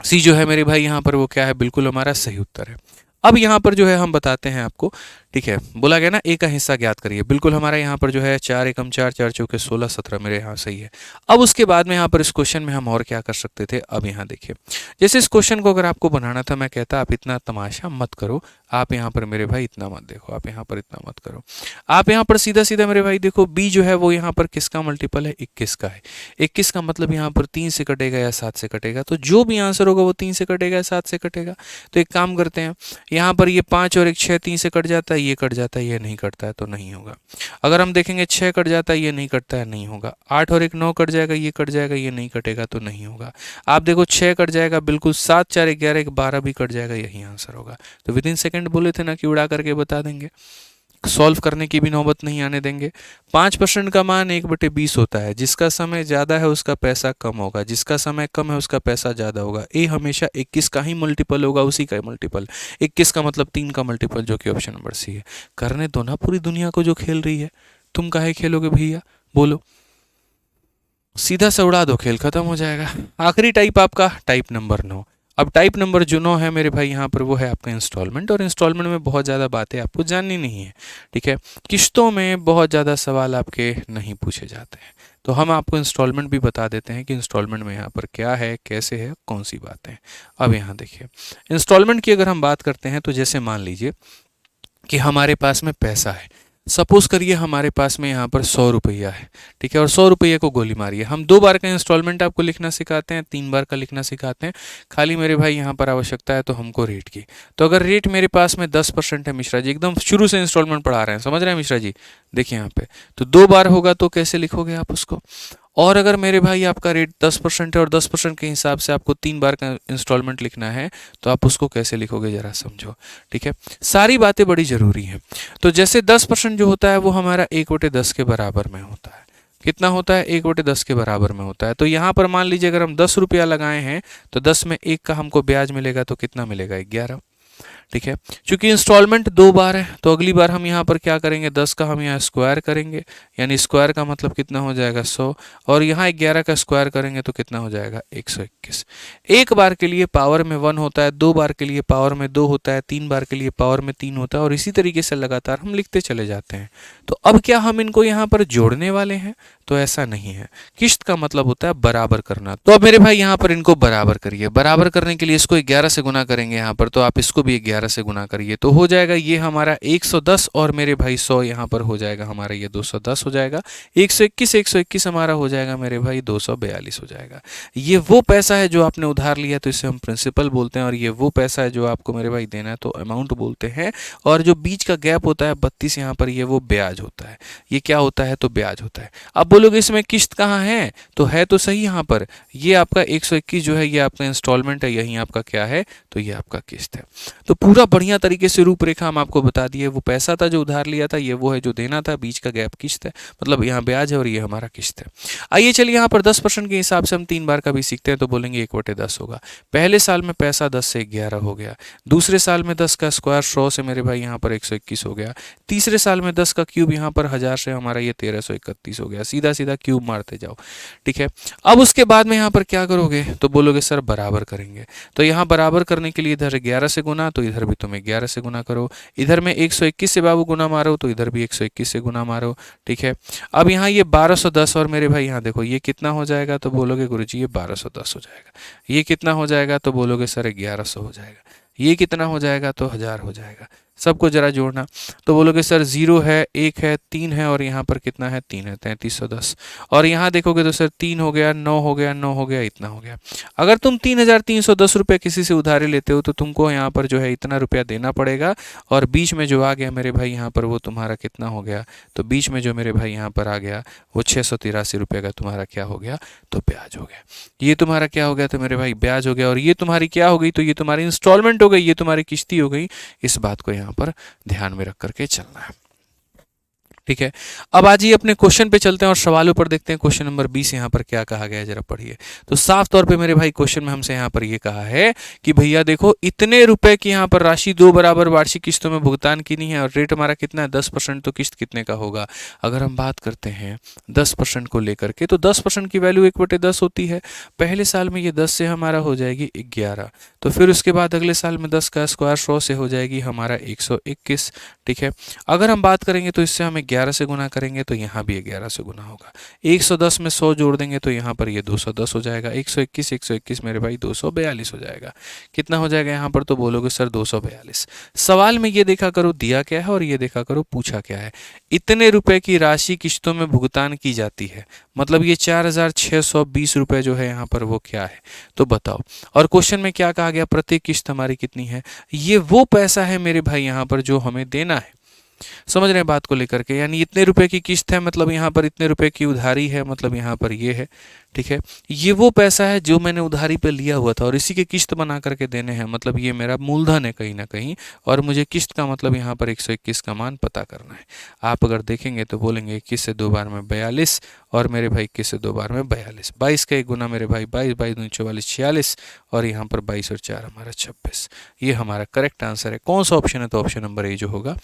Speaker 1: सी जो है मेरे भाई यहाँ पर वो क्या है, बिल्कुल हमारा सही उत्तर है। अब यहाँ पर जो है हम बताते हैं आपको, ठीक है, बोला गया ना ए का हिस्सा ज्ञात करिए, बिल्कुल हमारा यहाँ पर जो है 4 एकम 4, 4 चौके 16, 17 मेरे यहाँ सही है। अब उसके बाद में यहाँ पर इस क्वेश्चन में हम और क्या कर सकते थे, अब यहाँ देखिए, जैसे इस क्वेश्चन को अगर आपको बनाना था, मैं कहता आप इतना तमाशा मत करो, आप यहाँ पर मेरे भाई इतना मत देखो, आप यहाँ पर इतना मत करो, आप यहाँ पर सीधा सीधा मेरे भाई देखो, बी जो है वो यहाँ पर किसका मल्टीपल है, 21 का है। 21 का मतलब यहाँ पर 3 से कटेगा या 7 से कटेगा, तो जो भी आंसर होगा वो 3 से कटेगा या 7 से कटेगा। तो एक काम करते हैं, यहाँ पर ये 5 और 1 6, 3 से कट जाता है, ये कट जाता है, ये नहीं कटता है तो नहीं होगा। अगर हम देखेंगे 6 कट जाता है, ये नहीं कटता है, नहीं होगा। 8 और 1 9 कट जाएगा, ये कट जाएगा, ये नहीं कटेगा तो नहीं होगा। आप देखो 6 कट जाएगा बिल्कुल, 7 4 11 12 भी कट जाएगा, यही आंसर होगा। तो विद इन सेकेंड बोले थे ना कि उड़ा करके बता देंगे, सॉल्व करने की भी नौबत नहीं आने देंगे। 5% का मान 1/20 होता है, जिसका समय ज़्यादा है उसका पैसा कम होगा, जिसका समय कम है उसका पैसा ज़्यादा होगा। ए हमेशा 21 का ही मल्टीपल होगा, उसी का मल्टीपल। 21 का मतलब 3 का मल्टीपल, जो कि ऑप्शन नंबर सी है। करने दो ना पूरी दुनिया को जो खेल रही है, तुम काहे खेलोगे भैया, बोलो, सीधा से उड़ा दो, खेल खत्म हो जाएगा। आखिरी टाइप आपका टाइप नंबर 9। अब टाइप नंबर जो 9 है मेरे भाई यहाँ पर वो है आपका इंस्टॉलमेंट, और इंस्टॉलमेंट में बहुत ज़्यादा बातें आपको जाननी नहीं है। ठीक है, किस्तों में बहुत ज़्यादा सवाल आपके नहीं पूछे जाते हैं। तो हम आपको इंस्टॉलमेंट भी बता देते हैं कि इंस्टॉलमेंट में यहाँ पर क्या है, कैसे है, कौन सी बातें हैं। अब यहाँ देखिए, इंस्टॉलमेंट की अगर हम बात करते हैं तो जैसे मान लीजिए कि हमारे पास में पैसा है, सपोज करिए हमारे पास में यहाँ पर 100 रुपया है, ठीक है, और 100 रुपये को गोली मारिए। हम 2 बार का इंस्टॉलमेंट आपको लिखना सिखाते हैं, 3 बार का लिखना सिखाते हैं, खाली मेरे भाई यहाँ पर आवश्यकता है तो हमको रेट की। तो अगर रेट मेरे पास में 10% है मिश्रा जी, एकदम शुरू से इंस्टॉलमेंट पढ़ा रहे हैं, समझ रहे हैं मिश्रा जी, देखिए यहाँ पे तो 2 बार होगा तो कैसे लिखोगे आप उसको। और अगर मेरे भाई आपका रेट 10% है और 10% के हिसाब से आपको 3 बार का इंस्टॉलमेंट लिखना है तो आप उसको कैसे लिखोगे जरा समझो, ठीक है। सारी बातें बड़ी ज़रूरी हैं। तो जैसे 10% जो होता है वो हमारा 1/10 के बराबर में होता है। कितना होता है? 1/10 के बराबर में होता है। तो यहाँ पर मान लीजिए अगर हम 10 रुपया लगाए हैं तो 10 में 1 का हमको ब्याज मिलेगा तो कितना मिलेगा? 11, ठीक है। चूंकि इंस्टॉलमेंट 2 बार है तो अगली बार हम यहाँ पर क्या करेंगे, 10 का हम यहाँ स्क्वायर करेंगे, यानी स्क्वायर का मतलब कितना हो जाएगा? 100, और यहाँ 11 का स्क्वायर करेंगे तो कितना हो जाएगा? 121। एक बार के लिए पावर में 1 होता है, 2 बार के लिए पावर में 2 होता है, 3 बार के लिए पावर में 3 होता है, और इसी तरीके से लगातार हम लिखते चले जाते हैं। तो अब क्या हम इनको यहाँ पर जोड़ने वाले हैं? तो ऐसा नहीं है। किश्त का मतलब होता है बराबर करना। तो अब मेरे भाई यहाँ पर इनको बराबर करिए। बराबर करने के लिए इसको 11 से गुना करेंगे यहाँ पर, तो आप इसको भी 11 से गुना करिए तो हो जाएगा ये हमारा 110, और मेरे भाई 100 यहाँ पर हो जाएगा हमारा ये 210 हो जाएगा। 121 हमारा हो जाएगा मेरे भाई 242 हो जाएगा। ये वो पैसा है जो आपने उधार लिया तो इसे हम प्रिंसिपल बोलते हैं, और ये वो पैसा है जो आपको मेरे भाई देना है तो अमाउंट बोलते हैं। और जो बीच का गैप होता है 32 यहाँ पर, ये वो ब्याज होता है। ये क्या होता है? तो ब्याज होता है। अब बोलोगे इसमें किश्त कहाँ है? तो है तो सही यहाँ पर, ये आपका 121 जो है ये आपका इंस्टॉलमेंट है, यही आपका क्या है? तो ये आपका किश्त है। तो पूरा बढ़िया तरीके से रूपरेखा हम आपको बता दिए। वो पैसा था जो उधार लिया था, ये वो है जो देना था, बीच का गैप किश्त है, मतलब यहाँ ब्याज है और ये हमारा किश्त है। आइए चलिए यहाँ पर 10% के हिसाब से हम 3 बार का भी सीखते हैं तो बोलेंगे 1/10 होगा। पहले साल में पैसा 10 से 11 हो गया, दूसरे साल में 10 का स्क्वायर 100 से मेरे भाई यहाँ पर 121 हो गया, तीसरे साल में 10 का क्यूब यहाँ पर 1000 से हमारा ये 1331 हो गया। सीधा सीधा क्यूब मारते जाओ, ठीक है। अब उसके बाद में यहाँ पर क्या करोगे? तो बोलोगे सर बराबर करेंगे। तो यहाँ बराबर करने के लिए इधर 11 से गुना, तो इधर भी तुम्हें 11 से गुना करो। इधर में 121 से बाबू गुना मारो तो इधर भी 121 से गुना मारो, ठीक है। अब यहाँ ये 1210, और मेरे भाई यहाँ देखो ये कितना हो जाएगा? तो बोलोगे गुरुजी ये 1210 हो जाएगा। ये कितना हो जाएगा? तो बोलोगे सर 1100 हो जाएगा। ये कितना हो जाएगा? तो 1000 हो जाएगा। सबको जरा जोड़ना, तो बोलोगे सर 0 है, 1 है, 3 है, और यहाँ पर कितना है? 3 है, 3310। और यहाँ देखोगे तो सर 3 हो गया, 9 हो गया, 9 हो गया, इतना हो गया। अगर तुम 3310 रुपये किसी से उधारी लेते हो तो तुमको यहाँ पर जो है इतना रुपया देना पड़ेगा, और बीच में जो आ गया मेरे भाई यहाँ पर वो तुम्हारा कितना हो गया? तो बीच में जो मेरे भाई यहाँ पर आ गया वो 683 रुपये का तुम्हारा क्या हो गया? तो ब्याज हो गया। ये तुम्हारा क्या हो गया? तो मेरे भाई ब्याज हो गया। और ये तुम्हारी क्या हो गई? तो ये तुम्हारी इंस्टॉलमेंट हो गई, ये तुम्हारी किश्ती हो गई। इस बात को यहाँ पर ध्यान में रख करके चलना है, ठीक है। अब आज ही अपने क्वेश्चन पे चलते हैं और सवालों पर देखते हैं। क्वेश्चन नंबर 20 यहाँ पर क्या कहा गया है, जरा पढ़िए। तो साफ तौर पे मेरे भाई क्वेश्चन में हमसे यहाँ पर ये कहा है कि भैया देखो इतने रुपए की यहाँ पर राशि 2 बराबर वार्षिक किस्तों में भुगतान की नहीं है, और रेट हमारा कितना है? 10%। तो किस्त कितने का होगा? अगर हम बात करते हैं 10% को लेकर के, तो 10% की वैल्यू 1/10 होती है। पहले साल में ये 10 से हमारा हो जाएगी 11, तो फिर उसके बाद अगले साल में 10 का स्क्वायर 100 से हो जाएगी हमारा 121, ठीक है। अगर हम बात करेंगे तो इससे हमें 11 से गुना करेंगे तो यहाँ भी 11 से गुना होगा। 110 में 100 जोड़ देंगे तो यहाँ पर ये 210 हो जाएगा। 121 मेरे भाई 242 हो जाएगा। कितना हो जाएगा यहाँ पर? तो बोलोगे सर 242। सवाल में ये देखा करो दिया क्या है और ये देखा करो पूछा क्या है। इतने रुपए की राशि किस्तों में भुगतान की जाती है, मतलब ये 4620 रुपये जो है यहाँ पर वो क्या है? तो बताओ। और क्वेश्चन में क्या कहा गया? प्रत्येक किस्त हमारी कितनी है? ये वो पैसा है मेरे भाई यहाँ पर जो हमें देना है। समझ रहे हैं बात को लेकर के? यानी इतने रुपए की किस्त है, मतलब यहाँ पर इतने रुपए की उधारी है, मतलब यहाँ पर ये है, ठीक है। ये वो पैसा है जो मैंने उधारी पे लिया हुआ था और इसी के किस्त बना करके देने हैं, मतलब ये मेरा मूलधन है कहीं ना कहीं, और मुझे किस्त का मतलब यहाँ पर 121 का मान पता करना है। आप अगर देखेंगे तो बोलेंगे 21 से 2 बार में 42, और मेरे भाई 21 से 2 बार में 42। 22 का 1 गुना मेरे भाई 22, 22 दूनी 44, 46, और यहाँ पर 22 और 4 हमारा 26। ये हमारा करेक्ट आंसर है। कौन सा ऑप्शन है? तो ऑप्शन नंबर ए जो होगा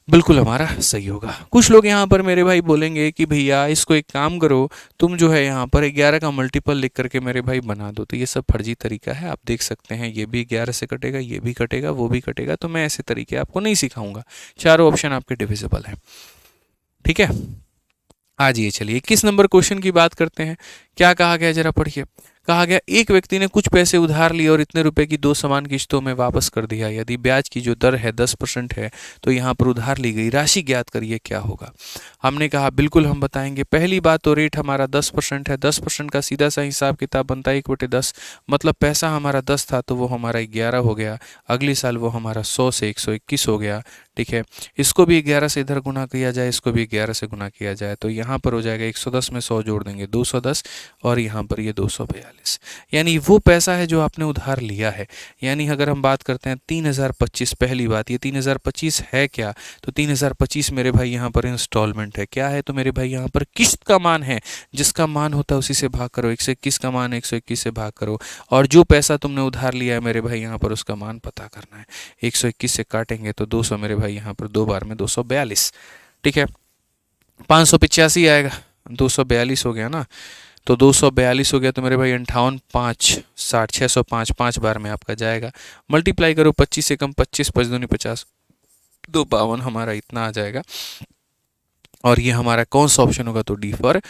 Speaker 1: बिल्कुल हमारा सही होगा। कुछ लोग यहाँ पर मेरे भाई बोलेंगे कि भैया इसको एक काम करो, तुम जो है यहाँ पर 11 का मल्टीपल लिख करके मेरे भाई बना दो। तो ये सब फर्जी तरीका है। आप देख सकते हैं ये भी 11 से कटेगा, ये भी कटेगा, वो भी कटेगा। तो मैं ऐसे तरीके आपको नहीं सिखाऊंगा। चारों ऑप्शन आपके डिविजिबल हैं, ठीक है। आज ये चलिए 21 नंबर क्वेश्चन की बात करते हैं। क्या कहा गया जरा पढ़िए। कहा गया एक व्यक्ति ने कुछ पैसे उधार लिए और इतने रुपए की 2 समान किश्तों में वापस कर दिया। यदि ब्याज की जो दर है 10% है तो यहाँ पर उधार ली गई राशि ज्ञात करिए क्या होगा। हमने कहा बिल्कुल हम बताएंगे। पहली बात तो रेट हमारा 10% है। 10% का सीधा सा हिसाब किताब बनता है 1/10। मतलब पैसा हमारा 10 था तो वो हमारा 11 हो गया। अगले साल वो हमारा 100 से 121 हो गया। ठीक है, इसको भी 11 से इधर गुना किया जाए, इसको भी 11 से गुना किया जाए तो यहाँ पर हो जाएगा 110 में 100 जोड़ देंगे 210 और यहाँ पर ये 242। यानी वो पैसा है जो आपने उधार लिया है। यानी अगर हम बात करते हैं 3025, पहली बात ये 3025 है क्या, तो 3025 मेरे भाई यहाँ पर इंस्टॉलमेंट है। क्या है तो मेरे भाई यहाँ पर किस्त का मान है। जिसका मान होता है उसी से भाग करो। 121 का मान है, 121 से भाग करो और जो पैसा तुमने उधार लिया है मेरे भाई यहाँ पर उसका मान पता करना है। 121 से काटेंगे तो 200 मेरे भाई यहाँ पर 2 बार में 242। ठीक है, 585 आएगा, 242 हो गया ना, तो 242 हो गया तो मेरे भाई 58 5 60 605 5 बार में आपका जाएगा। मल्टीप्लाई करो 25 से कम 25, 5 दूनी 50, 2 52 हमारा इतना आ जाएगा। और ये हमारा कौन सा ऑप्शन होगा तो डी फॉर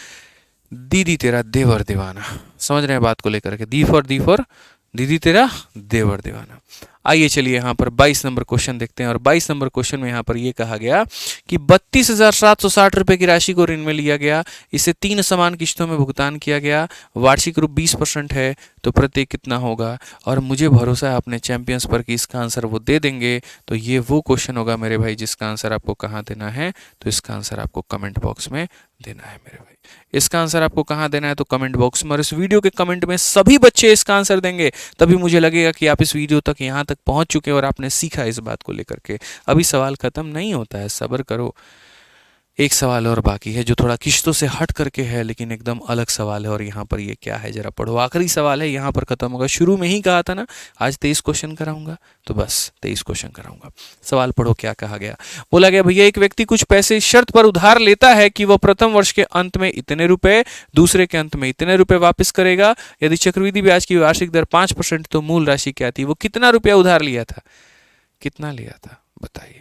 Speaker 1: दीदी तेरा देवर दीवाना। समझ रहे हैं बात को लेकर के, डी फॉर दीदी तेरा देवर दीवाना। आइए चलिए यहाँ पर 22 नंबर क्वेश्चन देखते हैं। और 22 नंबर क्वेश्चन में यहाँ पर ये कहा गया कि 32,760 रुपए की राशि को ऋण में लिया गया। इसे 3 समान किश्तों में भुगतान किया गया। वार्षिक रूप 20% है तो प्रत्येक कितना होगा। और मुझे भरोसा है अपने चैंपियंस पर कि इसका आंसर वो दे देंगे। तो ये वो क्वेश्चन होगा मेरे भाई जिसका आंसर आपको कहाँ देना है, तो इसका आंसर आपको कमेंट बॉक्स में देना है मेरे भाई। इसका आंसर आपको कहाँ देना है तो कमेंट बॉक्स में। और इस वीडियो के कमेंट में सभी बच्चे इसका आंसर देंगे, तभी मुझे लगेगा कि आप इस वीडियो तक यहाँ तक पहुंच चुके हैं और आपने सीखा इस बात को लेकर के। अभी सवाल खत्म नहीं होता है, सब्र करो। एक सवाल और बाकी है जो थोड़ा किश्तों से हट करके है लेकिन एकदम अलग सवाल है। और यहाँ पर ये क्या है जरा पढ़ो। आखिरी सवाल है, यहाँ पर खत्म होगा। शुरू में ही कहा था ना आज 23 क्वेश्चन कराऊंगा, तो बस 23 क्वेश्चन कराऊंगा। सवाल पढ़ो क्या कहा गया। बोला गया भैया एक व्यक्ति कुछ पैसे शर्त पर उधार लेता है कि वह प्रथम वर्ष के अंत में इतने रुपए, दूसरे के अंत में इतने रुपए वापस करेगा। यदि चक्रवृद्धि ब्याज की वार्षिक दर 5% तो मूल राशि क्या थी। वो कितना रुपया उधार लिया था, कितना लिया था बताइए।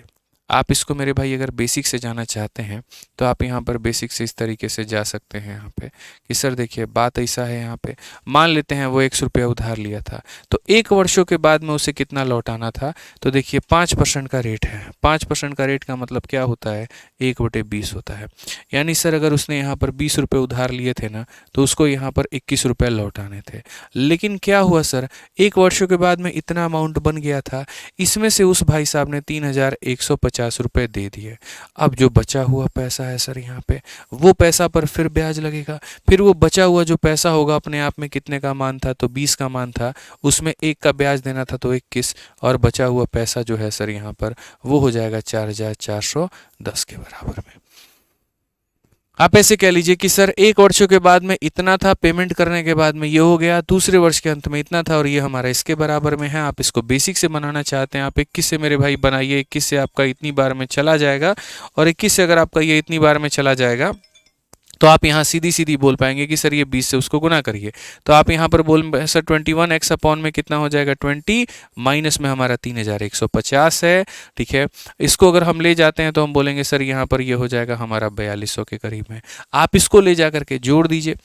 Speaker 1: आप इसको मेरे भाई अगर बेसिक से जाना चाहते हैं तो आप यहाँ पर बेसिक से इस तरीके से जा सकते हैं यहाँ पे कि सर देखिए बात ऐसा है। यहाँ पे मान लेते हैं वो 100 रुपया उधार लिया था तो 1 वर्षों के बाद में उसे कितना लौटाना था। तो देखिए 5% का रेट है। 5% का रेट का मतलब क्या होता है, 1/20 होता है। यानी सर अगर उसने यहाँ पर 20 रुपये उधार लिए थे ना तो उसको यहाँ पर 21 रुपये लौटाने थे। लेकिन क्या हुआ सर, 1 वर्षों के बाद में इतना अमाउंट बन गया था, इसमें से उस भाई साहब ने 3,150 रुपए दे दिए। अब जो बचा हुआ पैसा है सर यहाँ पे, वो पैसा पर फिर ब्याज लगेगा। फिर वो बचा हुआ जो पैसा होगा अपने आप में कितने का मान था तो 20 का मान था, उसमें 1 का ब्याज देना था तो 21, और बचा हुआ पैसा जो है सर यहाँ पर वो हो जाएगा 4,410 के बराबर में। आप ऐसे कह लीजिए कि सर 1 वर्षों के बाद में इतना था, पेमेंट करने के बाद में ये हो गया, दूसरे वर्ष के अंत में इतना था और ये हमारा इसके बराबर में है। आप इसको बेसिक से बनाना चाहते हैं, आप 21 से मेरे भाई बनाइए। 21 से आपका इतनी बार में चला जाएगा और 21 से अगर आपका ये इतनी बार में चला जाएगा तो आप यहाँ सीधी सीधी बोल पाएंगे कि सर ये 20 से उसको गुना करिए। तो आप यहाँ पर बोल सर 21x अपॉन में कितना हो जाएगा 20, माइनस में हमारा 3,150 है। ठीक है, इसको अगर हम ले जाते हैं तो हम बोलेंगे सर यहाँ पर ये हो जाएगा हमारा 4200 के करीब में। आप इसको ले जा करके जोड़ दीजिए,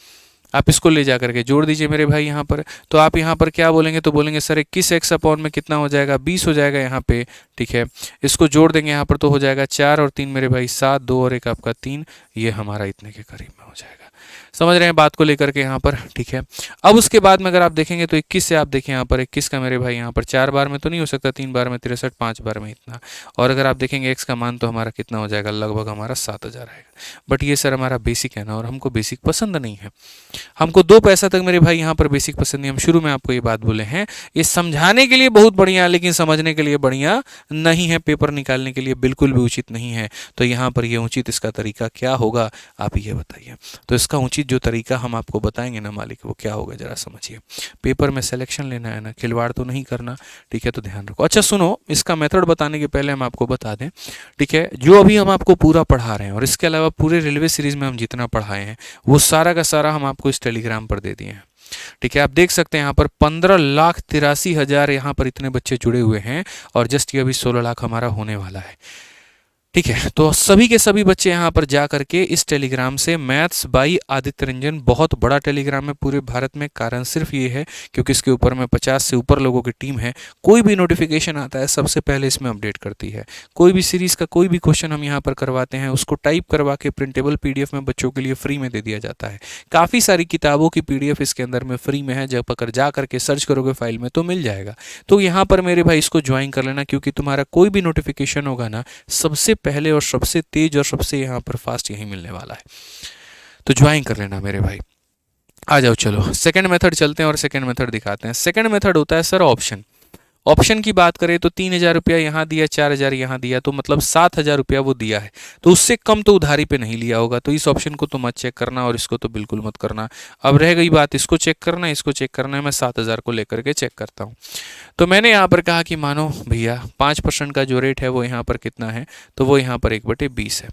Speaker 1: आप इसको ले जा करके जोड़ दीजिए मेरे भाई यहाँ पर। तो आप यहाँ पर क्या बोलेंगे तो बोलेंगे सर 21x अपॉन में कितना हो जाएगा 20 हो जाएगा यहाँ पे। ठीक है, इसको जोड़ देंगे यहाँ पर तो हो जाएगा 4 और 3 मेरे भाई 7, 2 और 1 आपका 3, ये हमारा इतने के करीब में हो जाएगा। समझ रहे हैं बात को लेकर के यहाँ पर। ठीक है, अब उसके बाद में अगर आप देखेंगे तो 21 से आप देखें यहाँ पर 21 का मेरे भाई यहाँ पर 4 बार में तो नहीं हो सकता, 3 बार में 63, 5 बार में इतना। और अगर आप देखेंगे x का मान तो हमारा कितना हो जाएगा, लगभग हमारा 7,000 आएगा। बट ये सर हमारा बेसिक है ना, और हमको बेसिक पसंद नहीं है। हमको 2 पैसा तक मेरे भाई यहाँ पर बेसिक पसंद नहीं। हम शुरू में आपको ये बात बोले हैं, ये समझाने के लिए बहुत बढ़िया लेकिन समझने के लिए बढ़िया नहीं है, पेपर निकालने के लिए बिल्कुल भी उचित नहीं है। तो यहाँ पर ये उचित इसका तरीका क्या होगा आप ये बताइए। तो इसका उचित जो तरीका हम आपको बताएंगे ना मालिक, वो क्या होगा जरा समझिए। पेपर में सिलेक्शन लेना है ना, खिलवाड़ तो नहीं करना। ठीक है, तो ध्यान रखो। अच्छा सुनो, इसका मेथड बताने के पहले हम आपको बता दें, ठीक है, जो अभी हम आपको पूरा पढ़ा रहे हैं और इसके अलावा पूरे रेलवे सीरीज में हम जितना पढ़ाए हैं वो सारा का सारा हम आपको इस टेलीग्राम पर दे दिए हैं। ठीक है, आप देख सकते हैं यहाँ पर 15,83,000 यहाँ पर इतने बच्चे जुड़े हुए हैं और जस्ट ये अभी 16 लाख हमारा होने वाला है। ठीक है, तो सभी के सभी बच्चे यहाँ पर जा करके इस टेलीग्राम से मैथ्स बाई आदित्य रंजन, बहुत बड़ा टेलीग्राम है पूरे भारत में, कारण सिर्फ ये है क्योंकि इसके ऊपर में 50 से ऊपर लोगों की टीम है। कोई भी नोटिफिकेशन आता है सबसे पहले इसमें अपडेट करती है। कोई भी सीरीज़ का कोई भी क्वेश्चन हम यहाँ पर करवाते हैं उसको टाइप करवा के प्रिंटेबल PDF में बच्चों के लिए फ्री में दे दिया जाता है। काफ़ी सारी किताबों की PDF इसके अंदर में फ्री में है, जब अगर जा करके सर्च करोगे फाइल में तो मिल जाएगा। तो यहाँ पर मेरे भाई इसको ज्वाइन कर लेना, क्योंकि तुम्हारा कोई भी नोटिफिकेशन होगा ना सबसे पहले और सबसे तेज और सबसे यहाँ पर फास्ट यही मिलने वाला है। तो ज्वाइन कर लेना मेरे भाई। आ जाओ, चलो सेकंड मेथड चलते हैं और सेकंड मेथड दिखाते हैं। सेकंड मेथड होता है सर ऑप्शन। ऑप्शन की बात करें तो 3,000 रुपया यहाँ दिया, 4,000 यहाँ दिया, तो मतलब 7,000 रुपया वो दिया है, तो उससे कम तो उधारी पे नहीं लिया होगा। तो इस ऑप्शन को तो मत चेक करना और इसको तो बिल्कुल मत करना। अब रह गई बात इसको चेक करना, इसको चेक करना है। मैं 7,000 को लेकर के चेक करता हूँ। तो मैंने यहाँ पर कहा कि मानो भैया 5% का जो रेट है वो यहाँ पर कितना है, तो वो यहाँ पर 1/20 है।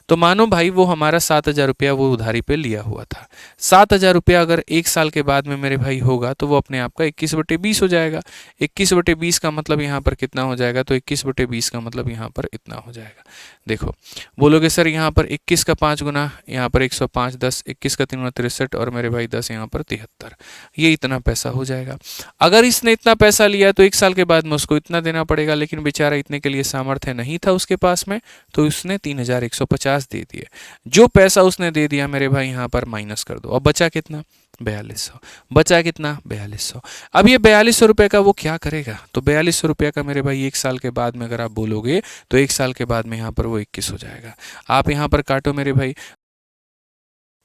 Speaker 1: तो मानो भाई वो हमारा 7,000 रुपया वो उधारी पे लिया हुआ था। 7,000 रुपया अगर 1 साल के बाद में मेरे भाई होगा तो वो अपने आप का 21/20 हो जाएगा। 21/20 का मतलब यहाँ पर कितना हो जाएगा, तो 21/20 का मतलब यहाँ पर इतना हो जाएगा। देखो बोलोगे सर यहाँ पर 21 का 5 गुना, यहाँ पर 105, 10, 21 का 3 गुना 63 और मेरे भाई 10 यहाँ पर 73, ये इतना पैसा हो जाएगा। अगर इसने इतना पैसा लिया तो 1 साल के बाद में उसको इतना देना पड़ेगा, लेकिन बेचारा इतने के लिए सामर्थ्य नहीं था उसके पास में, तो उसने 3,150 दे दिए। जो पैसा उसने दे दिया मेरे भाई यहाँ पर माइनस कर दो। अब बचा कितना, 4200। बचा कितना, 4200। अब ये 4200 रुपये का वो क्या करेगा, तो 4200 रुपये का मेरे भाई 1 साल के बाद में अगर आप बोलोगे तो 1 साल के बाद में यहाँ पर वो 21 हो जाएगा। आप यहाँ पर काटो मेरे भाई,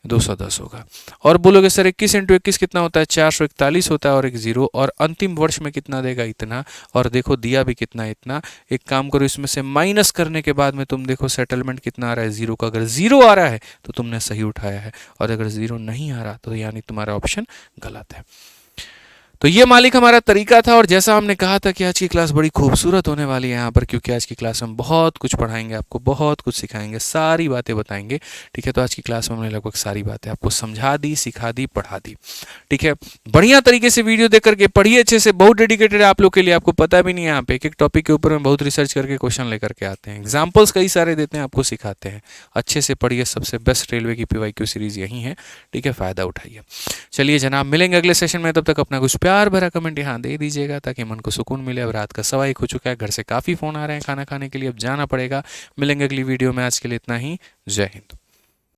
Speaker 1: 210 होगा। और बोलोगे सर 21 × 21 कितना होता है, 441 होता है और एक जीरो, और अंतिम वर्ष में कितना देगा, इतना। और देखो दिया भी कितना, इतना। एक काम करो, इसमें से माइनस करने के बाद में तुम देखो सेटलमेंट कितना आ रहा है, जीरो का। अगर जीरो आ रहा है तो तुमने सही उठाया है, और अगर जीरो नहीं आ रहा तो यानी तुम्हारा ऑप्शन गलत है। तो ये मालिक हमारा तरीका था, और जैसा हमने कहा था कि आज की क्लास बड़ी खूबसूरत होने वाली है यहाँ पर, क्योंकि आज की क्लास में बहुत कुछ पढ़ाएंगे आपको, बहुत कुछ सिखाएंगे, सारी बातें बताएंगे। ठीक है, तो आज की क्लास में हमने लगभग सारी बातें आपको समझा दी, सिखा दी, पढ़ा दी। ठीक है, बढ़िया तरीके से वीडियो देख करके पढ़िए अच्छे से, बहुत डेडिकेटेड है आप लोग के लिए। आपको पता भी नहीं है, यहाँ पे एक एक टॉपिक के ऊपर में बहुत रिसर्च करके क्वेश्चन लेकर के आते हैं, एग्जाम्पल्स कई सारे देते हैं, आपको सिखाते हैं। अच्छे से पढ़िए, सबसे बेस्ट रेलवे की PYQ सीरीज यही है। ठीक है, फायदा उठाइए। चलिए जनाब, मिलेंगे अगले सेशन में। तब तक अपना कुछ प्यार भरा कमेंट यहाँ दे दीजिएगा ताकि मन को सुकून मिले। अब रात का 1:15 हो चुका है, घर से काफ़ी फ़ोन आ रहे हैं खाना खाने के लिए, अब जाना पड़ेगा। मिलेंगे अगली वीडियो में, आज के लिए इतना ही। जय हिंद।